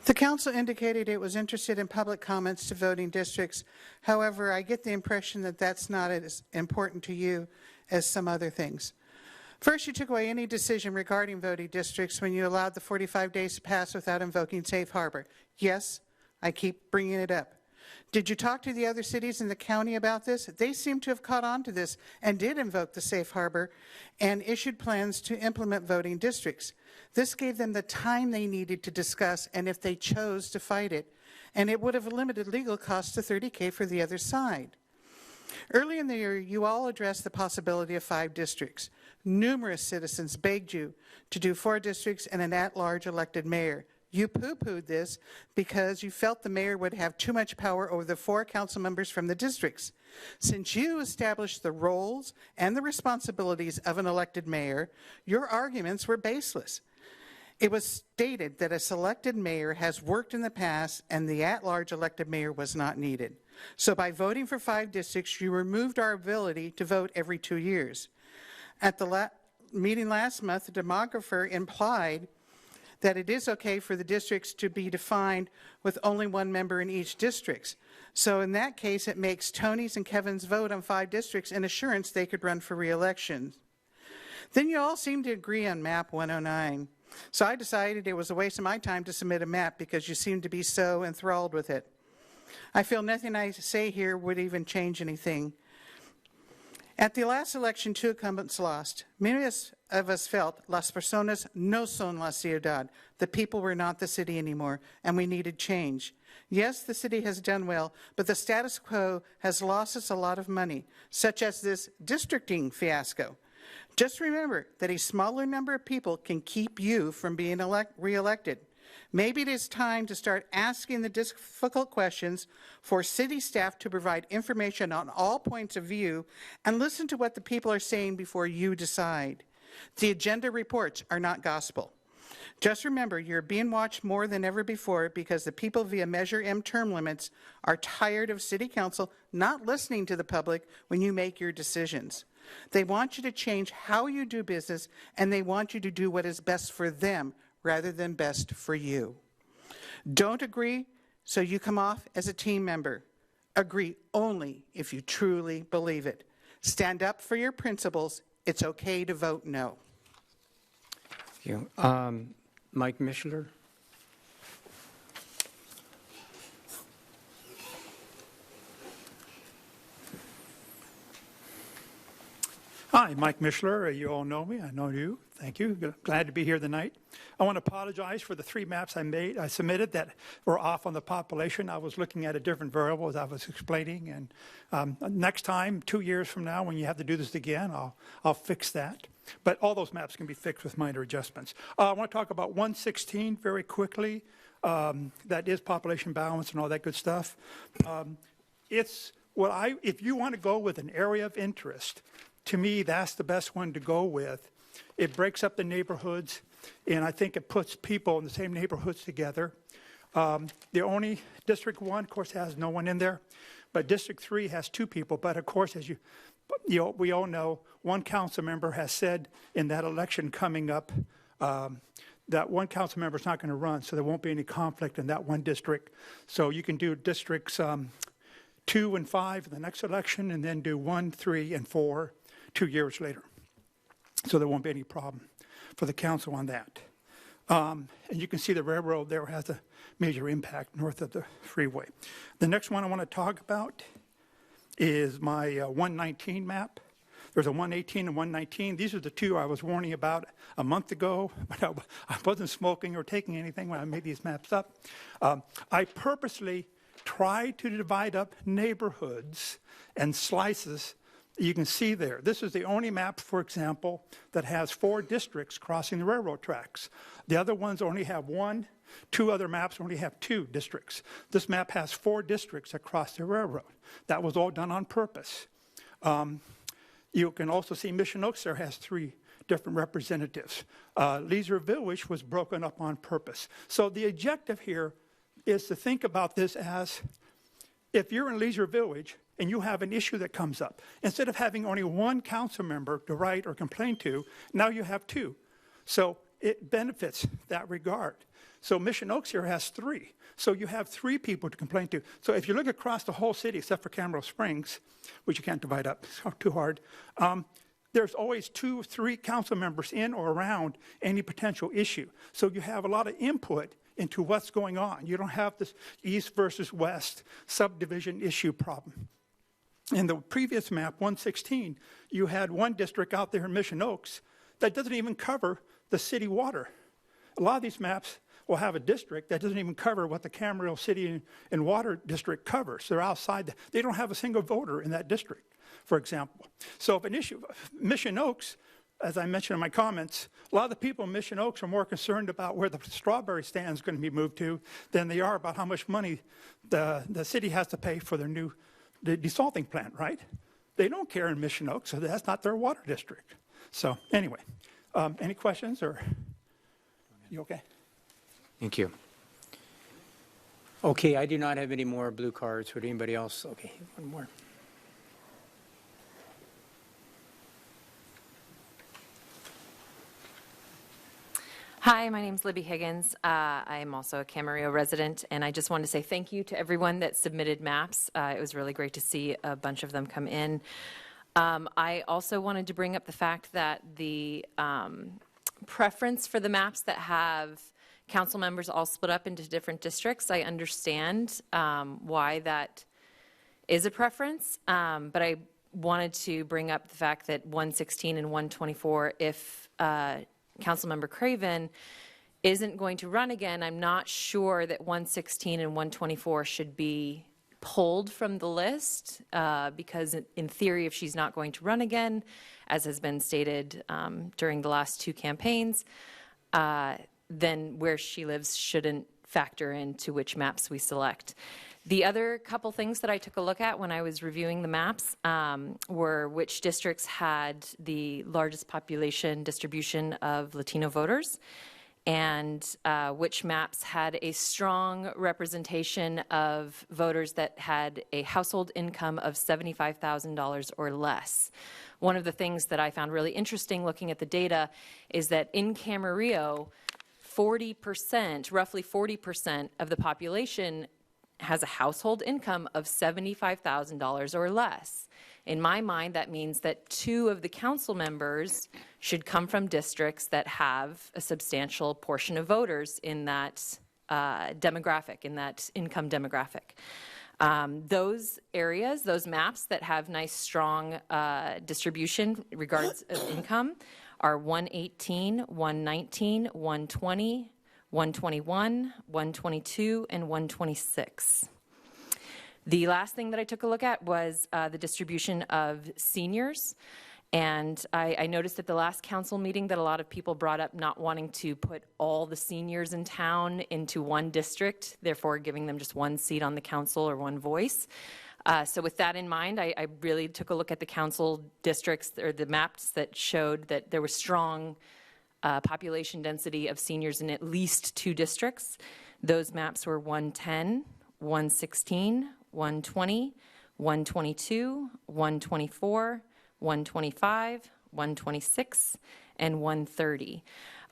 The council indicated it was interested in public comments to voting districts. However, I get the impression that that's not as important to you as some other things. First, you took away any decision regarding voting districts when you allowed the 45 days to pass without invoking safe harbor. Yes, I keep bringing it up. Did you talk to the other cities in the county about this? They seem to have caught on to this and did invoke the safe harbor and issued plans to implement voting districts. This gave them the time they needed to discuss and if they chose to fight it. And it would have limited legal costs to $30,000 for the other side. Early in the year, you all addressed the possibility of 5 districts. Numerous citizens begged you to do 4 districts and an at-large elected mayor. You poo-pooed this because you felt the mayor would have too much power over the 4 council members from the districts. Since you established the roles and the responsibilities of an elected mayor, your arguments were baseless. It was stated that a selected mayor has worked in the past and the at-large elected mayor was not needed. So by voting for 5 districts, you removed our ability to vote every 2 years. At the meeting last month, the demographer implied that it is okay for the districts to be defined with only 1 member in each district. So in that case, it makes Tony's and Kevin's vote on 5 districts an assurance they could run for re-election. Then you all seemed to agree on map 109. So I decided it was a waste of my time to submit a map because you seemed to be so enthralled with it. I feel nothing I say here would even change anything. At the last election, 2 incumbents lost. Many of us felt las personas no son la ciudad. The people were not the city anymore, and we needed change. Yes, the city has done well, but the status quo has lost us a lot of money, such as this districting fiasco. Just remember that a smaller number of people can keep you from being re-elected. Maybe it is time to start asking the difficult questions for city staff to provide information on all points of view and listen to what the people are saying before you decide. The agenda reports are not gospel. Just remember, you're being watched more than ever before because the people via Measure M term limits are tired of City Council not listening to the public when you make your decisions. They want you to change how you do business, and they want you to do what is best for them rather than best for you. Don't agree so you come off as a team member. Agree only if you truly believe it. Stand up for your principles. It's okay to vote no. Thank you. Mike Mishler. Hi, Mike Mishler. You all know me. I know you. Thank you. Glad to be here tonight. I want to apologize for the 3 maps I submitted that were off on the population. I was looking at a different variable as I was explaining. And next time, 2 years from now, when you have to do this again, I'll fix that. But all those maps can be fixed with minor adjustments. I want to talk about 116 very quickly. That is population balance and all that good stuff. If you want to go with an area of interest, to me, that's the best one to go with. It breaks up the neighborhoods, and I think it puts people in the same neighborhoods together. The only District 1, of course, has no one in there, but District 3 has 2 people. But of course, as we all know, one council member has said in that election coming up that one council member is not going to run, so there won't be any conflict in that one district. So you can do districts 2 and 5 in the next election, and then do 1, 3, and 4 2 years later. So there won't be any problem for the council on that. And you can see the railroad there has a major impact north of the freeway. The next one I want to talk about is my 119 map. There's a 118 and 119. These are the two I was warning about a month ago, but I wasn't smoking or taking anything when I made these maps up. I purposely tried to divide up neighborhoods and slices. You can see there. This is the only map, for example, that has 4 districts crossing the railroad tracks. The other ones only have 1. 2 other maps only have 2 districts. This map has 4 districts that cross the railroad. That was all done on purpose. You can also see Mission Oaks there has 3 different representatives. Leisure Village was broken up on purpose. So the objective here is to think about this as, if you're in Leisure Village and you have an issue that comes up, instead of having only 1 council member to write or complain to, now you have 2. So it benefits that regard. So Mission Oaks here has 3. So you have 3 people to complain to. So if you look across the whole city, except for Camarillo Springs, which you can't divide up, it's too hard, there's always 2 or 3 council members in or around any potential issue. So you have a lot of input into what's going on. You don't have this east versus west subdivision issue problem. In the previous map, 116, you had 1 district out there in Mission Oaks that doesn't even cover the city water. A lot of these maps will have a district that doesn't even cover what the Camarillo City and Water District covers. They're outside. They don't have a single voter in that district, for example. So if an issue, Mission Oaks, as I mentioned in my comments, a lot of the people in Mission Oaks are more concerned about where the strawberry stand is going to be moved to than they are about how much money the city has to pay for their new desalting plant, right? They don't care in Mission Oaks, so that's not their water district. So anyway, any questions, or you okay? Thank you. Okay, I do not have any more blue cards. Would anybody else? Okay, one more. Hi, my name's Libby Higgins. I am also a Camarillo resident, and I just wanted to say thank you to everyone that submitted maps. It was really great to see a bunch of them come in. I also wanted to bring up the fact that the preference for the maps that have council members all split up into different districts, I understand why that is a preference, but I wanted to bring up the fact that 116 and 124, if Councilmember Craven isn't going to run again, I'm not sure that 116 and 124 should be pulled from the list because in theory, if she's not going to run again, as has been stated during the last 2 campaigns, then where she lives shouldn't factor into which maps we select. The other couple things that I took a look at when I was reviewing the maps were which districts had the largest population distribution of Latino voters, and which maps had a strong representation of voters that had a household income of $75,000 or less. One of the things that I found really interesting looking at the data is that in Camarillo, 40%, roughly 40% of the population has a household income of $75,000 or less. In my mind, that means that 2 of the council members should come from districts that have a substantial portion of voters in that demographic, in that income demographic. Those areas, those maps that have nice, strong distribution regards of income are 118, 119, 120, 121, 122, and 126. The last thing that I took a look at was the distribution of seniors. And I noticed at the last council meeting that a lot of people brought up not wanting to put all the seniors in town into one district, therefore giving them just 1 seat on the council or 1 voice. So with that in mind, I really took a look at the council districts or the maps that showed that there was strong population density of seniors in at least 2 districts. Those maps were 110, 116, 120, 122, 124, 125, 126, and 130.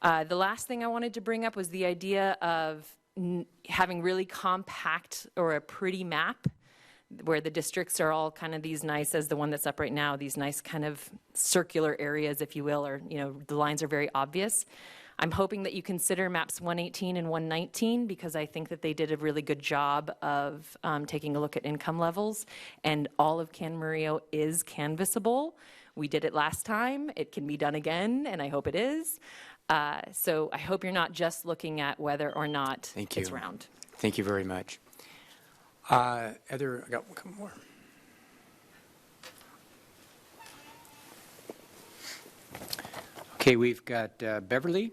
The last thing I wanted to bring up was the idea of having really compact or a pretty map where the districts are all kind of these nice, as the one that's up right now, these nice kind of circular areas, if you will, or, you know, the lines are very obvious. I'm hoping that you consider maps 118 and 119 because I think that they did a really good job of taking a look at income levels, and all of Camarillo is canvassable. We did it last time. It can be done again, and I hope it is. So I hope you're not just looking at whether or not it's round. Thank you very much. I got one more. Okay, we've got Beverly.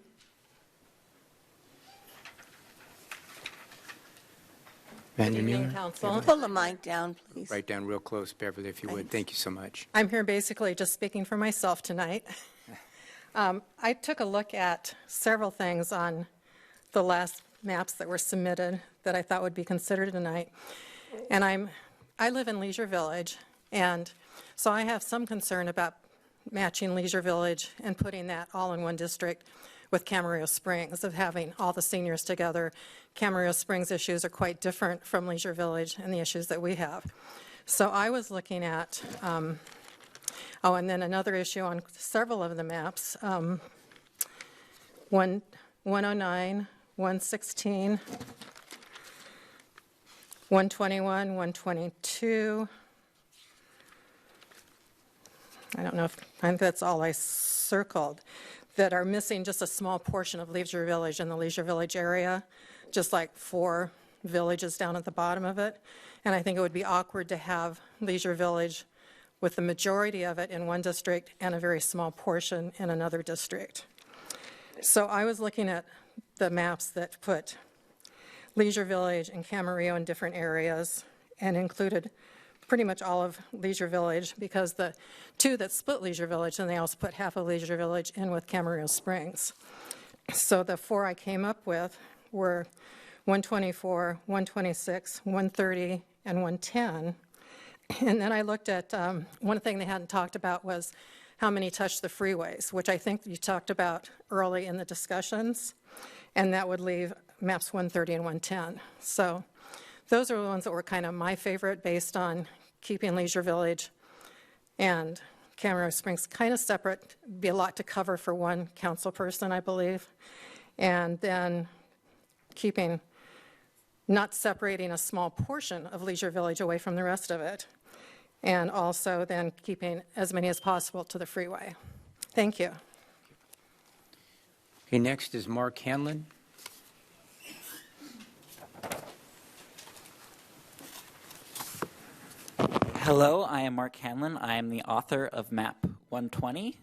Evening, Council. Pull the mic down, please. Right down real close, Beverly, if you would. Thank you so much. I'm here basically just speaking for myself tonight. I took a look at several things on the last maps that were submitted that I thought would be considered tonight. And I live in Leisure Village, and so I have some concern about matching Leisure Village and putting that all in one district with Camarillo Springs, of having all the seniors together. Camarillo Springs issues are quite different from Leisure Village and the issues that we have. So I was looking at, and then another issue on several of the maps, 109, 116, 121, 122. I don't know if, I think that's all I circled, that are missing just a small portion of Leisure Village in the Leisure Village area, just like 4 villages down at the bottom of it. And I think it would be awkward to have Leisure Village with the majority of it in one district and a very small portion in another district. So I was looking at the maps that put Leisure Village and Camarillo in different areas and included pretty much all of Leisure Village, because the 2 that split Leisure Village, and they also put half of Leisure Village in with Camarillo Springs. So the 4 I came up with were 124, 126, 130, and 110. And then I looked at, one thing they hadn't talked about was how many touch the freeways, which I think you talked about early in the discussions, and that would leave maps 130 and 110. So those are the ones that were kind of my favorite, based on keeping Leisure Village and Camarillo Springs kind of separate. Be a lot to cover for one council person, I believe. And then not separating a small portion of Leisure Village away from the rest of it. And also then keeping as many as possible to the freeway. Thank you. Okay, next is Mark Hanlon. Hello, I am Mark Hanlon. I am the author of Map 120.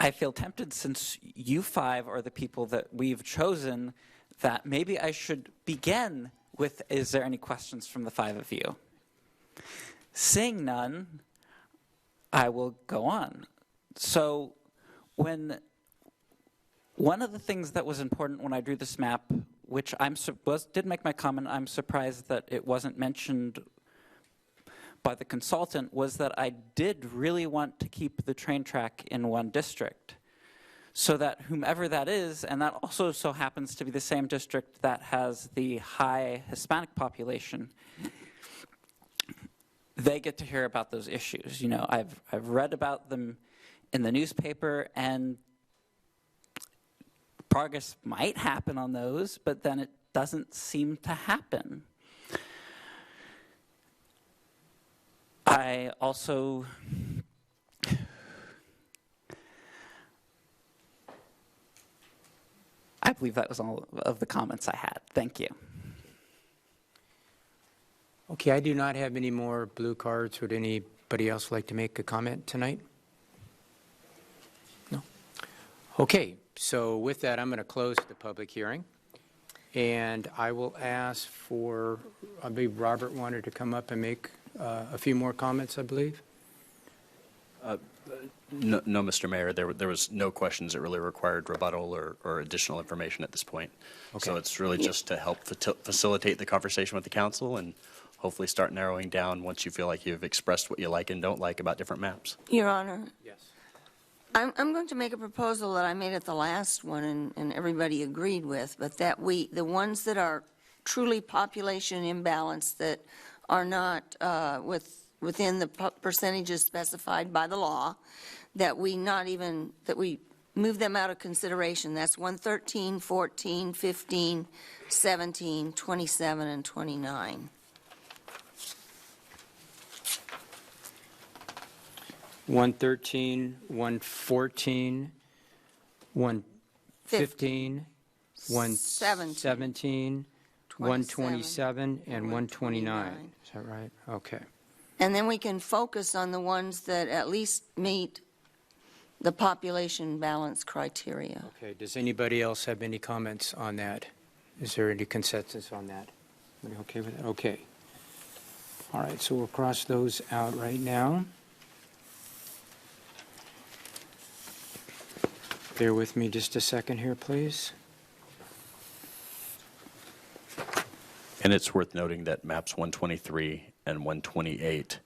I feel tempted, since you 5 are the people that we've chosen, that maybe I should begin with, is there any questions from the 5 of you? Seeing none, I will go on. So one of the things that was important when I drew this map, which did make my comment, I'm surprised that it wasn't mentioned by the consultant, was that I did really want to keep the train track in one district, so that whomever that is, and that also so happens to be the same district that has the high Hispanic population, they get to hear about those issues. You know, I've read about them in the newspaper, and progress might happen on those, but then it doesn't seem to happen. I also I believe that was all of the comments I had. Thank you. Okay, I do not have any more blue cards. Would anybody else like to make a comment tonight? No? Okay, so with that, I'm going to close the public hearing. And I will ask for, I believe Robert wanted to come up and make a few more comments, I believe. No, Mr. Mayor, there was no questions that really required rebuttal or additional information at this point. Okay. So it's really just to help facilitate the conversation with the council and hopefully start narrowing down once you feel like you've expressed what you like and don't like about different maps. Your Honor. Yes. I'm going to make a proposal that I made at the last one and everybody agreed with, but that the ones that are truly population imbalance that are not within the percentages specified by the law, that we move them out of consideration. That's 113, 14, 15, 17, 27, and 29. 113, 114, 115, 117, 127, and 129. Is that right? Okay. And then we can focus on the ones that at least meet the population balance criteria. Okay, does anybody else have any comments on that? Is there any consensus on that? Everybody okay with that? Okay. All right, so we'll cross those out right now. Bear with me just a second here, please. And it's worth noting that maps 123 and 128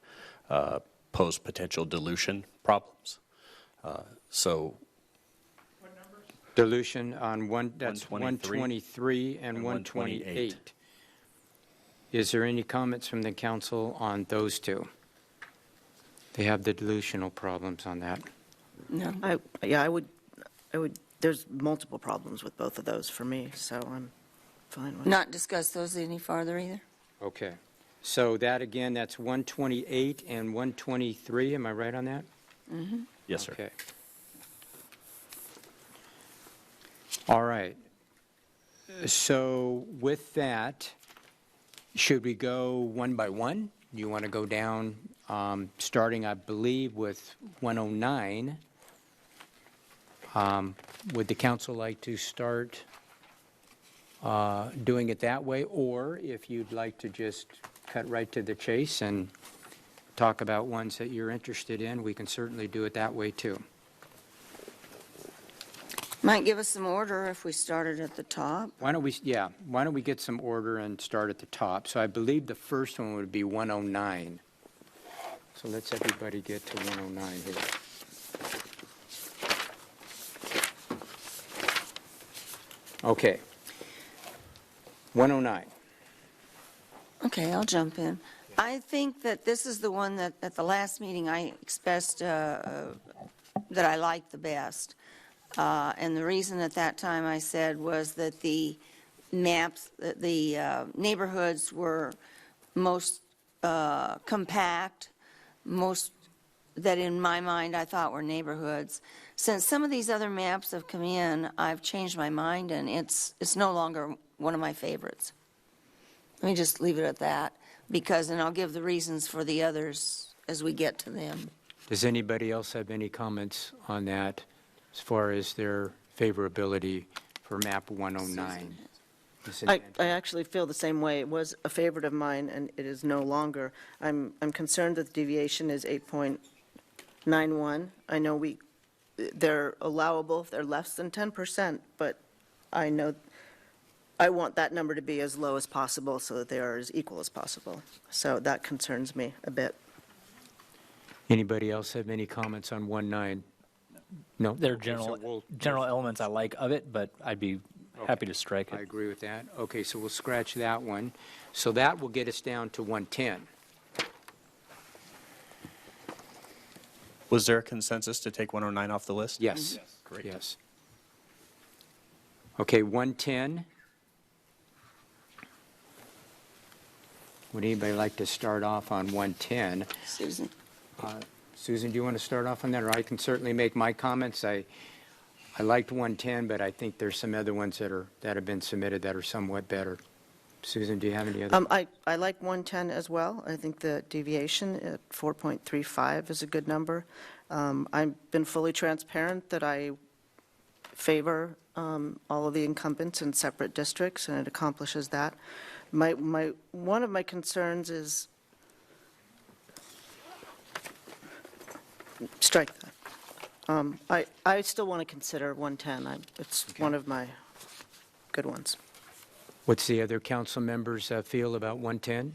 pose potential dilution problems. So dilution on that's 123 and 128. Is there any comments from the council on those two? They have the dilutional problems on that. No. I would, there's multiple problems with both of those for me, so I'm fine with it. Not discuss those any farther either? Okay. So that, again, that's 128 and 123. Am I right on that? Mm-hmm. Yes, sir. Okay. All right. So with that, should we go one by one? You want to go down, starting, I believe, with 109. Would the council like to start doing it that way? Or if you'd like to just cut right to the chase and talk about ones that you're interested in, we can certainly do it that way too. Might give us some order if we started at the top. Why don't we get some order and start at the top? So I believe the first one would be 109. So let's everybody get to 109 here. Okay. 109. Okay, I'll jump in. I think that this is the one that at the last meeting I expressed that I liked the best. And the reason at that time I said was that the maps, the neighborhoods were most compact, most that in my mind I thought were neighborhoods. Since some of these other maps have come in, I've changed my mind and it's no longer one of my favorites. Let me just leave it at that, and I'll give the reasons for the others as we get to them. Does anybody else have any comments on that as far as their favorability for map 109? I actually feel the same way. It was a favorite of mine, and it is no longer. I'm concerned that the deviation is 8.91. I know they're allowable if they're less than 10%, but I know I want that number to be as low as possible so that they are as equal as possible. So that concerns me a bit. Anybody else have any comments on 19? No? There are general elements I like of it, but I'd be happy to strike it. I agree with that. Okay, so we'll scratch that one. So that will get us down to 110. Was there a consensus to take 109 off the list? Yes. Yes. Great. Yes. Okay, 110. Would anybody like to start off on 110? Susan. Susan, do you want to start off on that? Or I can certainly make my comments. I liked 110, but I think there's some other ones that have been submitted that are somewhat better. Susan, do you have any other? I like 110 as well. I think the deviation at 4.35 is a good number. I've been fully transparent that I favor all of the incumbents in separate districts, and it accomplishes that. One of my concerns is strike that. I still want to consider 110. It's one of my good ones. What's the other council members feel about 110?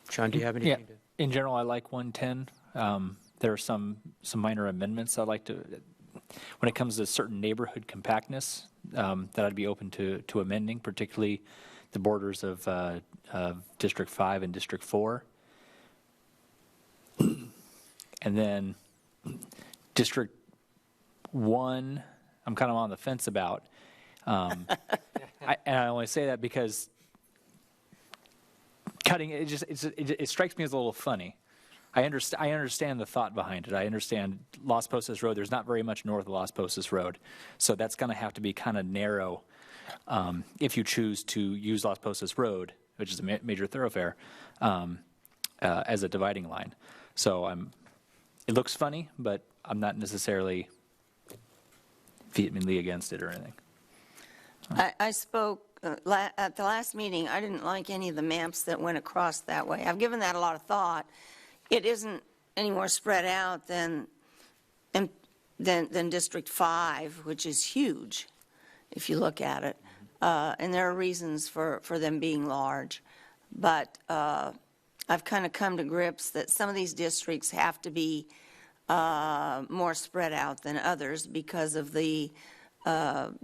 Sean, do you have anything? In general, I like 110. There are some minor amendments I'd like to, when it comes to certain neighborhood compactness, that I'd be open to amending, particularly the borders of District 5 and District 4. And then District 1, I'm kind of on the fence about. And I only say that because cutting it strikes me as a little funny. I understand the thought behind it. I understand Las Posas Road. There's not very much north of Las Posas Road, so that's going to have to be kind of narrow if you choose to use Las Posas Road, which is a major thoroughfare, as a dividing line. So it looks funny, but I'm not necessarily vehemently against it or anything. I spoke at the last meeting. I didn't like any of the maps that went across that way. I've given that a lot of thought. It isn't any more spread out than District 5, which is huge, if you look at it. And there are reasons for them being large. But I've kind of come to grips that some of these districts have to be more spread out than others because of the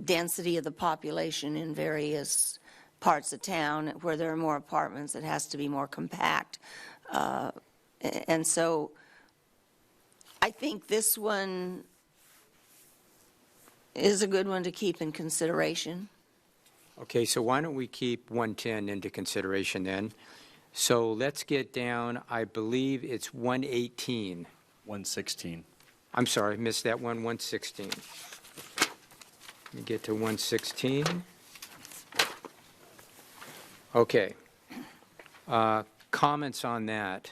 density of the population in various parts of town. Where there are more apartments, it has to be more compact. And so I think this one is a good one to keep in consideration. Okay, so why don't we keep 110 into consideration then? So let's get down, I believe it's 118. 116. I'm sorry, missed that one, 116. Let me get to 116. Okay. Comments on that?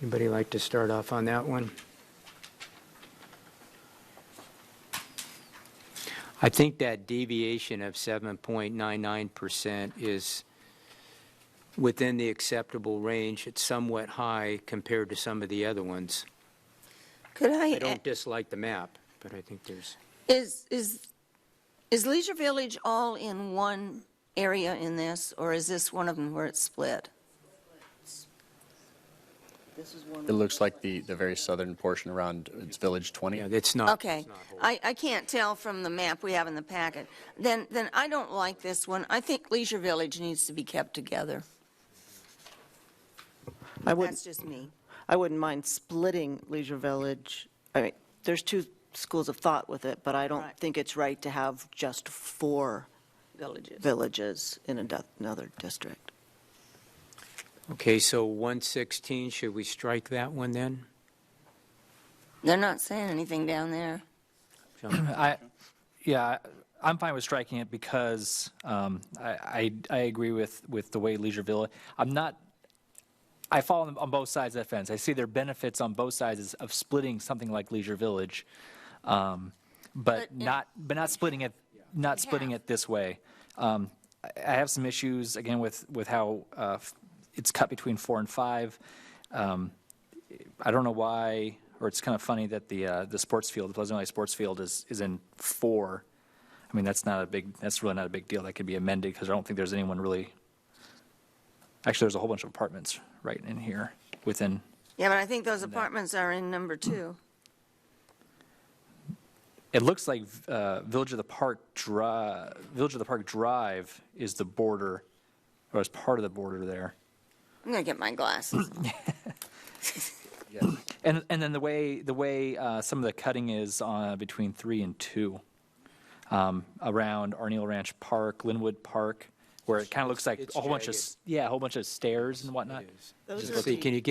Anybody like to start off on that one? I think that deviation of 7.99% is within the acceptable range. It's somewhat high compared to some of the other ones. I don't dislike the map, but I think there's... Is Leisure Village all in one area in this, or is this one of them where it's split? It looks like the very southern portion around it's Village 20. Yeah, it's not. Okay. I can't tell from the map we have in the packet. Then I don't like this one. I think Leisure Village needs to be kept together. That's just me. I wouldn't mind splitting Leisure Village. I mean, there's two schools of thought with it, but I don't think it's right to have just 4 villages in another district. Okay, so 116, should we strike that one then? They're not saying anything down there. I'm fine with striking it because I agree with the way Leisure Village. I fall on both sides of that fence. I see there are benefits on both sides of splitting something like Leisure Village, but not splitting it this way. I have some issues again with how it's cut between 4 and 5. I don't know why, or it's kind of funny that the sports field, the Pleasant Valley sports field, is in 4. I mean, that's really not a big deal. That could be amended because I don't think there's anyone really. Actually, there's a whole bunch of apartments right in here within. Yeah, but I think those apartments are in number 2. It looks like Village of the Park Drive is the border, or is part of the border there. I'm going to get my glasses. And then the way some of the cutting is between 3 and 2, around Arneal Ranch Park, Linwood Park, where it kind of looks like a whole bunch of stairs and whatnot. See, can you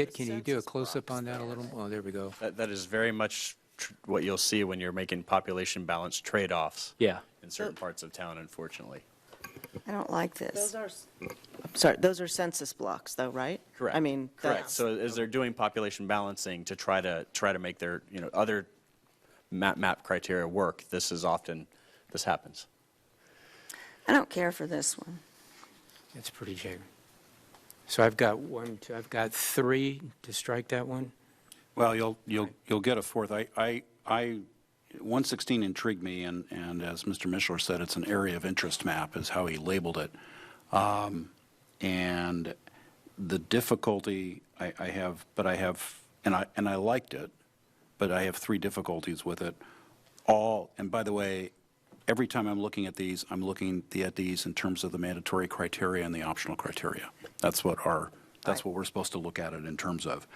do a close up on that a little? Oh, there we go. That is very much what you'll see when you're making population balance trade-offs. Yeah. In certain parts of town, unfortunately. I don't like this. Those are census blocks, though, right? Correct. I mean, correct. So as they're doing population balancing to try to make their other map criteria work, this happens. I don't care for this one. It's pretty jaded. So I've got 3 to strike that one. Well, you'll get a fourth. 116 intrigued me, and as Mr. Mishler said, it's an area of interest map, is how he labeled it. And the difficulty I have, and I liked it, but I have three difficulties with it. And by the way, every time I'm looking at these, I'm looking at these in terms of the mandatory criteria and the optional criteria. That's what we're supposed to look at it in terms of.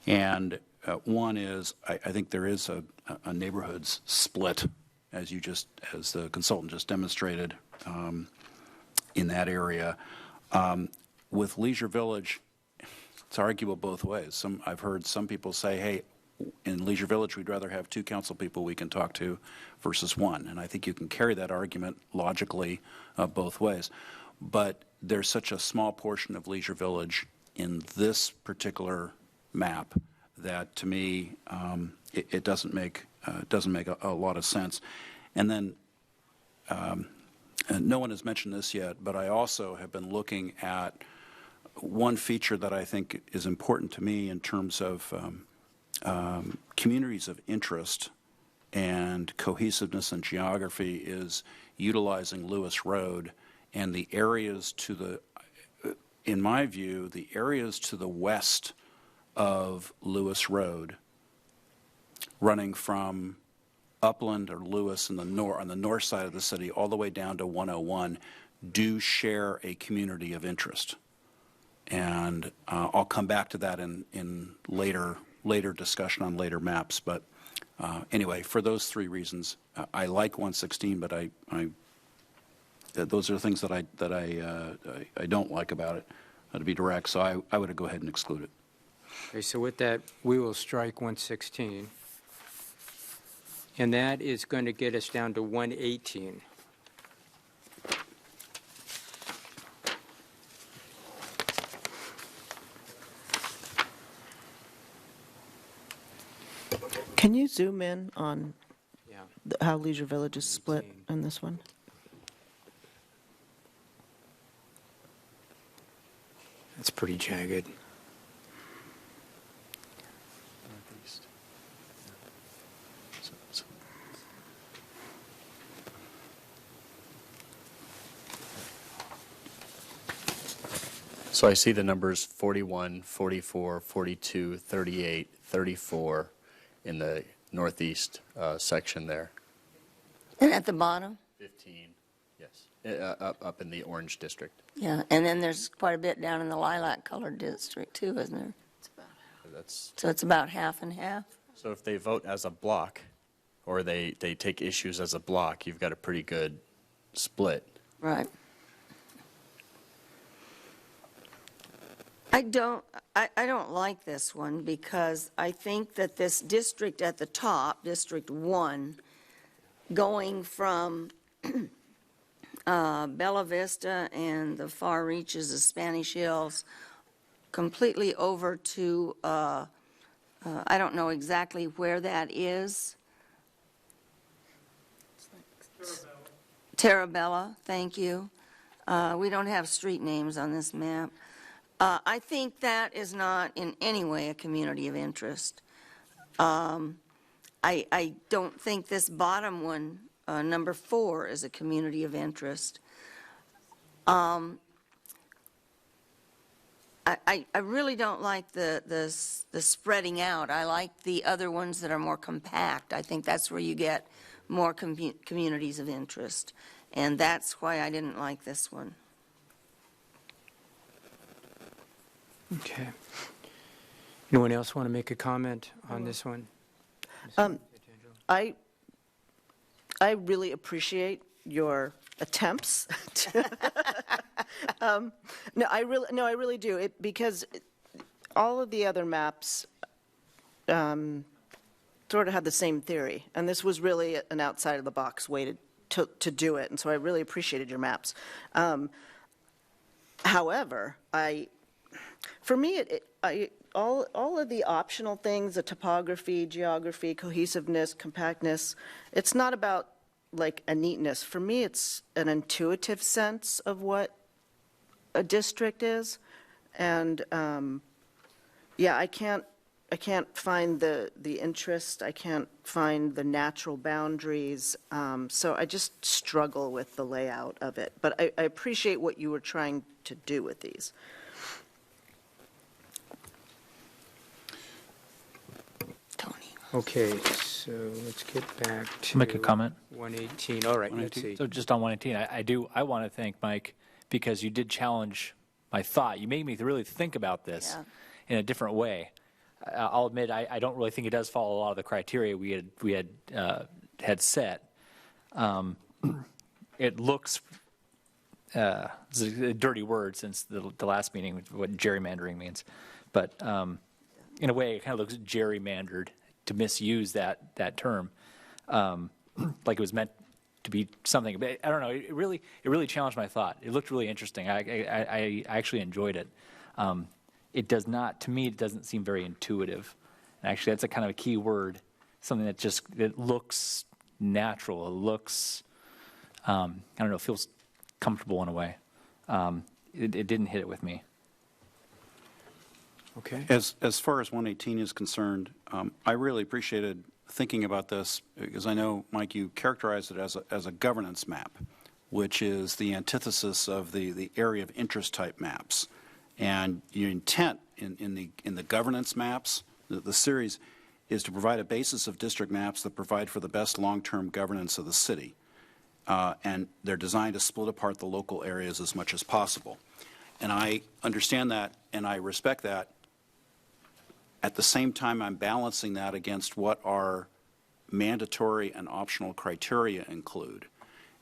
And one is, I think there is a neighborhoods split, as the consultant just demonstrated in that area. With Leisure Village, it's arguable both ways. I've heard some people say, hey, in Leisure Village, we'd rather have 2 council people we can talk to versus 1. And I think you can carry that argument logically both ways. But there's such a small portion of Leisure Village in this particular map that, to me, it doesn't make a lot of sense. And then no one has mentioned this yet, but I also have been looking at one feature that I think is important to me in terms of communities of interest and cohesiveness and geography is utilizing Lewis Road and the areas in my view, the areas to the west of Lewis Road, running from Upland or Lewis on the north side of the city all the way down to 101, do share a community of interest. And I'll come back to that in later discussion on later maps. But anyway, for those 3 reasons, I like 116, but those are things that I don't like about it, to be direct. So I would go ahead and exclude it. Okay, so with that, we will strike 116. And that is going to get us down to 118. Can you zoom in on how Leisure Village is split in this one? That's pretty jagged. So I see the numbers 41, 44, 42, 38, 34 in the northeast section there. And at the bottom? 15, yes, up in the orange district. Yeah, and then there's quite a bit down in the lilac-colored district, too, isn't there? So it's about half and half? So if they vote as a block, or they take issues as a block, you've got a pretty good split. Right. I don't like this one because I think that this district at the top, District 1, going from Bella Vista and the far reaches of Spanish Hills completely over to, I don't know exactly where that is. Terabella, thank you. We don't have street names on this map. I think that is not in any way a community of interest. I don't think this bottom one, number 4, is a community of interest. I really don't like the spreading out. I like the other ones that are more compact. I think that's where you get more communities of interest. And that's why I didn't like this one. Okay. Anyone else want to make a comment on this one? I really appreciate your attempts. No, I really do. Because all of the other maps sort of had the same theory, and this was really an outside of the box way to do it. And so I really appreciated your maps. However, for me, all of the optional things, the topography, geography, cohesiveness, compactness, it's not about like a neatness. For me, it's an intuitive sense of what a district is. And yeah, I can't can't find the interest, I can't find the natural boundaries, so I just struggle with the layout of it. But I appreciate what you were trying to do with these. Okay, so let's get back to. Make a comment. 118, all right, let's see. So just on 118, I want to thank Mike because you did challenge my thought. You made me really think about this in a different way. I'll admit I don't really think it does follow a lot of the criteria we had set. It looks it's a dirty word since the last meeting, what gerrymandering means, but in a way it kind of looks gerrymandered, to misuse that term, like it was meant to be something. But I don't know. It really challenged my thought. It looked really interesting. I actually enjoyed it. It does not, to me, it doesn't seem very intuitive. And actually, that's a kind of a key word. Something that looks natural. It looks, I don't know, feels comfortable in a way. It didn't hit it with me. Okay. As far as 118 is concerned, I really appreciated thinking about this because I know, Mike, you characterized it as a governance map, which is the antithesis of the area of interest type maps. And your intent in the governance maps, the series, is to provide a basis of district maps that provide for the best long-term governance of the city. And they're designed to split apart the local areas as much as possible. And I understand that and I respect that. At the same time, I'm balancing that against what our mandatory and optional criteria include.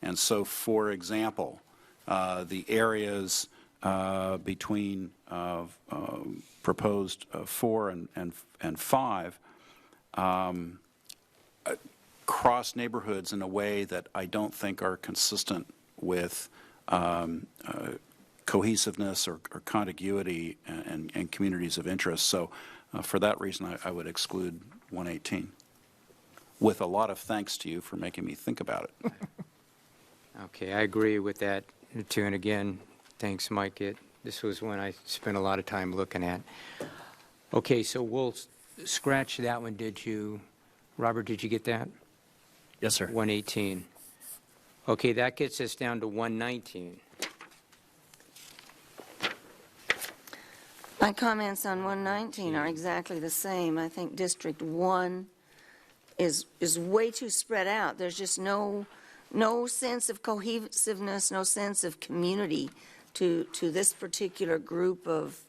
And so, for example, the areas between proposed 4 and 5 cross neighborhoods in a way that I don't think are consistent with cohesiveness or contiguity and communities of interest. So for that reason, I would exclude 118, with a lot of thanks to you for making me think about it. Okay, I agree with that too. And again, thanks, Mike. This was one I spent a lot of time looking at. Okay, so we'll scratch that one. Robert, did you get that? Yes, sir. 118. Okay, that gets us down to 119. My comments on 119 are exactly the same. I think District 1 is way too spread out. There's just no sense of cohesiveness, no sense of community to this particular group of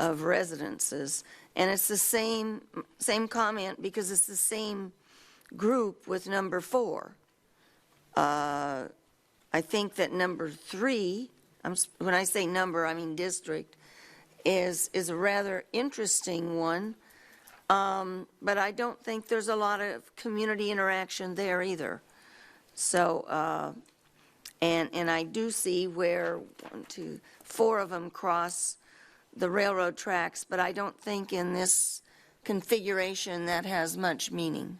residences. And it's the same comment because it's the same group with number 4. I think that number 3, when I say number, I mean district, is a rather interesting one, but I don't think there's a lot of community interaction there either. So, and I do see where 1, 2, 4 of them cross the railroad tracks, but I don't think in this configuration that has much meaning.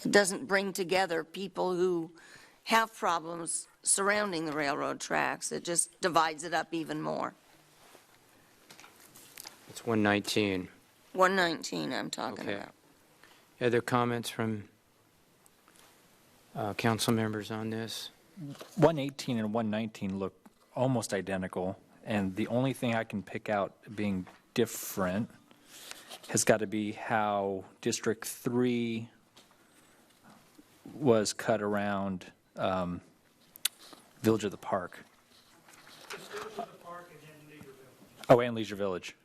It doesn't bring together people who have problems surrounding the railroad tracks. It just divides it up even more. It's 119. 119 I'm talking Okay. about. Other comments from council members on this? 118 and 119 look almost identical, and the only thing I can pick out being different has got to be how District 3 was cut around Village of the Park. Oh, and Leisure Village.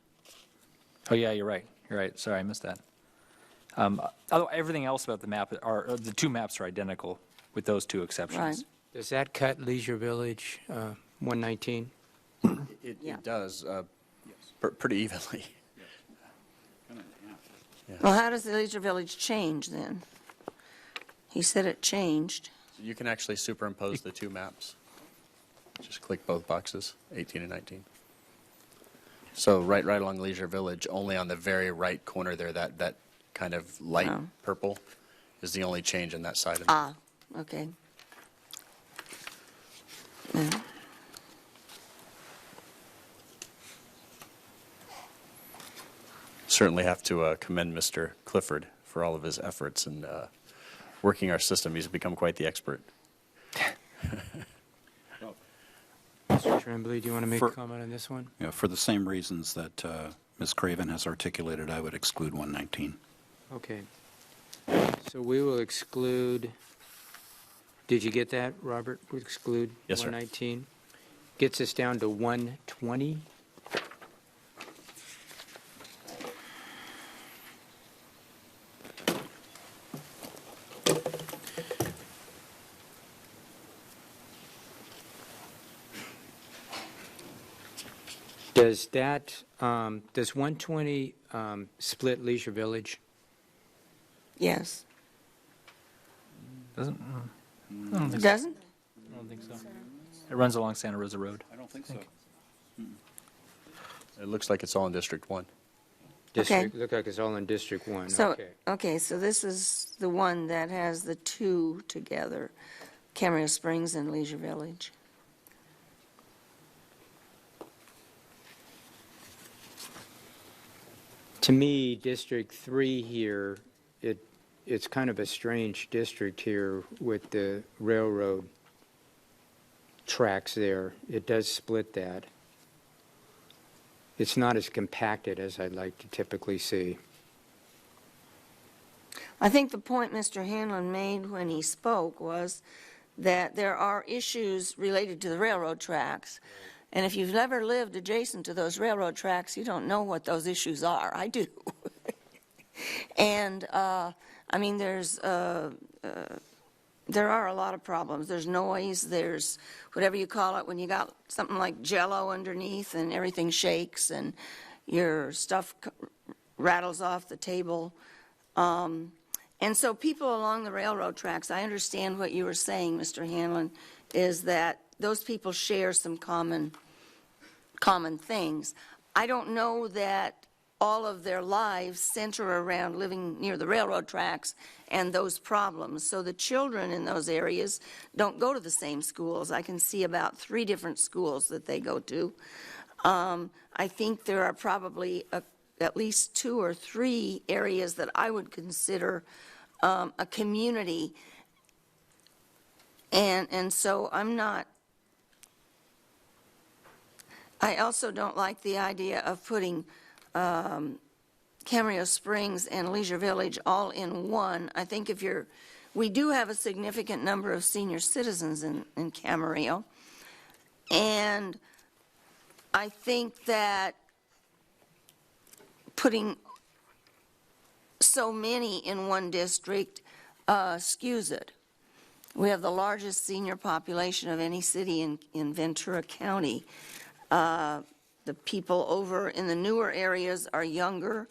Oh, yeah, you're right. You're right. Sorry, I missed that. Everything else about the map the two maps are identical with those two exceptions. Right. Does that cut Leisure Village 119? It does, pretty evenly. Well, how does the Leisure Village change then? He said it changed. You can actually superimpose the two maps. Just click both boxes, 18 and 19. So right along Leisure Village, only on the very right corner there, that kind of light purple is the only change in that side of it. Ah, okay. Yeah. certainly have to commend Mr. Clifford for all of his efforts in working our system. He's become quite the expert. Mr. Tremblay, do you want to make For- a comment on this one? Yeah, for the same reasons that Ms. Craven has articulated, I would exclude 119. Okay. So we will exclude, did you get that, Robert? We'll exclude Yes, sir. 119. Gets us down to 120. Does that, does 120 split Leisure Village? Yes. Doesn't? I don't think so. Doesn't? I don't think so. It runs along Santa Rosa Road. I don't think so. It looks like it's all in District 1. District, look like it's all in District 1, So, okay. okay, so this is the one that has the two together, Camarillo Springs and Leisure Village. To me, District 3 here, it's kind of a strange district here with the railroad tracks there. It does split that. It's not as compacted as I'd like to typically see. I think the point Mr. Hanlon made when he spoke was that there are issues related to the railroad tracks. And if you've never lived adjacent to those railroad tracks, you don't know what those issues are. I do. And, I mean, there are a lot of problems. There's noise, there's whatever you call it when you got something like Jell-O underneath and everything shakes and your stuff rattles off the table. And so people along the railroad tracks, I understand what you were saying, Mr. Hanlon, is that those people share some common things. I don't know that all of their lives center around living near the railroad tracks and those problems. So the children in those areas don't go to the same schools. I can see about 3 different schools that they go to. I think there are probably at least 2 or 3 areas that I would consider a community. And so I'm not, I also don't like the idea of putting Camarillo Springs and Leisure Village all in one. I think we do have a significant number of senior citizens in Camarillo, and I think that putting so many in one district skews it. We have the largest senior population of any city in Ventura County. The people over in the newer areas are younger,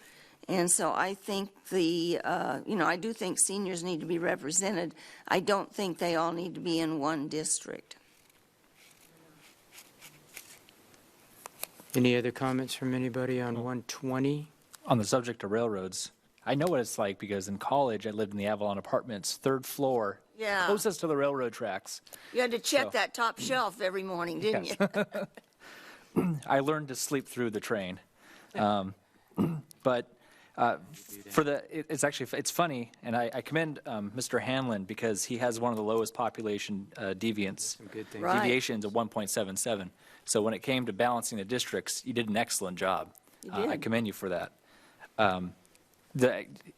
and so I think I do think seniors need to be represented. I don't think they all need to be in one district. Any other comments from anybody on 120? On the subject of railroads, I know what it's like because in college I lived in the Avalon Apartments, 3rd floor, Yeah. closest to the railroad tracks. You had to check So- that top shelf every morning, didn't Yes. you? I learned to sleep through the train. But it's funny, and I commend Mr. Hanlon because he has one of the lowest population deviants. Good things. Right. Deviations of 1.77. So when it came to balancing the districts, you did an excellent job. You I did. commend you for that.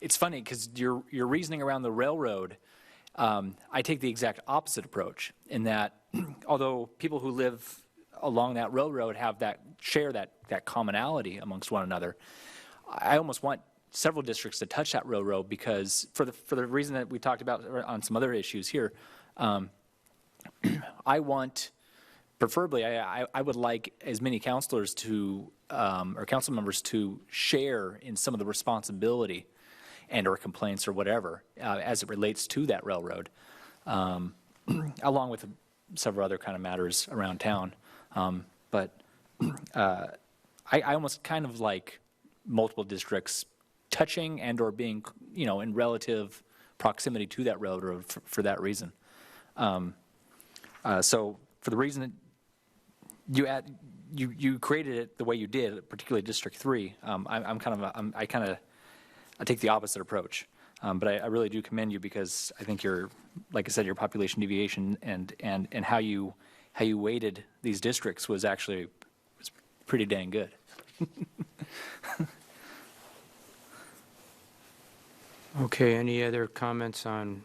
It's funny because your reasoning around the railroad, I take the exact opposite approach in that although people who live along that railroad share that commonality amongst one another, I almost want several districts to touch that railroad because for the reason that we talked about on some other issues here, I want, preferably, I would like as many counselors to, or council members to share in some of the responsibility and or complaints or whatever as it relates to that railroad, along with several other kind of matters around town. But I almost kind of like multiple districts touching and or being, in relative proximity to that railroad for that reason. So for the reason that you created it the way you did, particularly District 3. I take the opposite approach. But I really do commend you because I think like I said, your population deviation and how you weighted these districts was pretty dang good. Okay, any other comments on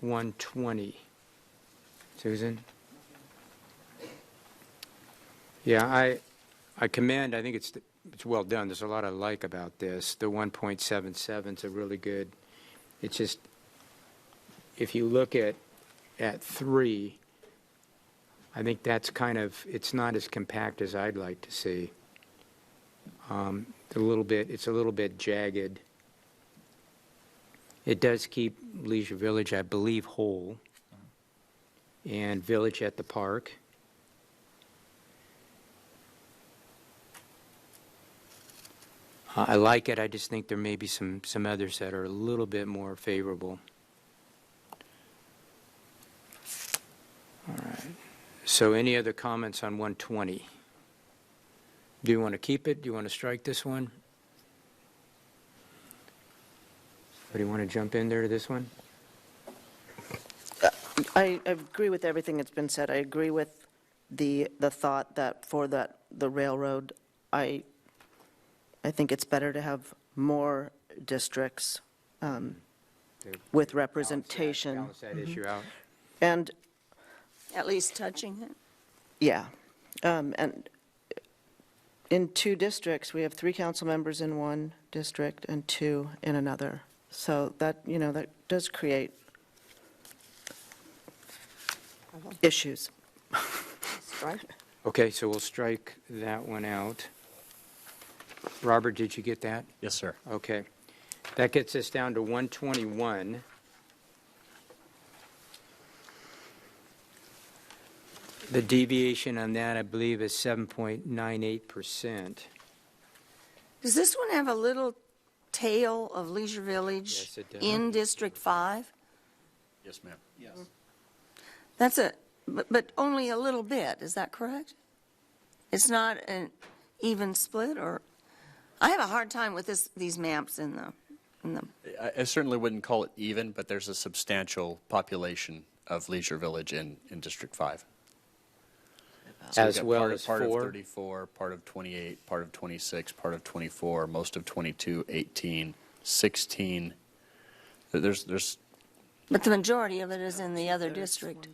120? Susan? Yeah, I commend, I think it's well done. There's a lot I like about this. The 1.77 is a really good, it's just, if you look at 3, I think that's it's not as compact as I'd like to see. It's a little bit jagged. It does keep Leisure Village, I believe, whole, and Village at the Park. I like it. I just think there may be some others that are a little bit more favorable. All right. So any other comments on 120? Do you want to keep it? Do you want to strike this one? Anybody want to jump in there to this one? I agree with everything that's been said. I agree with the thought that for the railroad, I think it's better to have more districts with representation. Balance that issue out. And At least touching it. yeah, and in 2 districts, we have 3 council members in one district and 2 in another. So that, that does create issues. Okay, so we'll strike that one out. Robert, did you get that? Yes, sir. Okay. That gets us down to 121. The deviation on that, I believe, is 7.98%. Does this one have a little tail of Leisure Village Yes, it does. in District 5? Yes, ma'am. Yes. That's but only a little bit, is that correct? It's not an even split, or? I have a hard time with these maps in the. I certainly wouldn't call it even, but there's a substantial population of Leisure Village in District 5. So As we've got well part, as part 4? of 34, part of 28, part of 26, part of 24, most of 22, 18, 16. There's. But the majority of it is in the other district.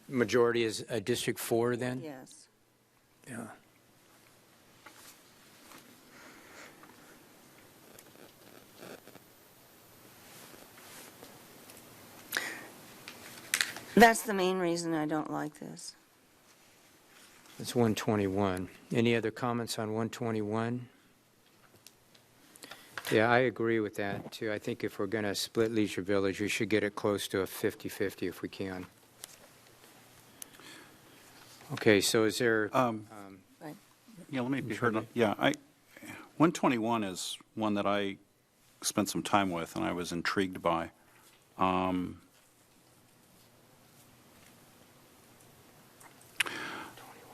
Majority is District 4 then? Yes. Yeah. That's the main reason I don't like this. It's 121. Any other comments on 121? Yeah, I agree with that, too. I think if we're going to split Leisure Village, we should get it close to a 50-50 if we can. Okay, so is there... Right. Yeah, let me be heard. Yeah, 121 is one that I spent some time with and I was intrigued by.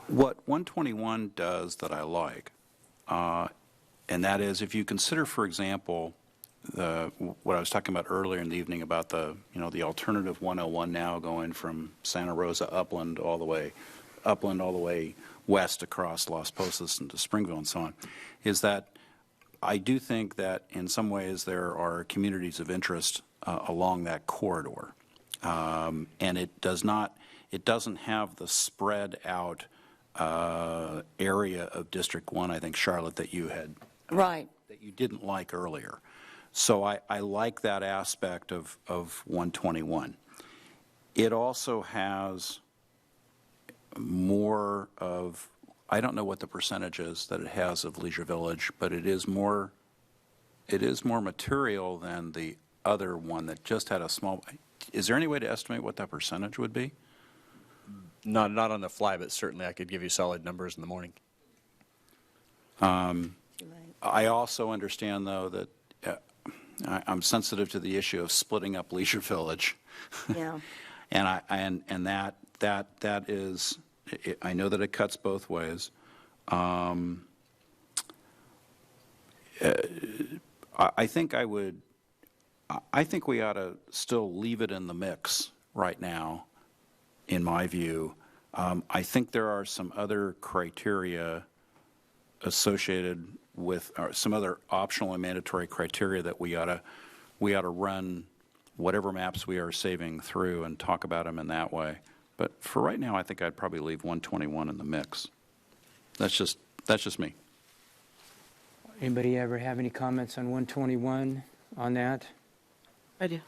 What 121 does that I like, and that is if you consider, for example, what I was talking about earlier in the evening about the alternative 101 now going from Santa Rosa upland all the way west across Las Posas into Springville and so on, is that I do think that in some ways there are communities of interest along that corridor, and it doesn't have the spread out area of District 1, I think, Charlotte, that you had Right. that you didn't like earlier. So I like that aspect of 121. It also has more of, I don't know what the percentage is that it has of Leisure Village, but it is more material than the other one that just had a small. Is there any way to estimate what that percentage would be? Not on the fly, but certainly I could give you solid numbers in the morning. I also understand, though, that I'm sensitive to the issue of splitting up Leisure Village. Yeah. and that is, I know that it cuts both ways. I think we ought to still leave it in the mix right now, in my view. I think there are some other criteria associated with, or some other optional and mandatory criteria that we ought to run whatever maps we are saving through and talk about them in that way. But for right now, I think I'd probably leave 121 in the mix. That's just me. Anybody ever have any comments on 121 on that? I do.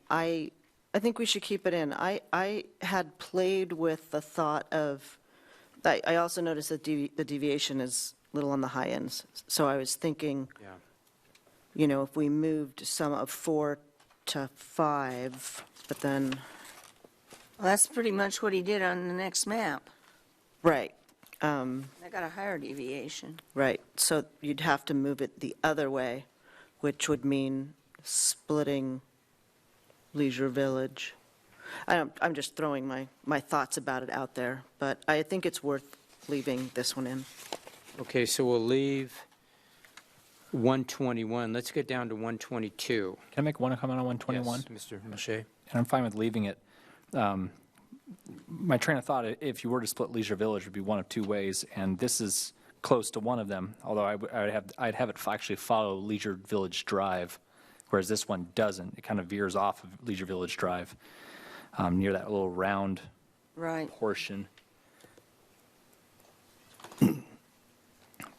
I think we should keep it in. I had played with the thought of, I also noticed that the deviation is a little on the high ends. So I was thinking, you know, if we moved some of 4 to 5, but then, Well, that's pretty much what he did on the next map. right. I got a higher deviation. Right, so you'd have to move it the other way, which would mean splitting Leisure Village. I'm just throwing my thoughts about it out there, but I think it's worth leaving this one in. Okay, so we'll leave 121. Let's get down to 122. Can I make one comment on 121? Yes, Mr. Moshe. And I'm fine with leaving it. My train of thought, if you were to split Leisure Village, would be one of two ways, and this is close to one of them, although I'd have it actually follow Leisure Village Drive, whereas this one doesn't. It kind of veers off of Leisure Village Drive near that little round portion.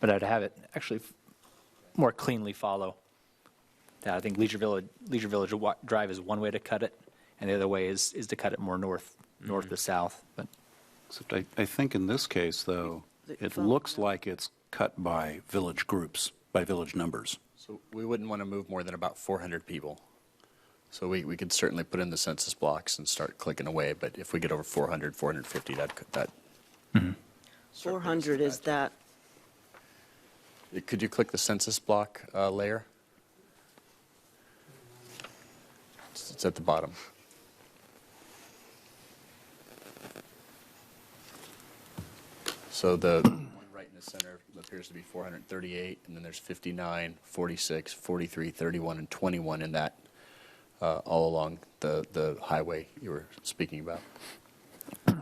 But I'd have it actually more cleanly follow. I think Leisure Village Drive is one way to cut it, and the other way is to cut it more north to south. But Except I think in this case, though, it looks like it's cut by village groups, by village numbers. So we wouldn't want to move more than about 400 people. So we could certainly put in the census blocks and start clicking away, but if we get over 400, 450, that 400 is that, Could you click the census block layer? It's at the bottom. So the one right in the center appears to be 438, and then there's 59, 46, 43, 31, and 21 in that all along the highway you were speaking about.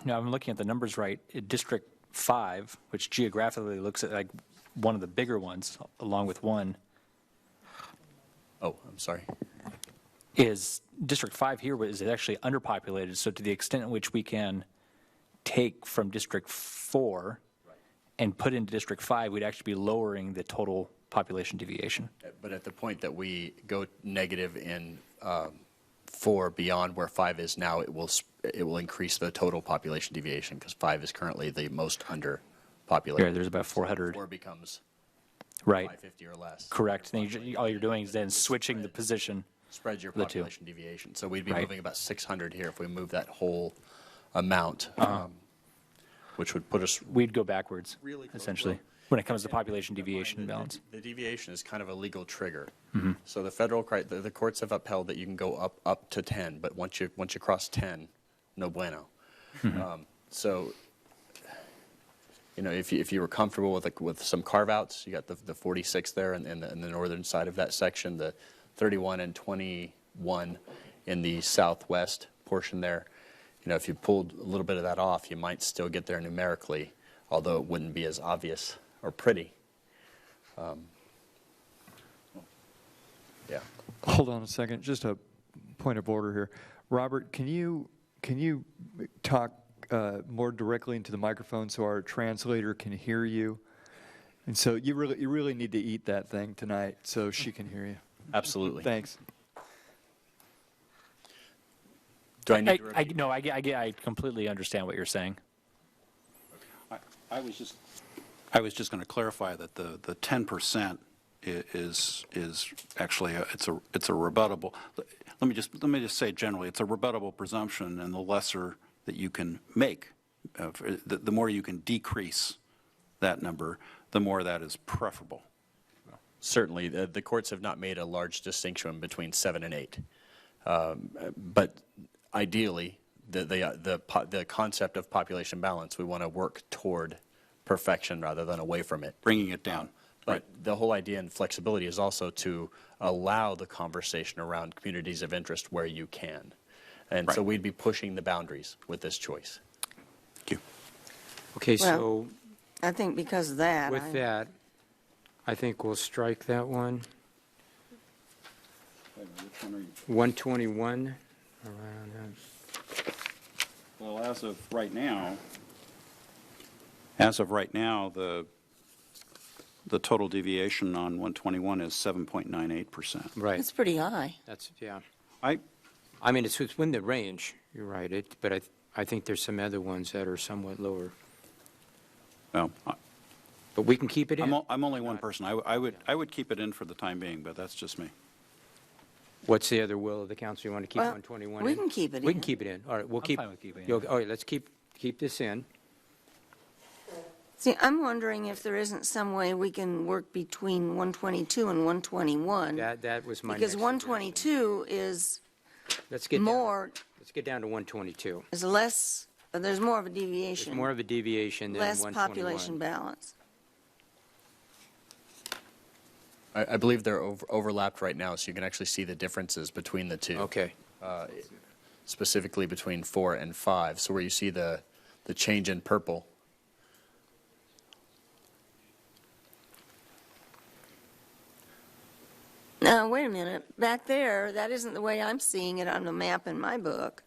now I'm looking at the numbers right. District 5, which geographically looks at like one of the bigger ones, along with 1. Oh, I'm sorry. Is District 5 here is actually underpopulated, so to the extent in which we can take from District 4 and put into District 5, we'd actually be lowering the total population deviation. But at the point that we go negative in 4 beyond where 5 is now, it will increase the total population deviation because 5 is currently the most underpopulated. Yeah, there's about 400. 4 becomes right. 550 or less. Correct. Then all you're doing is then switching the position. Spreads your of the two. population deviation. So we'd be Right. moving about 600 here if we move that whole amount, which would put us We'd go backwards, really close. essentially, Well, when it comes to population deviation balance. The deviation is kind of a legal trigger. Mm-hmm. So the the courts have upheld that you can go up to 10, but once you cross 10, no bueno. Mm-hmm. So, you know, if you were comfortable with some carve outs, you got the 46 there in the northern side of that section, the 31 and 21 in the southwest portion there. You know, if you pulled a little bit of that off, you might still get there numerically, although it wouldn't be as obvious or pretty. Yeah. Hold on a second, just a point of order here. Robert, can you talk more directly into the microphone so our translator can hear you? And so you really need to eat that thing tonight so she can hear you. Absolutely. Thanks. Do I need to repeat? No, I completely understand what you're saying. I was just going to clarify that the 10% is actually it's a rebuttable. Let me just say generally, it's a rebuttable presumption, and the lesser that you can make, the more you can decrease that number, the more that is preferable. Certainly, the courts have not made a large distinction between 7 and 8. But ideally, the concept of population balance. We want to work toward perfection rather than away from it. Bringing it down. But the whole idea in flexibility is also to allow the conversation around communities of interest where you can. And so we'd be pushing the boundaries with this choice. Thank you. Okay, Well, so I think because of that. with that, I think we'll strike that one. 121. Well, as of right now, the total deviation on 121 is 7.98%. Right. It's pretty high. That's, yeah. I mean, it's within the range, you're right, but I think there's some other ones that are somewhat lower. Well, but we can keep it in. I'm only one person. I would keep it in for the time being, but that's just me. What's the other will of the council? You want to keep Well, 121 we in? can keep it We in. can keep it in. All right, we'll I'm keep. fine with keeping it in. All right, let's keep this in. See, I'm wondering if there isn't some way we can work between 122 and 121. That was my Because next 122 is Let's get more, Let's get down to 122. is less, there's more of a There's deviation. more of a deviation than Less 121. population balance. I believe they're overlapped right now, so you can actually see the differences between the two. Okay. Specifically between 4 and 5. So where you see the change in purple. Now, wait a minute. Back there, that isn't the way I'm seeing it on the map in my book.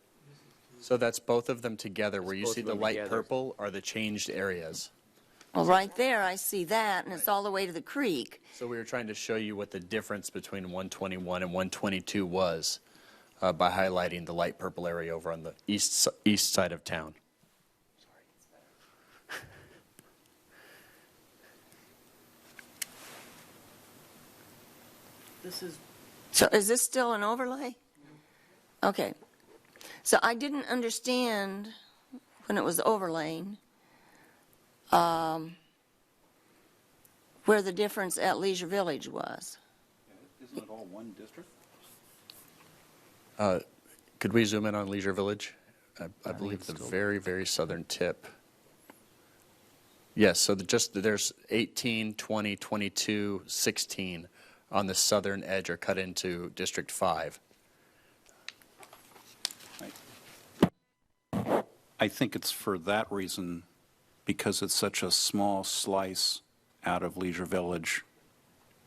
So that's both of them together. Where you both see of the them light together. purple are the changed areas. Well, right there, I see that, and it's all the way to the creek. So we were trying to show you what the difference between 121 and 122 was by highlighting the light purple area over on the east side of town. So is this still an overlay? Okay. So I didn't understand when it was overlaying where the difference at Leisure Village was. Isn't it all one district? Could we zoom in on Leisure Village? I believe the very, very southern tip. Yes, so there's 18, 20, 22, 16 on the southern edge are cut into District 5. I think it's for that reason, because it's such a small slice out of Leisure Village.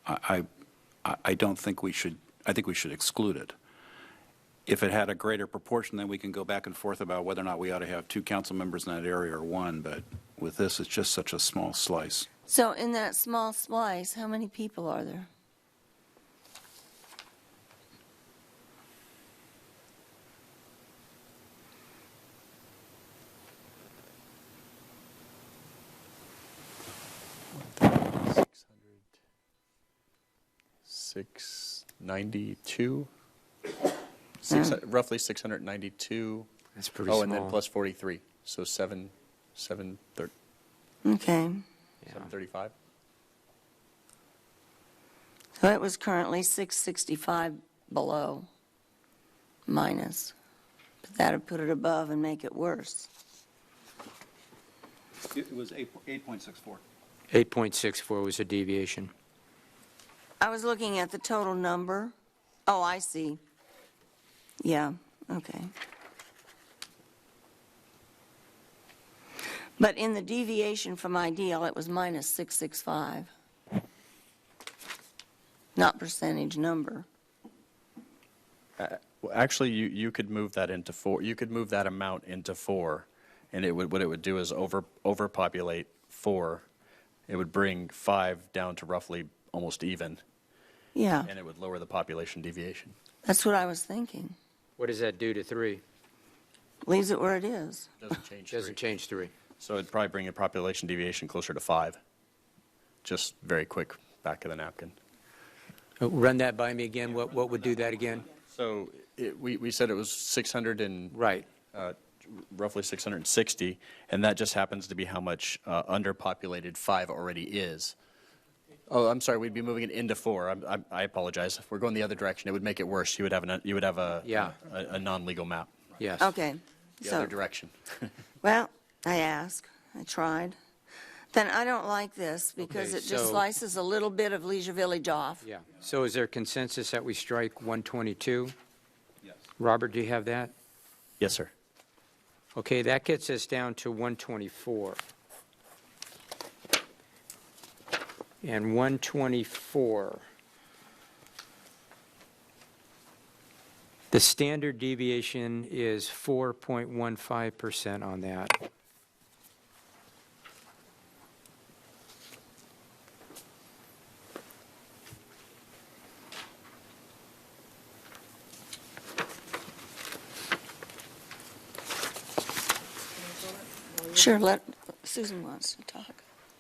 I don't think we should, I think we should exclude it. If it had a greater proportion, then we can go back and forth about whether or not we ought to have 2 council members in that area or 1, but with this, it's just such a small slice. So in that small slice, how many people are there? $692. Roughly 692. That's pretty Oh, small. and then plus 43, so 735. Okay. So it was currently 665 below, minus. But that would put it above and make it worse. It was 8.64. 8.64 was a deviation. I was looking at the total number. Oh, I see. Yeah, okay. But in the deviation from ideal, it was minus 665. Not percentage number. Well, actually, you could move that into 4. You could move that amount into 4, and what it would do is overpopulate 4. It would bring 5 down to roughly almost even. Yeah. And it would lower the population deviation. That's what I was thinking. What does that do to 3? Leaves it where it is. Doesn't change 3. Doesn't change 3. So it'd probably bring your population deviation closer to 5. Just very quick, back of the napkin. Run that by me again. What would do that again? So we said it was 600 and right, roughly 660, and that just happens to be how much underpopulated 5 already is. Oh, I'm sorry. We'd be moving it into 4. I apologize. If we're going the other direction, it would make it worse. You would have a non-legal map. Yes. Okay. The other direction. Well, I asked, I tried. Then I don't like this because Okay, it just so- slices a little bit of Leisure Village off. Yeah. So is there consensus that we strike 122? Yes. Robert, do you have that? Yes, sir. Okay, that gets us down to 124. And 124, the standard deviation is 4.15% on that. Sure, Susan wants to talk.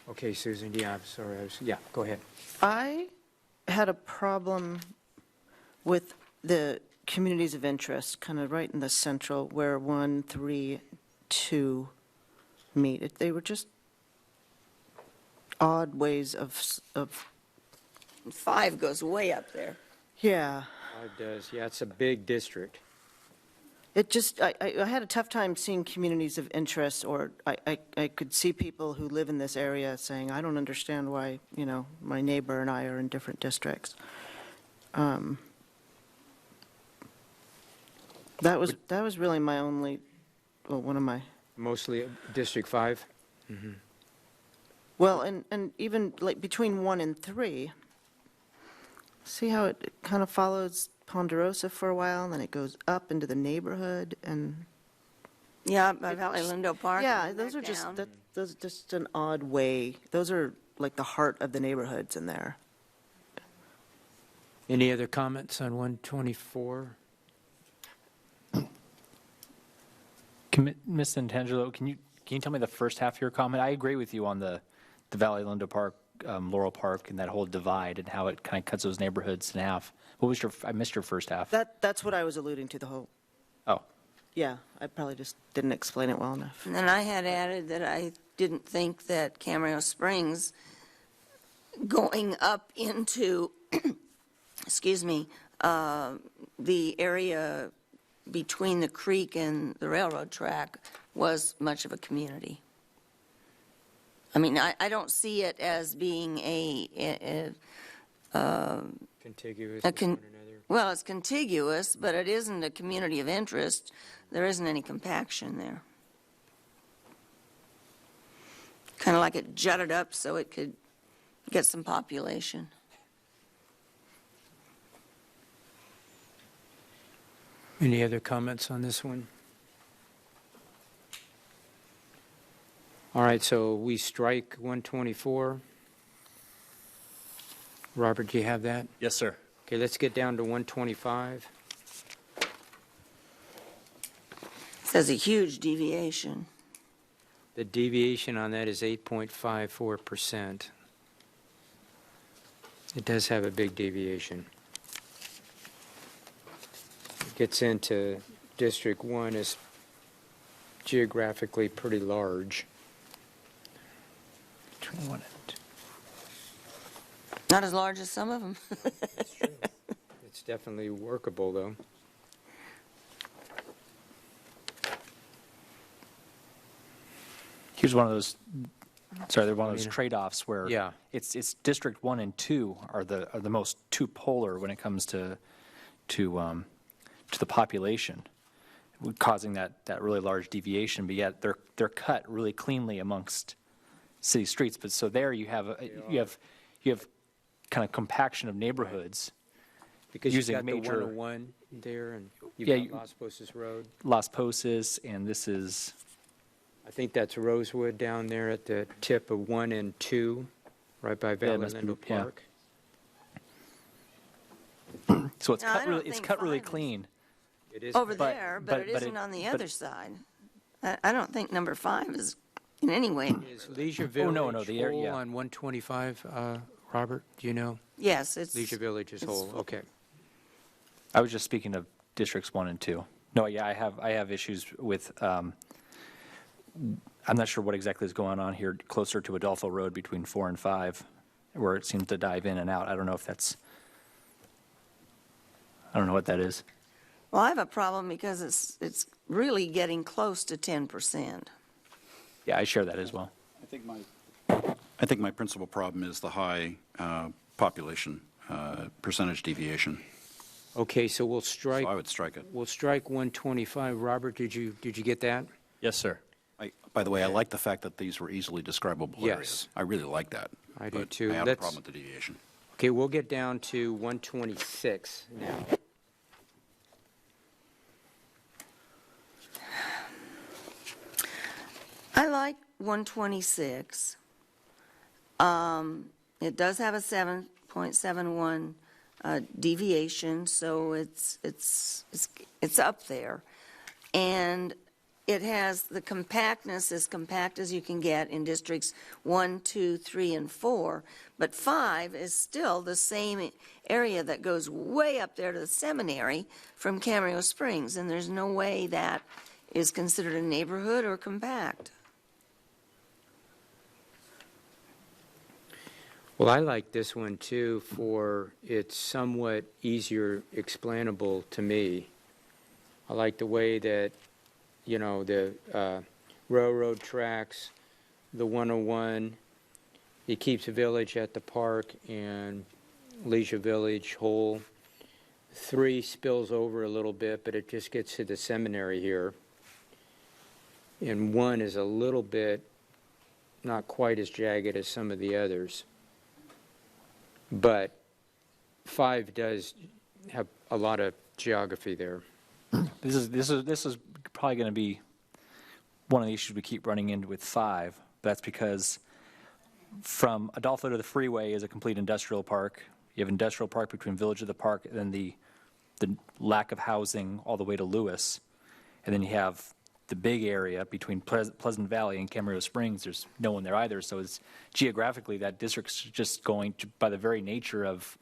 Okay, Susan, yeah, I'm sorry. Yeah, go ahead. I had a problem with the communities of interest, kind of right in the central where 1, 3, 2 meet. They were just odd ways of 5 goes way up there. yeah. It does, yeah, it's a big district. It just, I had a tough time seeing communities of interest, or I could see people who live in this area saying, I don't understand why, you know, my neighbor and I are in different districts. That was really my only, well, one of my, Mostly District 5? well, and even like between 1 and 3, see how it kind of follows Ponderosa for a while, and then it goes up into the neighborhood, and Yeah, by Valley Lindo Park. yeah, and those back are just down. those are just an odd way. Those are like the heart of the neighborhoods in there. Any other comments on 124? Ms. Santangelo, can you tell me the first half of your comment? I agree with you on the Valley Lindo Park, Laurel Park, and that whole divide and how it kind of cuts those neighborhoods in half. What was I missed your first half. That's what I was alluding to, the whole, Oh, yeah, I probably just didn't explain it well enough. And then I had added that I didn't think that Camarillo Springs going up into, excuse me, the area between the creek and the railroad track was much of a community. I mean, I don't see it as being Contiguous A with con- one another? well, it's contiguous, but it isn't a community of interest. There isn't any compaction there. Kind of like it jutted up so it could get some population. Any other comments on this one? All right, so we strike 124. Robert, do you have that? Yes, sir. Okay, let's get down to 125. Says a huge deviation. The deviation on that is 8.54%. It does have a big deviation. It gets into District 1 is geographically pretty large. 21 and Not as large as some of them. It's definitely workable, though. here's one of those. Sorry, they're one of those trade-offs where Yeah. it's District 1 and 2 are the most two polar when it comes to the population, causing that really large deviation. But yet they're cut really cleanly amongst city streets. But so there you have kind of compaction of neighborhoods. Because using you've got major the 101 there, and you've Yeah, got Las Posas Road. Las Posas, and this is I think that's Rosewood down there at the tip of 1 and 2, right by Valley must be- Lindo yeah. Park. so it's No, I cut don't really it's think cut really 5 is- clean. It is Over But- there, but but- it but isn't it- on the but- other side. I don't think number 5 is in any way. Is Leisure Oh, Village no, the area- whole yeah. on 125, Robert, do you know? Yes, it's. Leisure Village is it's whole, full. okay. I was just speaking of Districts 1 and 2. No, yeah, I have issues with. I'm not sure what exactly is going on here, closer to Adolfo Road between 4 and 5, where it seems to dive in and out. I don't know if that's. I don't know what that is. Well, I have a problem because it's really getting close to 10%. Yeah, I share that as well. I think my principal problem is the high population percentage deviation. Okay, so we'll strike. So I would strike it. We'll strike 125. Robert, did you get that? Yes, sir. By the way, I like the fact that these were easily describable Yes. areas. I really like that. I do but too. I have a Let's- problem with the deviation. Okay, we'll get down to 126 now. I like 126. It does have a 7.71 deviation, so it's up there. And it has the compactness, as compact as you can get in districts 1, 2, 3, and 4. But 5 is still the same area that goes way up there to the seminary from Camarillo Springs, and there's no way that is considered a neighborhood or compact. Well, I like this one too for it's somewhat easier explainable to me. I like the way that, you know, the railroad tracks, the 101, it keeps the village at the park and Leisure Village whole. 3 spills over a little bit, but it just gets to the seminary here. And 1 is a little bit not quite as jagged as some of the others. But 5 does have a lot of geography there. This is probably going to be one of the issues we keep running into with 5. That's because from Adolfo to the freeway is a complete industrial park. You have industrial park between Village of the Park, and then the lack of housing all the way to Lewis, and then you have the big area between Pleasant Valley and Camarillo Springs. There's no one there either, so it's geographically that district's just going to, by the very nature of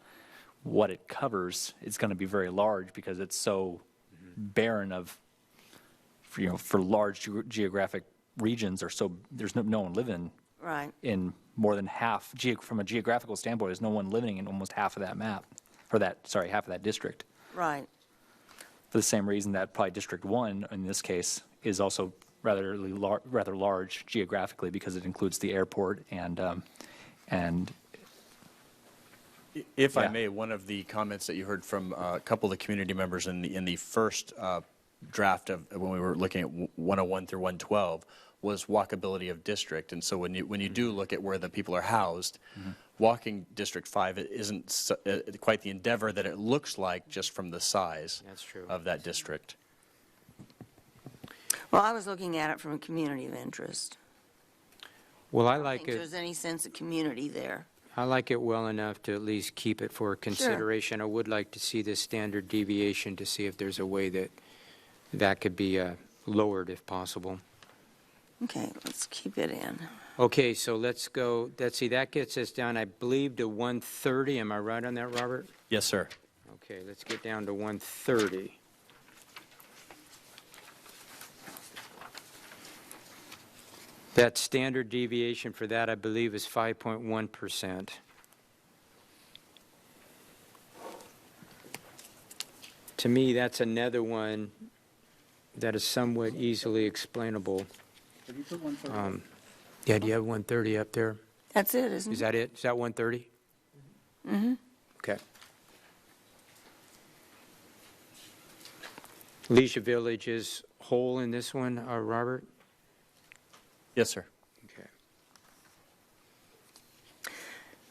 what it covers, it's going to be very large because it's so barren of, for large geographic regions, or so there's no one living Right. in more than half. From a geographical standpoint, there's no one living in almost half of that map, or half of that district. Right. For the same reason that probably District 1 in this case is also rather large geographically, because it includes the airport and If I Yeah. may, one of the comments that you heard from a couple of the community members in the first draft of when we were looking at 101 through 112 was walkability of district. And so when you do look at where the people are housed, walking District 5 isn't quite the endeavor that it looks like just from the size of that district. Well, I was looking at it from a community of interest. Well, I I don't like think it. there's any sense of community there. I like it well enough to at least keep it for consideration. I would like to see the standard deviation to see if there's a way that could be lowered if possible. Okay, let's keep it in. Okay, so let's go. That gets us down, I believe, to 130. Am I right on that, Robert? Yes, sir. Okay, let's get down to 130. That standard deviation for that, I believe, is 5.1%. To me, that's another one that is somewhat easily explainable. Yeah, do you have 130 up there? That's it, isn't it? Is that it? Is that 130? Mm-hmm. Okay. Leisure Village is whole in this one, Robert? Yes, sir. Okay.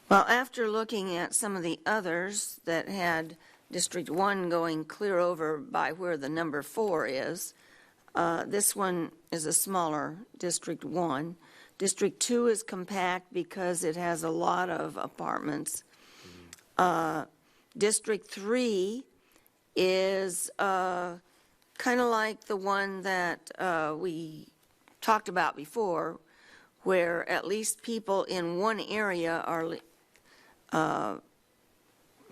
Well, after looking at some of the others that had District 1 going clear over by where the number 4 is, this one is a smaller District 1. District 2 is compact because it has a lot of apartments. District 3 is kind of like the one that we talked about before, where at least people in one area are,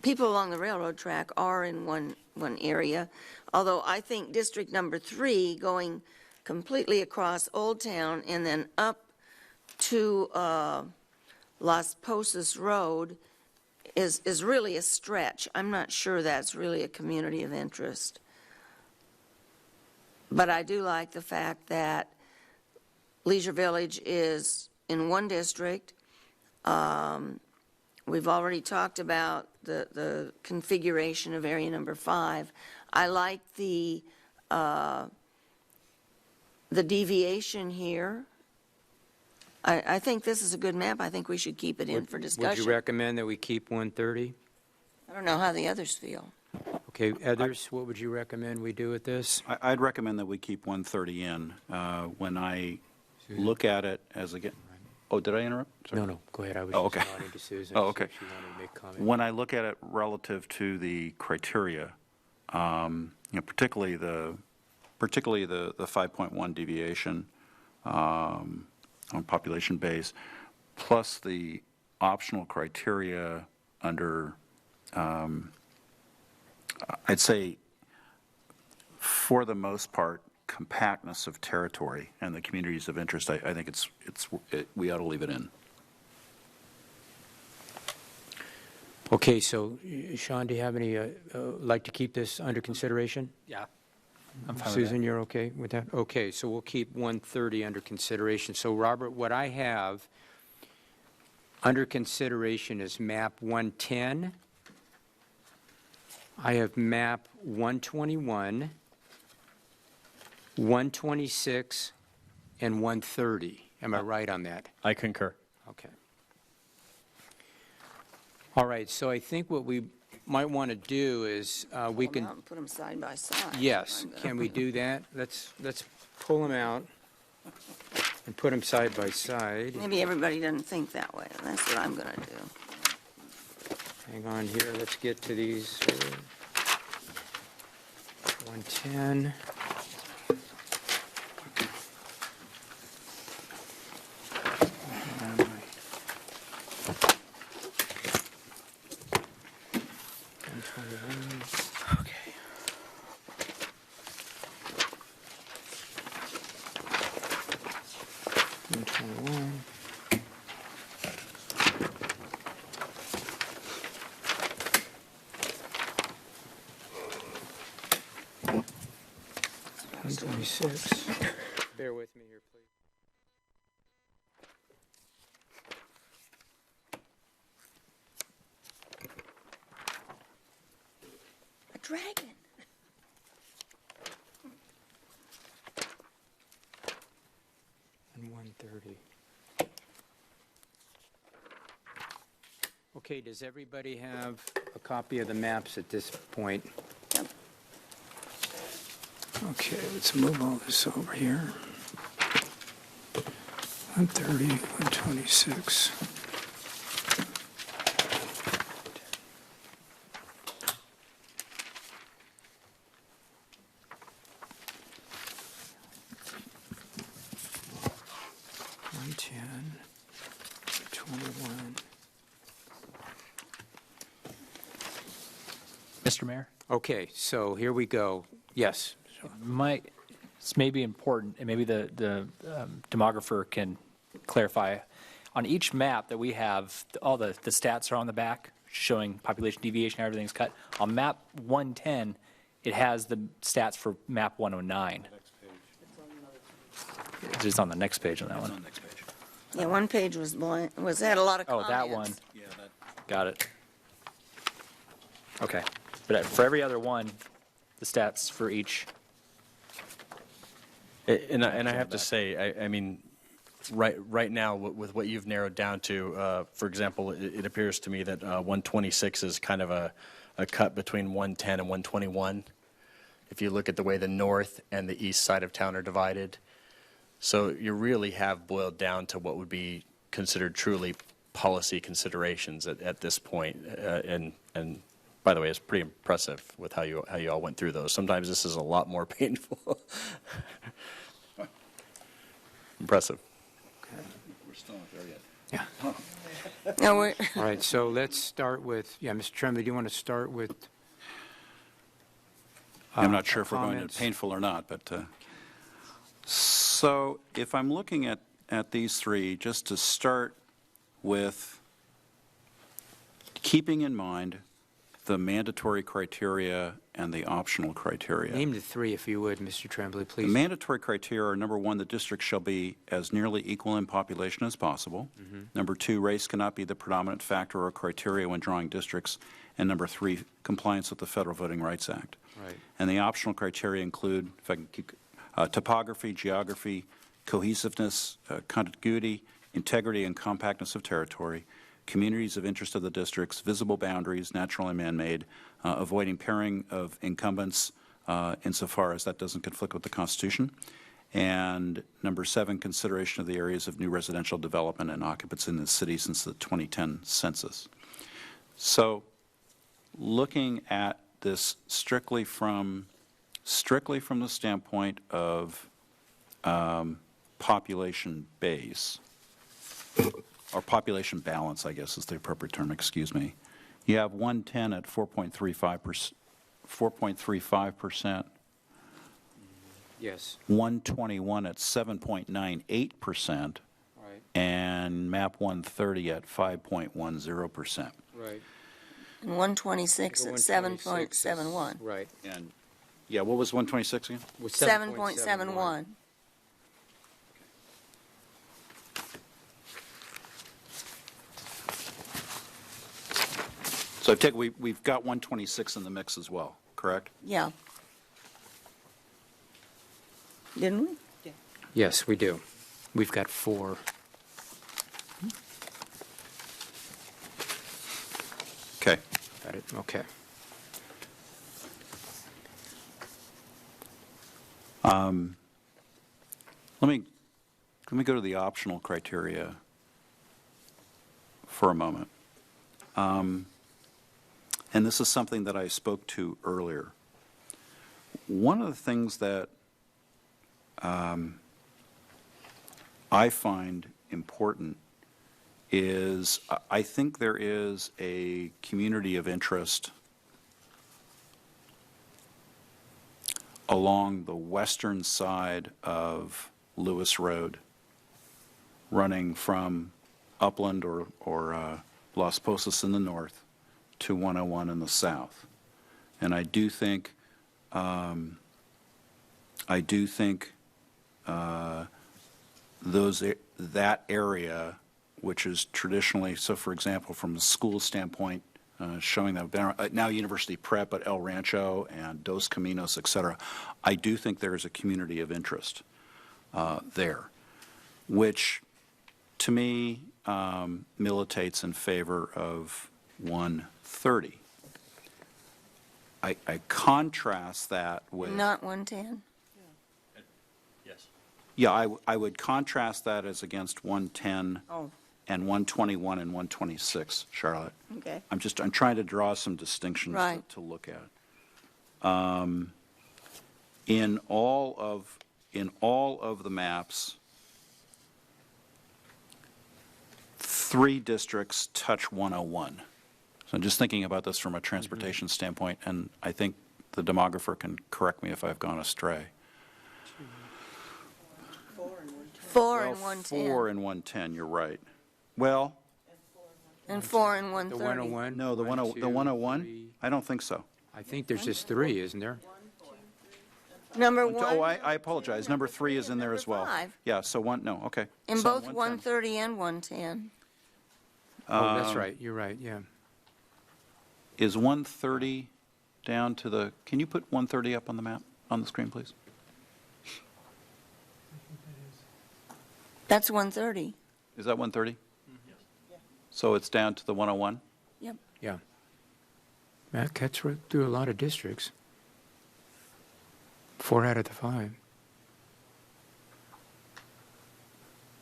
people along the railroad track are in one area, although I think District Number 3 going completely across Old Town and then up to Las Posas Road is really a stretch. I'm not sure that's really a community of interest. But I do like the fact that Leisure Village is in one district. We've already talked about the configuration of area number 5. I like the deviation here. I think this is a good map. I think we should keep it in for discussion. Would you recommend that we keep 130? I don't know how the others feel. Okay, others, what would you recommend we do with this? I'd recommend that we keep 130 in. When I look at it as again, oh, did I interrupt? Sorry. No, go ahead. I was Oh, just okay. nodding to Susan. Oh, to see okay. if she wanted to make a comment. When I look at it relative to the criteria, particularly the 5.1 deviation on population base, plus the optional criteria under, I'd say, for the most part, compactness of territory and the communities of interest, I think we ought to leave it in. Okay, so Sean, do you have any, like to keep this under consideration? Yeah. I'm fine with Susan, you're okay with that? Okay, so we'll keep 130 under consideration. So Robert, what I have under consideration is map 110. I have map 121, 126, and 130. Am I right on that? I concur. Okay. All right, so I think what we might want to do is we Pull 'em can, out and put them side by side. yes, can we do that? Let's pull them out and put them side by side. Maybe everybody doesn't think that way, and that's what I'm going to do. Hang on here, let's get to these. 110. Okay. Bear with me here, please. A dragon. And 130. Okay, does everybody have a copy of the maps at this point? Okay, let's move all this over here. 130, 126. Mr. Mayor? Okay, so here we go. Yes. This may be important, and maybe the demographer can clarify. On each map that we have, all the stats are on the back, showing population deviation, everything's cut. On map 110, it has the stats for map 109. It's just on the next page on that one. Yeah, one page was blank, had a lot of Oh, comments. that one. Got it. Okay. But for every other one, the stats for each. And I have to say, I mean, right now, with what you've narrowed down to, for example, it appears to me that 126 is kind of a cut between 110 and 121, if you look at the way the north and the east side of town are divided. So you really have boiled down to what would be considered truly policy considerations at this point. And by the way, it's pretty impressive with how you all went through those. Sometimes this is a lot more painful. Impressive. We're still not there yet. Yeah. No, we're All right, so let's start with, Mr. Chairman, do you want to start with? I'm not sure if we're going comments? to painful or not, but so if I'm looking at these three, just to start with keeping in mind the mandatory criteria and the optional criteria. Name the three, if you would, Mr. Tremblay, The please. mandatory criteria are, number one, the district shall be as nearly equal in population as possible. Number two, race cannot be the predominant factor or criteria when drawing districts. And number three, compliance with the Federal Voting Rights Act. Right. And the optional criteria include, if I can keep, topography, geography, cohesiveness, contiguity, integrity and compactness of territory, communities of interest of the districts, visible boundaries, natural and man-made, avoiding pairing of incumbents insofar as that doesn't conflict with the Constitution. And number seven, consideration of the areas of new residential development and occupancy in the city since the 2010 census. So looking at this strictly from the standpoint of population base, or population balance, I guess is the appropriate term, excuse me. You have 110 at 4.35%, Yes. 121 at 7.98%, Right. and MAP 130 at 5.10%. Right. And 126 at 7.71. Right. And, yeah, what was 126 again? 7.71. So we've got 126 in the mix as well, correct? Yeah. Didn't we? Yes, we do. We've got four. Okay. Got it, okay. Let me go to the optional criteria for a moment. And this is something that I spoke to earlier. One of the things that I find important is I think there is a community of interest along the western side of Lewis Road, running from Upland or Las Posas in the north to 101 in the south. And I do think that area, which is traditionally, so for example, from the school standpoint, showing that now University Prep, but El Rancho and Dos Caminos, et cetera, I do think there is a community of interest there, which to me militates in favor of 130. I contrast that with... Not 110? Yeah, I would contrast that as against 110 and 121 and 126, Charlotte. Okay. I'm trying to draw some distinctions Right. to look at. In all of the maps, 3 districts touch 101. So I'm just thinking about this from a transportation standpoint, and I think the demographer can correct me if I've gone astray. 4 and 110. 4 and 110, you're right. Well, And 4 and The 130. 101? no, the 101, I don't think so. I think there's just 3, isn't there? Number Oh, 1, I apologize. Number 3 is in there as well. 5. Yeah, so okay. in So both 110. 130 and 110. Oh, that's right, you're right, yeah. Is 130 down to the, can you put 130 up on the map, on the screen, please? That's 130. Is that 130? So it's down to the 101? Yep. Yeah. That cuts through a lot of districts. 4 out of the 5.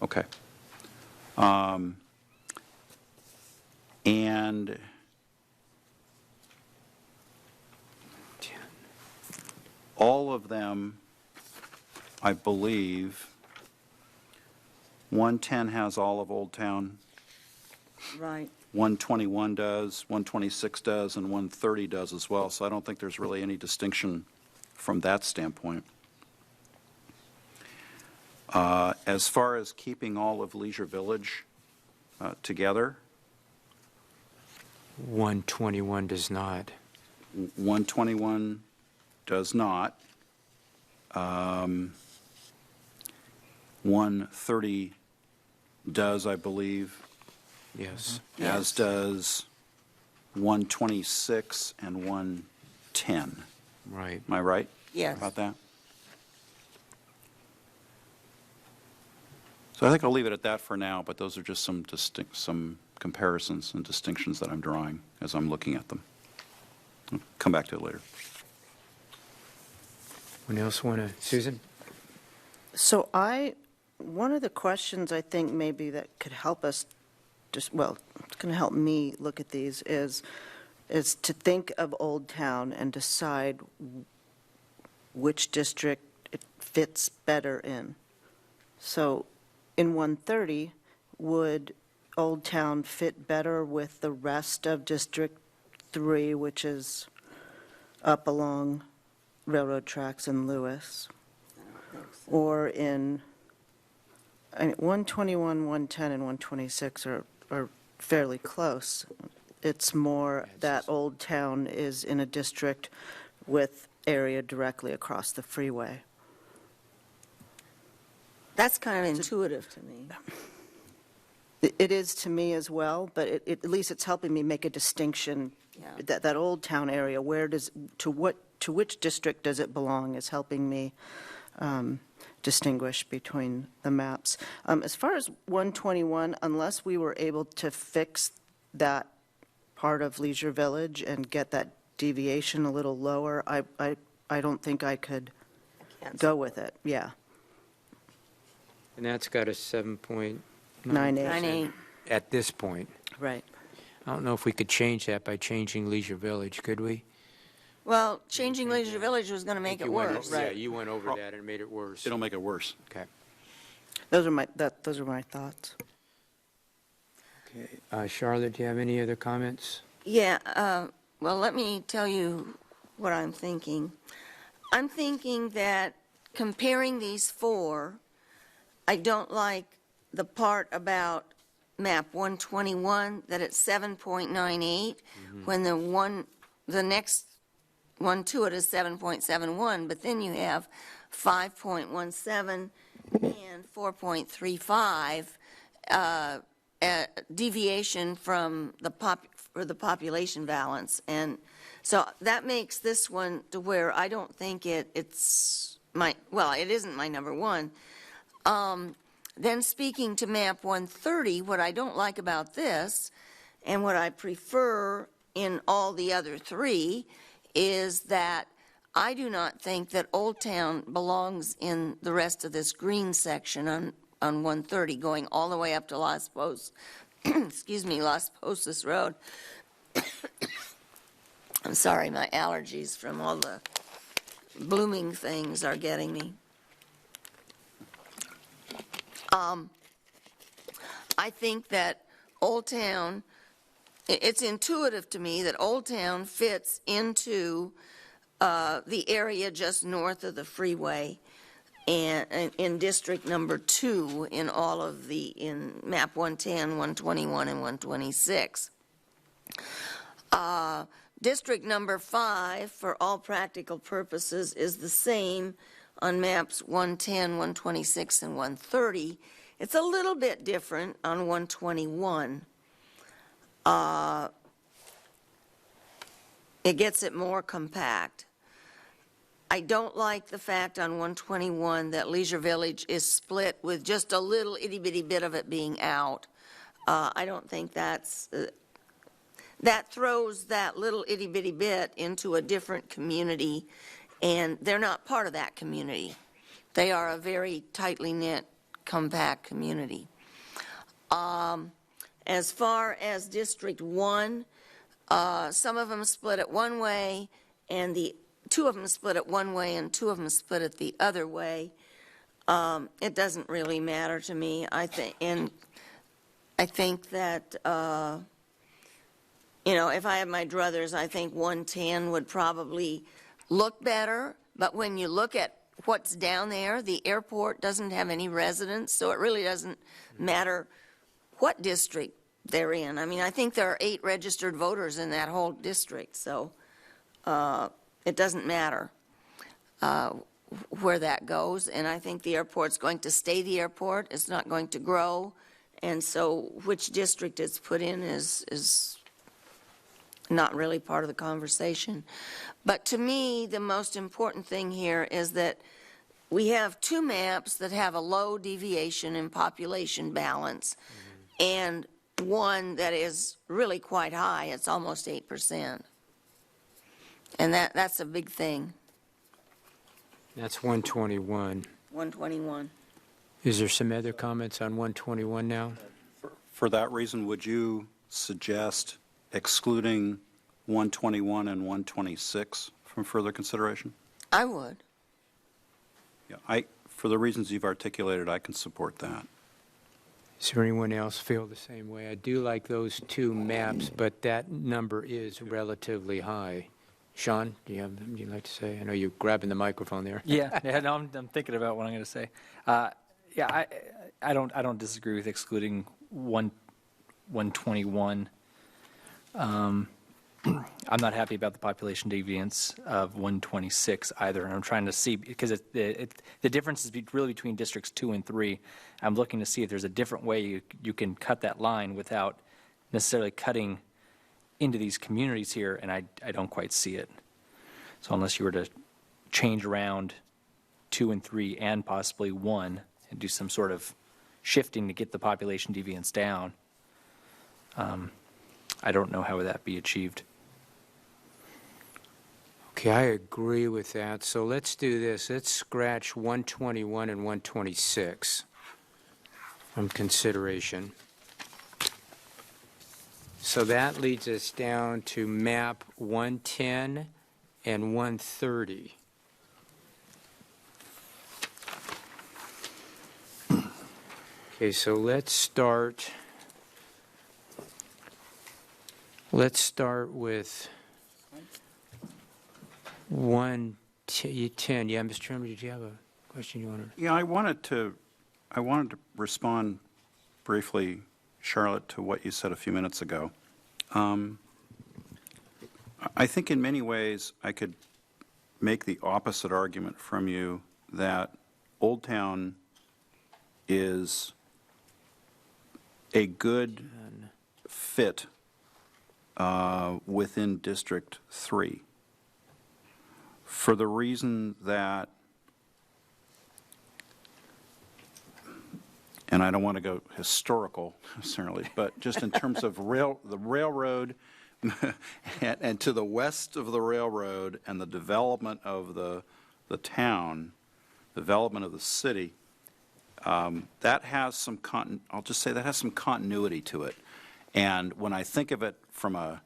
Okay. And all of them, I believe, 110 has all of Old Town, Right. 121 does, 126 does, and 130 does as well. So I don't think there's really any distinction from that standpoint. As far as keeping all of Leisure Village together, 121 does not. 121 does not. 130 does, I believe, Yes. as does 126 and 110. Right. Am I right? Yes. About that? So I think I'll leave it at that for now, but those are just some comparisons and distinctions that I'm drawing as I'm looking at them. I'll come back to it later. Anyone else want to, Susan? So one of the questions I think maybe that could help us, it's going to help me look at these is to think of Old Town and decide which district it fits better in. So in 130, would Old Town fit better with the rest of District 3, which is up along railroad tracks in Lewis? Or in 121, 110, and 126 are fairly close. It's more that Old Town is in a district with area directly across the freeway. That's kind of intuitive to me. It is to me as well, but at least it's helping me make a distinction. Yeah. That Old Town area, to which district does it belong, is helping me distinguish between the maps. As far as 121, unless we were able to fix that part of Leisure Village and get that deviation a little lower, I don't think I could go with it. Yeah. And that's got a 7.98 9.8. at this point. Right. I don't know if we could change that by changing Leisure Village, could we? Well, changing Leisure Village was going to make it worse. Yeah, you went over that and made it worse. It'll make it worse. Okay. Those are my thoughts. Okay. Charlotte, do you have any other comments? Yeah, well, let me tell you what I'm thinking. I'm thinking that comparing these four, I don't like the part about map 121, that it's 7.98, when the next one to it is 7.71, but then you have 5.17 and 4.35 deviation from the population balance. And so that makes this one to where I don't think it's it isn't my number one. Then speaking to map 130, what I don't like about this and what I prefer in all the other three is that I do not think that Old Town belongs in the rest of this green section on 130 going all the way up to Las Posas, Las Posas Road. I'm sorry, my allergies from all the blooming things are getting me. I think that Old Town, it's intuitive to me that Old Town fits into the area just north of the freeway and in District Number 2 in map 110, 121, and 126. District Number 5, for all practical purposes, is the same on maps 110, 126, and 130. It's a little bit different on 121. It gets it more compact. I don't like the fact on 121 that Leisure Village is split with just a little itty-bitty bit of it being out. I don't think that throws that little itty-bitty bit into a different community, and they're not part of that community. They are a very tightly knit, compact community. As far as District 1, some of them split it one way, and two of them split it one way, and two of them split it the other way. It doesn't really matter to me. I think that if I had my druthers, I think 110 would probably look better. But when you look at what's down there, the airport doesn't have any residents, so it really doesn't matter what district they're in. I mean, I think there are 8 registered voters in that whole district, so it doesn't matter where that goes. And I think the airport's going to stay the airport. It's not going to grow. And so which district it's put in is not really part of the conversation. But to me, the most important thing here is that we have 2 maps that have a low deviation in population balance, and one that is really quite high. It's almost 8%. And that's a big thing. That's 121. 121. Is there some other comments on 121 now? For that reason, would you suggest excluding 121 and 126 from further consideration? I would. Yeah, for the reasons you've articulated, I can support that. Does anyone else feel the same way? I do like those 2 maps, but that number is relatively high. Sean, do you have something you'd like to say? I know you're grabbing the microphone there. Yeah, no, I'm thinking about what I'm going to say. Yeah, I don't disagree with excluding 121. I'm not happy about the population deviance of 126 either, and I'm trying to see, because the difference is really between districts 2 and 3. I'm looking to see if there's a different way you can cut that line without necessarily cutting into these communities here, and I don't quite see it. So unless you were to change around 2 and 3 and possibly 1 and do some sort of shifting to get the population deviance down, I don't know how would that be achieved. Okay, I agree with that. So let's do this. Let's scratch 121 and 126 from consideration. So that leads us down to map 110 and 130. Okay, so let's start with 110. Yeah, Mr. Chairman, did you have a question you wanted? Yeah, I wanted to respond briefly, Charlotte, to what you said a few minutes ago. I think in many ways I could make the opposite argument from you, that Old Town is a good fit within District 3 for the reason that, and I don't want to go historical necessarily, but just in terms of the railroad and to the west of the railroad and the development of the town, development of the city, that has some I'll just say that has some continuity to it. And when I think of it from a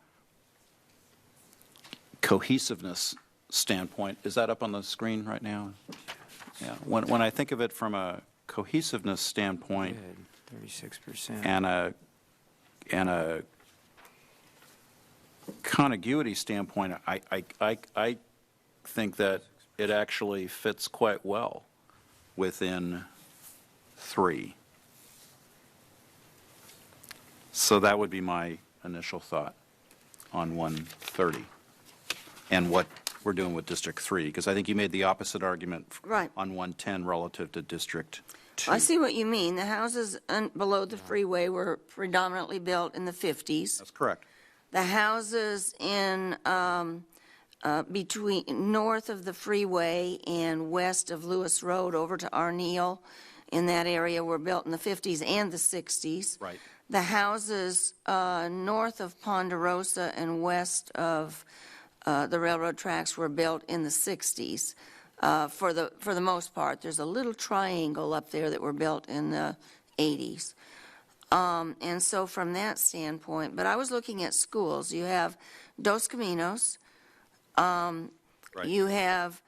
cohesiveness standpoint, is that up on the screen right now? Yeah. When I think of it from a cohesiveness standpoint, 36%, and a contiguity standpoint, I think that it actually fits quite well within 3. So that would be my initial thought on 130 and what we're doing with District 3, because I think you made the opposite argument Right. on 110 relative to District 2. I see what you mean. The houses below the freeway were predominantly built in the 50s. That's correct. The houses in between north of the freeway and west of Lewis Road over to Arneal in that area were built in the 50s and the 60s. Right. The houses north of Ponderosa and west of the railroad tracks were built in the 60s. For the most part, there's a little triangle up there that were built in the 80s. And so from that standpoint, but I was looking at schools. You have Dos Caminos. You have,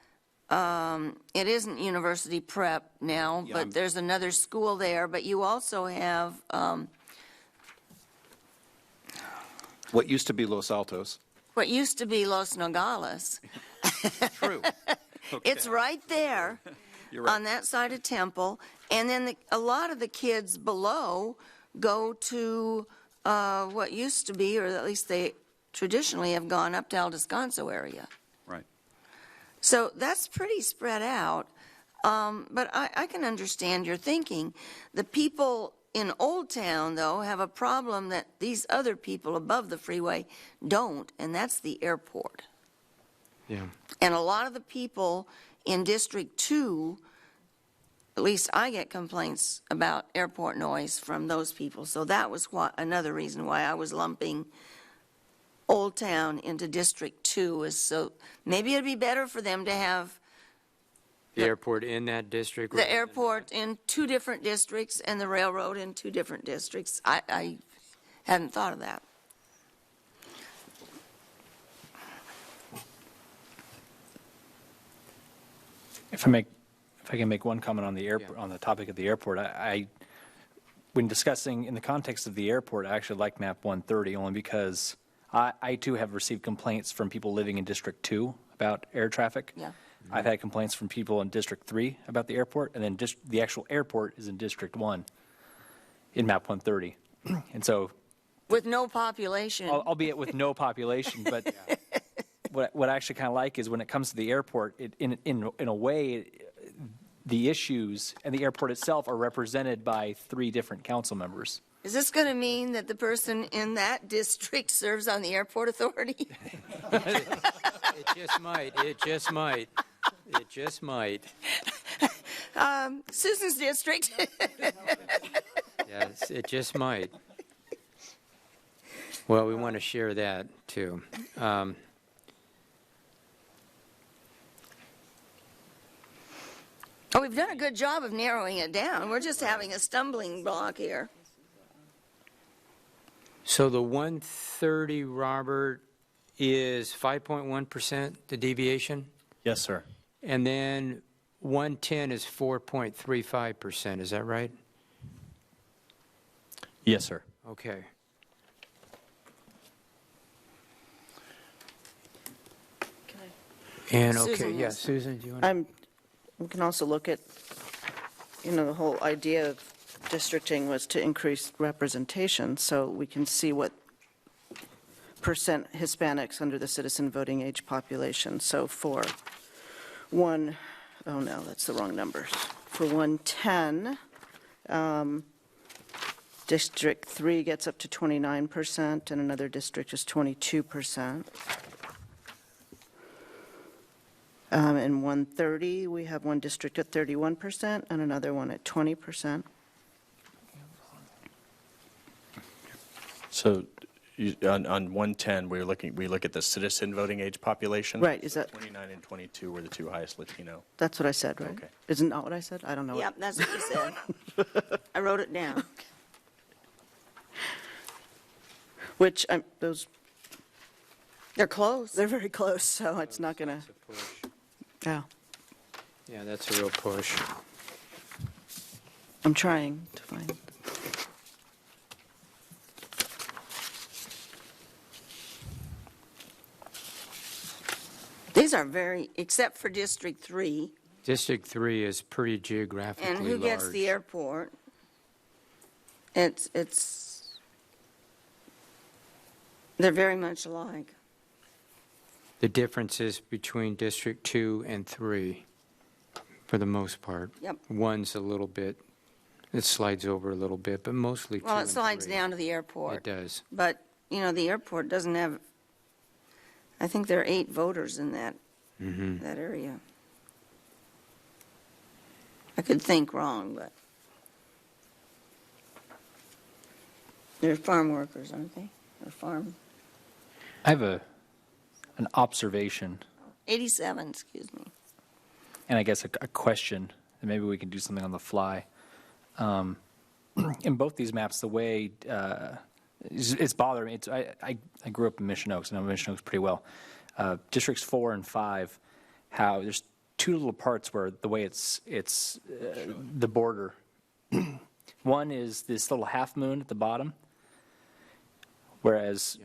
it isn't University Prep now, Yeah, but there's another school there. But you also have, What used to be Los Altos. what used to be Los Nogales. True. It's right there You're right. on that side of Temple. And then a lot of the kids below go to what used to be, or at least they traditionally have gone up to El Descanso area. Right. So that's pretty spread out. But I can understand your thinking. The people in Old Town, though, have a problem that these other people above the freeway don't, and that's the airport. Yeah. And a lot of the people in District 2, at least I get complaints about airport noise from those people. So that was another reason why I was lumping Old Town into District 2, is so maybe it'd be better for them to have The airport in that district? the airport in 2 different districts and the railroad in 2 different districts. I hadn't thought of that. If I can make one comment on the on the topic of the airport, when discussing in the context of the airport, I actually like map 130 only because I too have received complaints from people living in District 2 about air traffic. Yeah. I've had complaints from people in District 3 about the airport, and then the actual airport is in District 1 in map 130. And so, With no population. albeit with no population, but what I actually kind of like is when it comes to the airport, in a way, the issues and the airport itself are represented by 3 different council members. Is this going to mean that the person in that district serves on the airport authority? It just might. It just might. It just might. Susan's district. Yes, it just might. Well, we want to share that, too. Oh, we've done a good job of narrowing it down. We're just having a stumbling block here. So the 130, Robert, is 5.1%, the deviation? Yes, sir. And then 110 is 4.35%, is that right? Yes, sir. Okay. And, okay, Susan yeah, has- Susan, do you want to? We can also look at, the whole idea of districting was to increase representation, so we can see what percent Hispanics under the citizen voting age population. So for that's the wrong numbers. For 110, District 3 gets up to 29%, and another district is 22%. In 130, we have one district at 31% and another one at 20%. So on 110, we look at the citizen voting age population. Right, is that- 29 and 22 were the 2 highest Latino. That's what I said, right? Okay. Isn't that what I said? I don't know. Yep, that's what you said. I wrote it down. Which, they're close. They're very close, so it's not going to, yeah. Yeah, that's a real push. I'm trying to find. These are very, except for District 3. District 3 is pretty geographically And who large. gets the airport? They're very much alike. The differences between District 2 and 3, for the most part. Yep. One's a little bit, it slides over a little bit, but mostly 2 Well, and it slides 3. down to the airport. It does. But, the airport doesn't have, I think there are 8 voters in that area. I could think wrong, but they're farm workers, aren't they? Or farm, I have an observation 87, excuse me. and I guess a question, and maybe we can do something on the fly. In both these maps, the way it's bothering me. I grew up in Mission Oaks, and I know Mission Oaks pretty well. Districts 4 and 5, how there's 2 little parts where the way it's the border. One is this little half moon at the bottom, whereas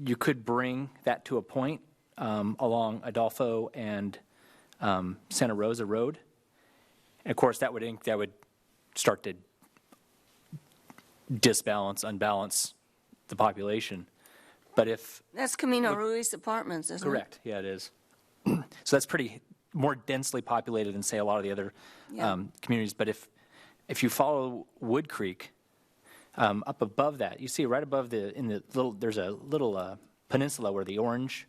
you could bring that to a point along Adolfo and Santa Rosa Road. And of course, that would start to unbalance the population. But if, That's Camino Ruiz Apartments, isn't it? correct, yeah, it is. So that's pretty, more densely populated than, say, a lot of the other communities. But if you follow Wood Creek, up above that, you see right above there's a little peninsula where the orange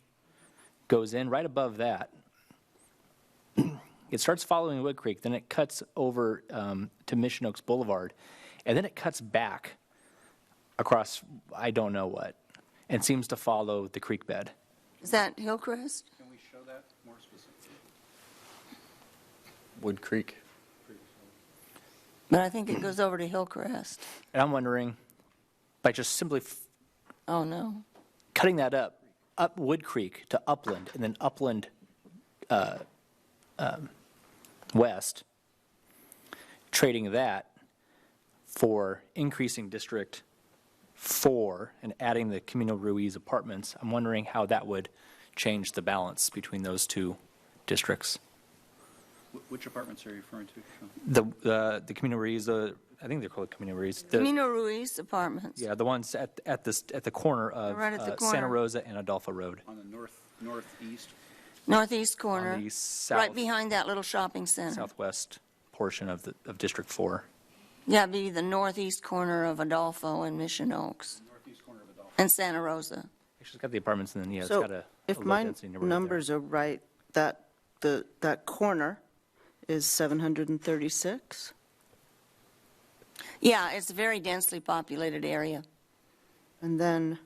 goes in, right above that. It starts following Wood Creek, then it cuts over to Mission Oaks Boulevard, and then it cuts back across I don't know what, and seems to follow the creek bed. Is that Hillcrest? Can we show that more specifically? Wood Creek. But I think it goes over to Hillcrest. And I'm wondering, by just simply Oh, no. cutting that up Wood Creek to Upland, and then Upland west, trading that for increasing District 4 and adding the Camino Ruiz apartments, I'm wondering how that would change the balance between those two districts. Which apartments are you referring to, Sean? The Camino Ruiz, I think they're called Camino Ruiz. Camino Ruiz Apartments. Yeah, the ones at the corner of Right at the Santa corner. Rosa and Adolfo Road. On the northeast? Northeast corner. On the Right behind that little shopping center. southwest portion of District 4. Yeah, it'd be the northeast corner of Adolfo and Mission Oaks. Northeast corner of Adolfo. And Santa Rosa. Actually, it's got the apartments, and then, yeah, it's So got a if low my density neighborhood there. numbers are right, that corner is 736? Yeah, it's a very densely populated area. And then,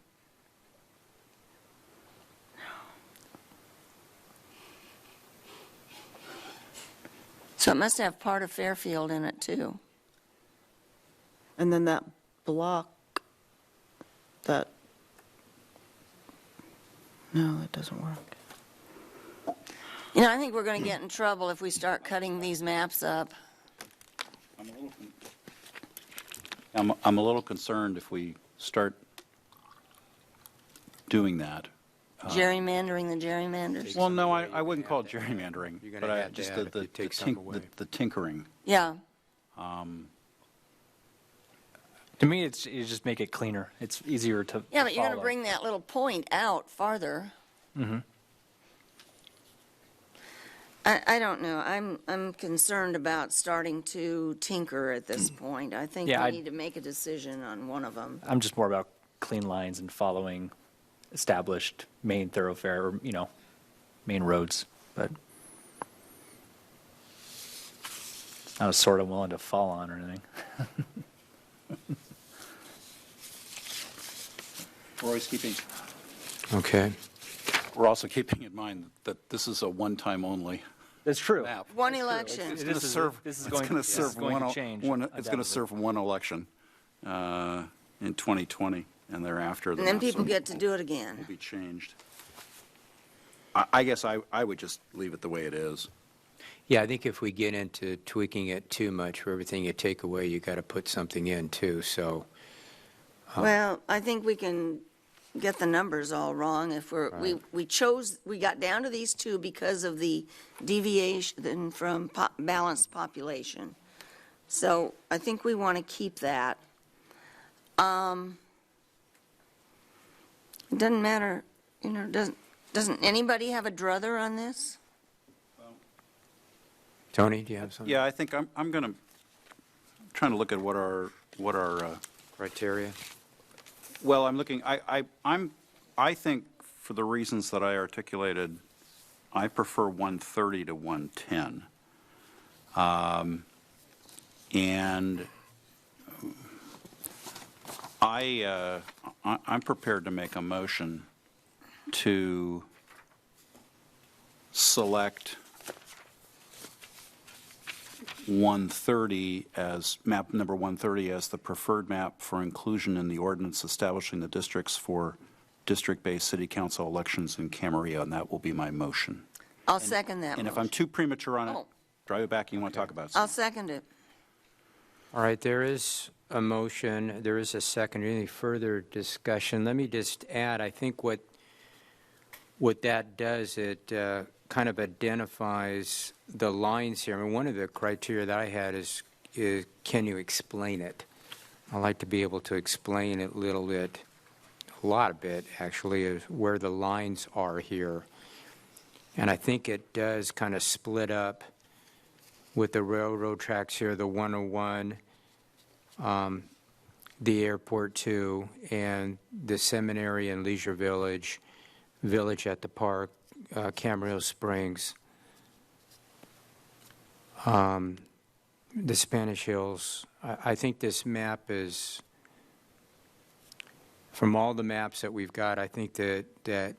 So it must have part of Fairfield in it, too. and then that block, no, that doesn't work. You know, I think we're going to get in trouble if we start cutting these maps up. I'm a little concerned if we start doing that. Gerrymandering the gerrymanders. Well, no, I wouldn't call it gerrymandering, You're but gonna I add just that if you take some away. the tinkering. Yeah. To me, it's you just make it cleaner. It's easier to Yeah, but you're going to follow. bring that little point out farther. Mhm. I don't know. I'm concerned about starting to tinker at this point. I think Yeah, we I- need to make a decision on one of them. I'm just more about clean lines and following established main thoroughfare, or, main roads, but it's not a sword I'm willing to fall on or anything. We're always keeping, Okay. we're also keeping in mind that this is a one-time only That's true. map. One election. It's going to serve, this is it's going- going this to is serve going to one, change, it's going to undoubtedly. serve one election in 2020, and thereafter the And then maps people will- get to do it will again. be changed. I guess I would just leave it the way it is. Yeah, I think if we get into tweaking it too much, for everything you take away, you got to put something in too, so. Well, I think we can get the numbers all wrong if we got down to these two because of the deviation from balanced population. So I think we want to keep that. It doesn't matter, doesn't anybody have a druther on this? Tony, do you have something? Yeah, I think I'm going to, trying to look at what our Criteria? well, I'm looking, I think for the reasons that I articulated, I prefer 130 to 110. And I'm prepared to make a motion to select 130 as, map number 130 as the preferred map for inclusion in the ordinance establishing the districts for district-based city council elections in Camarillo, and that will be my motion. I'll second that And if motion. I'm too premature on it, Oh. drive it back and you want to talk about it. I'll second it. All right, there is a motion, there is a second. Any further discussion? Let me just add, I think what that does, it kind of identifies the lines here. I mean, one of the criteria that I had is can you explain it? I like to be able to explain it a little bit lot of it, actually, is where the lines are here. And I think it does kind of split up with the railroad tracks here, the 101, the airport too, and the seminary and leisure village, village at the park, Camarillo Springs, the Spanish Hills. I think this map is, from all the maps that we've got, I think that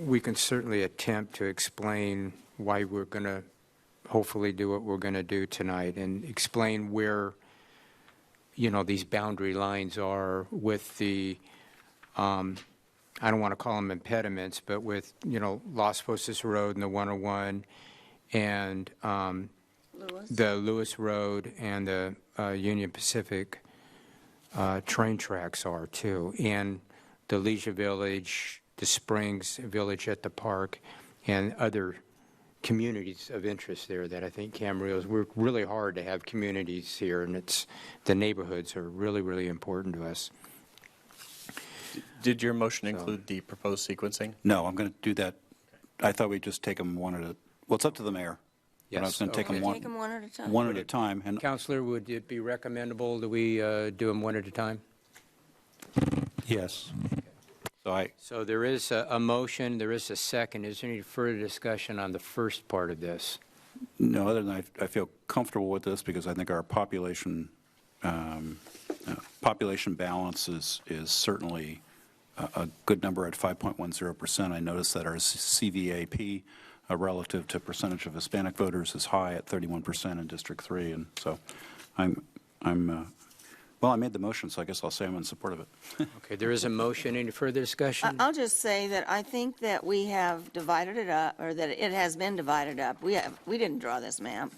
we can certainly attempt to explain why we're going to hopefully do what we're going to do tonight and explain where, you know, these boundary lines are with the, I don't want to call them impediments, but with, you know, Las Postas Road and the 101 and the Lewis Road and the Union Pacific train tracks are too, and the Leisure Village, the Springs Village at the park, and other communities of interest there that I think Camarillo's worked really hard to have communities here, and it's the neighborhoods are really, really important to us. Did your motion include the proposed sequencing? No, I'm going to do that. I thought we'd just take them one at a, well, it's up to the mayor. But I was going to take them one at a time. One at a time. And Counselor, would it be recommendable that we do them one at a time? yes. So there is a motion, there is a second. Is there any further discussion on the first part of this? No, other than I feel comfortable with this because I think our population balance is certainly a good number at 5.10%. I noticed that our CVAP relative to percentage of Hispanic voters is high at 31% in District 3, and so well, I made the motion, so I guess I'll say I'm in support of it. Okay, there is a motion. Any further discussion? I'll just say that I think that we have divided it up, or that it has been divided up. We didn't draw this map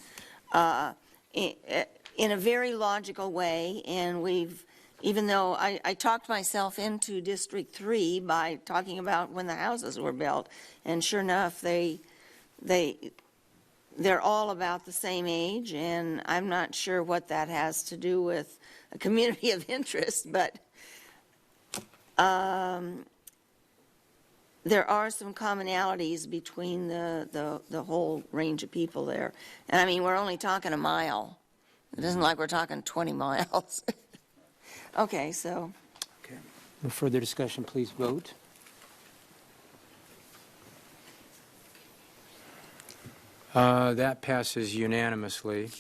in a very logical way, and even though I talked myself into District 3 by talking about when the houses were built, and sure enough, they're all about the same age, and I'm not sure what that has to do with a community of interest, but there are some commonalities between the whole range of people there. And I mean, we're only talking a mile. It isn't like we're talking 20 miles. Okay, so. Okay. No further discussion, please vote. That passes unanimously.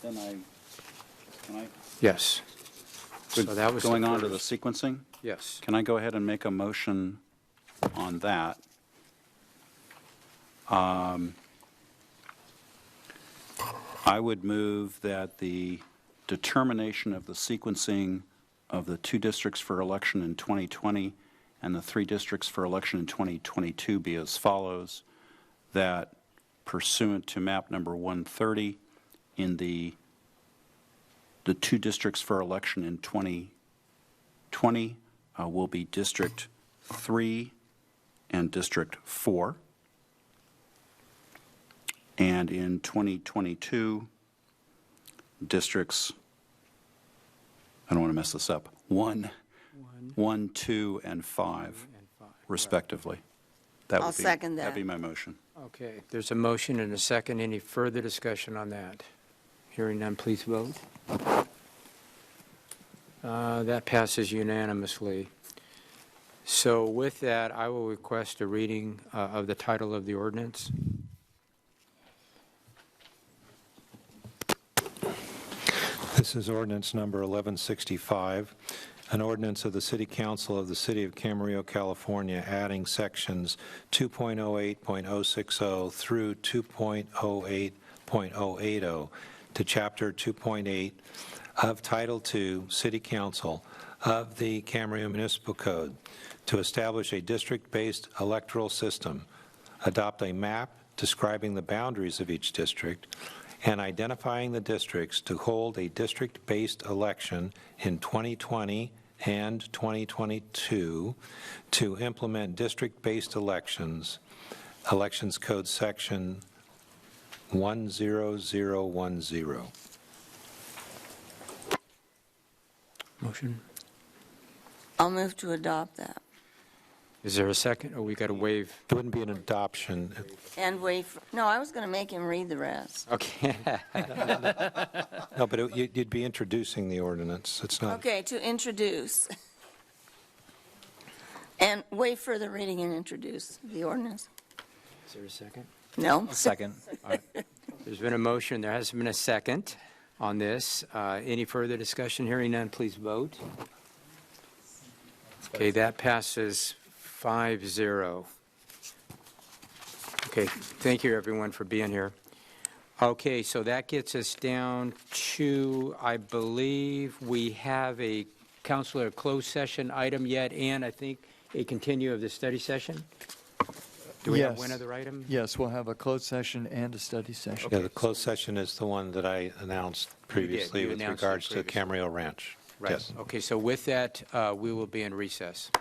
Then can I? Yes. So that was going the on to the first. sequencing? Yes. Can I go ahead and make a motion on that? I would move that the determination of the sequencing of the 2 districts for election in 2020 and the 3 districts for election in 2022 be as follows: that pursuant to map number 130, in the 2 districts for election in 2020 will be District 3 and District 4. And in 2022, districts, I don't want to mess this up, 1, 2, and 5, respectively. I'll second that. That'd be my motion. Okay, there's a motion and a second. Any further discussion on that? Hearing none, please vote. That passes unanimously. So with that, I will request a reading of the title of the ordinance. This is ordinance number 1165, an ordinance of the City Council of the City of Camarillo, California, adding sections 2.08.060 through 2.08.080 to Chapter 2.8 of Title II, City Council of the Camarillo Municipal Code, to establish a district-based electoral system, adopt a map describing the boundaries of each district, and identifying the districts to hold a district-based election in 2020 and 2022 to implement district-based elections, Elections Code Section 10010. Motion? I'll move to adopt that Is there a second, or we got to waive? It wouldn't be an adoption. and wait for, no, I was going to make him read the rest. Okay. No, but you'd be introducing the ordinance. It's not. Okay, to introduce. And waive further reading and introduce the ordinance. Is there a second? No. Second. All right. There's been a motion, there hasn't been a second on this. Any further discussion? Hearing none, please vote. Okay, that passes 5-0. Okay, thank you, everyone, for being here. Okay, so that gets us down to, I believe, we have a counselor closed session item yet, and I think a continue of the study session. Do we have Yes. one other item? Yes, we'll have a closed session and a study session. Yeah, the closed session is the one that I announced previously You with announced it regards to previously. Camarillo Ranch. Right. Yes. Okay, so with that, we will be in recess.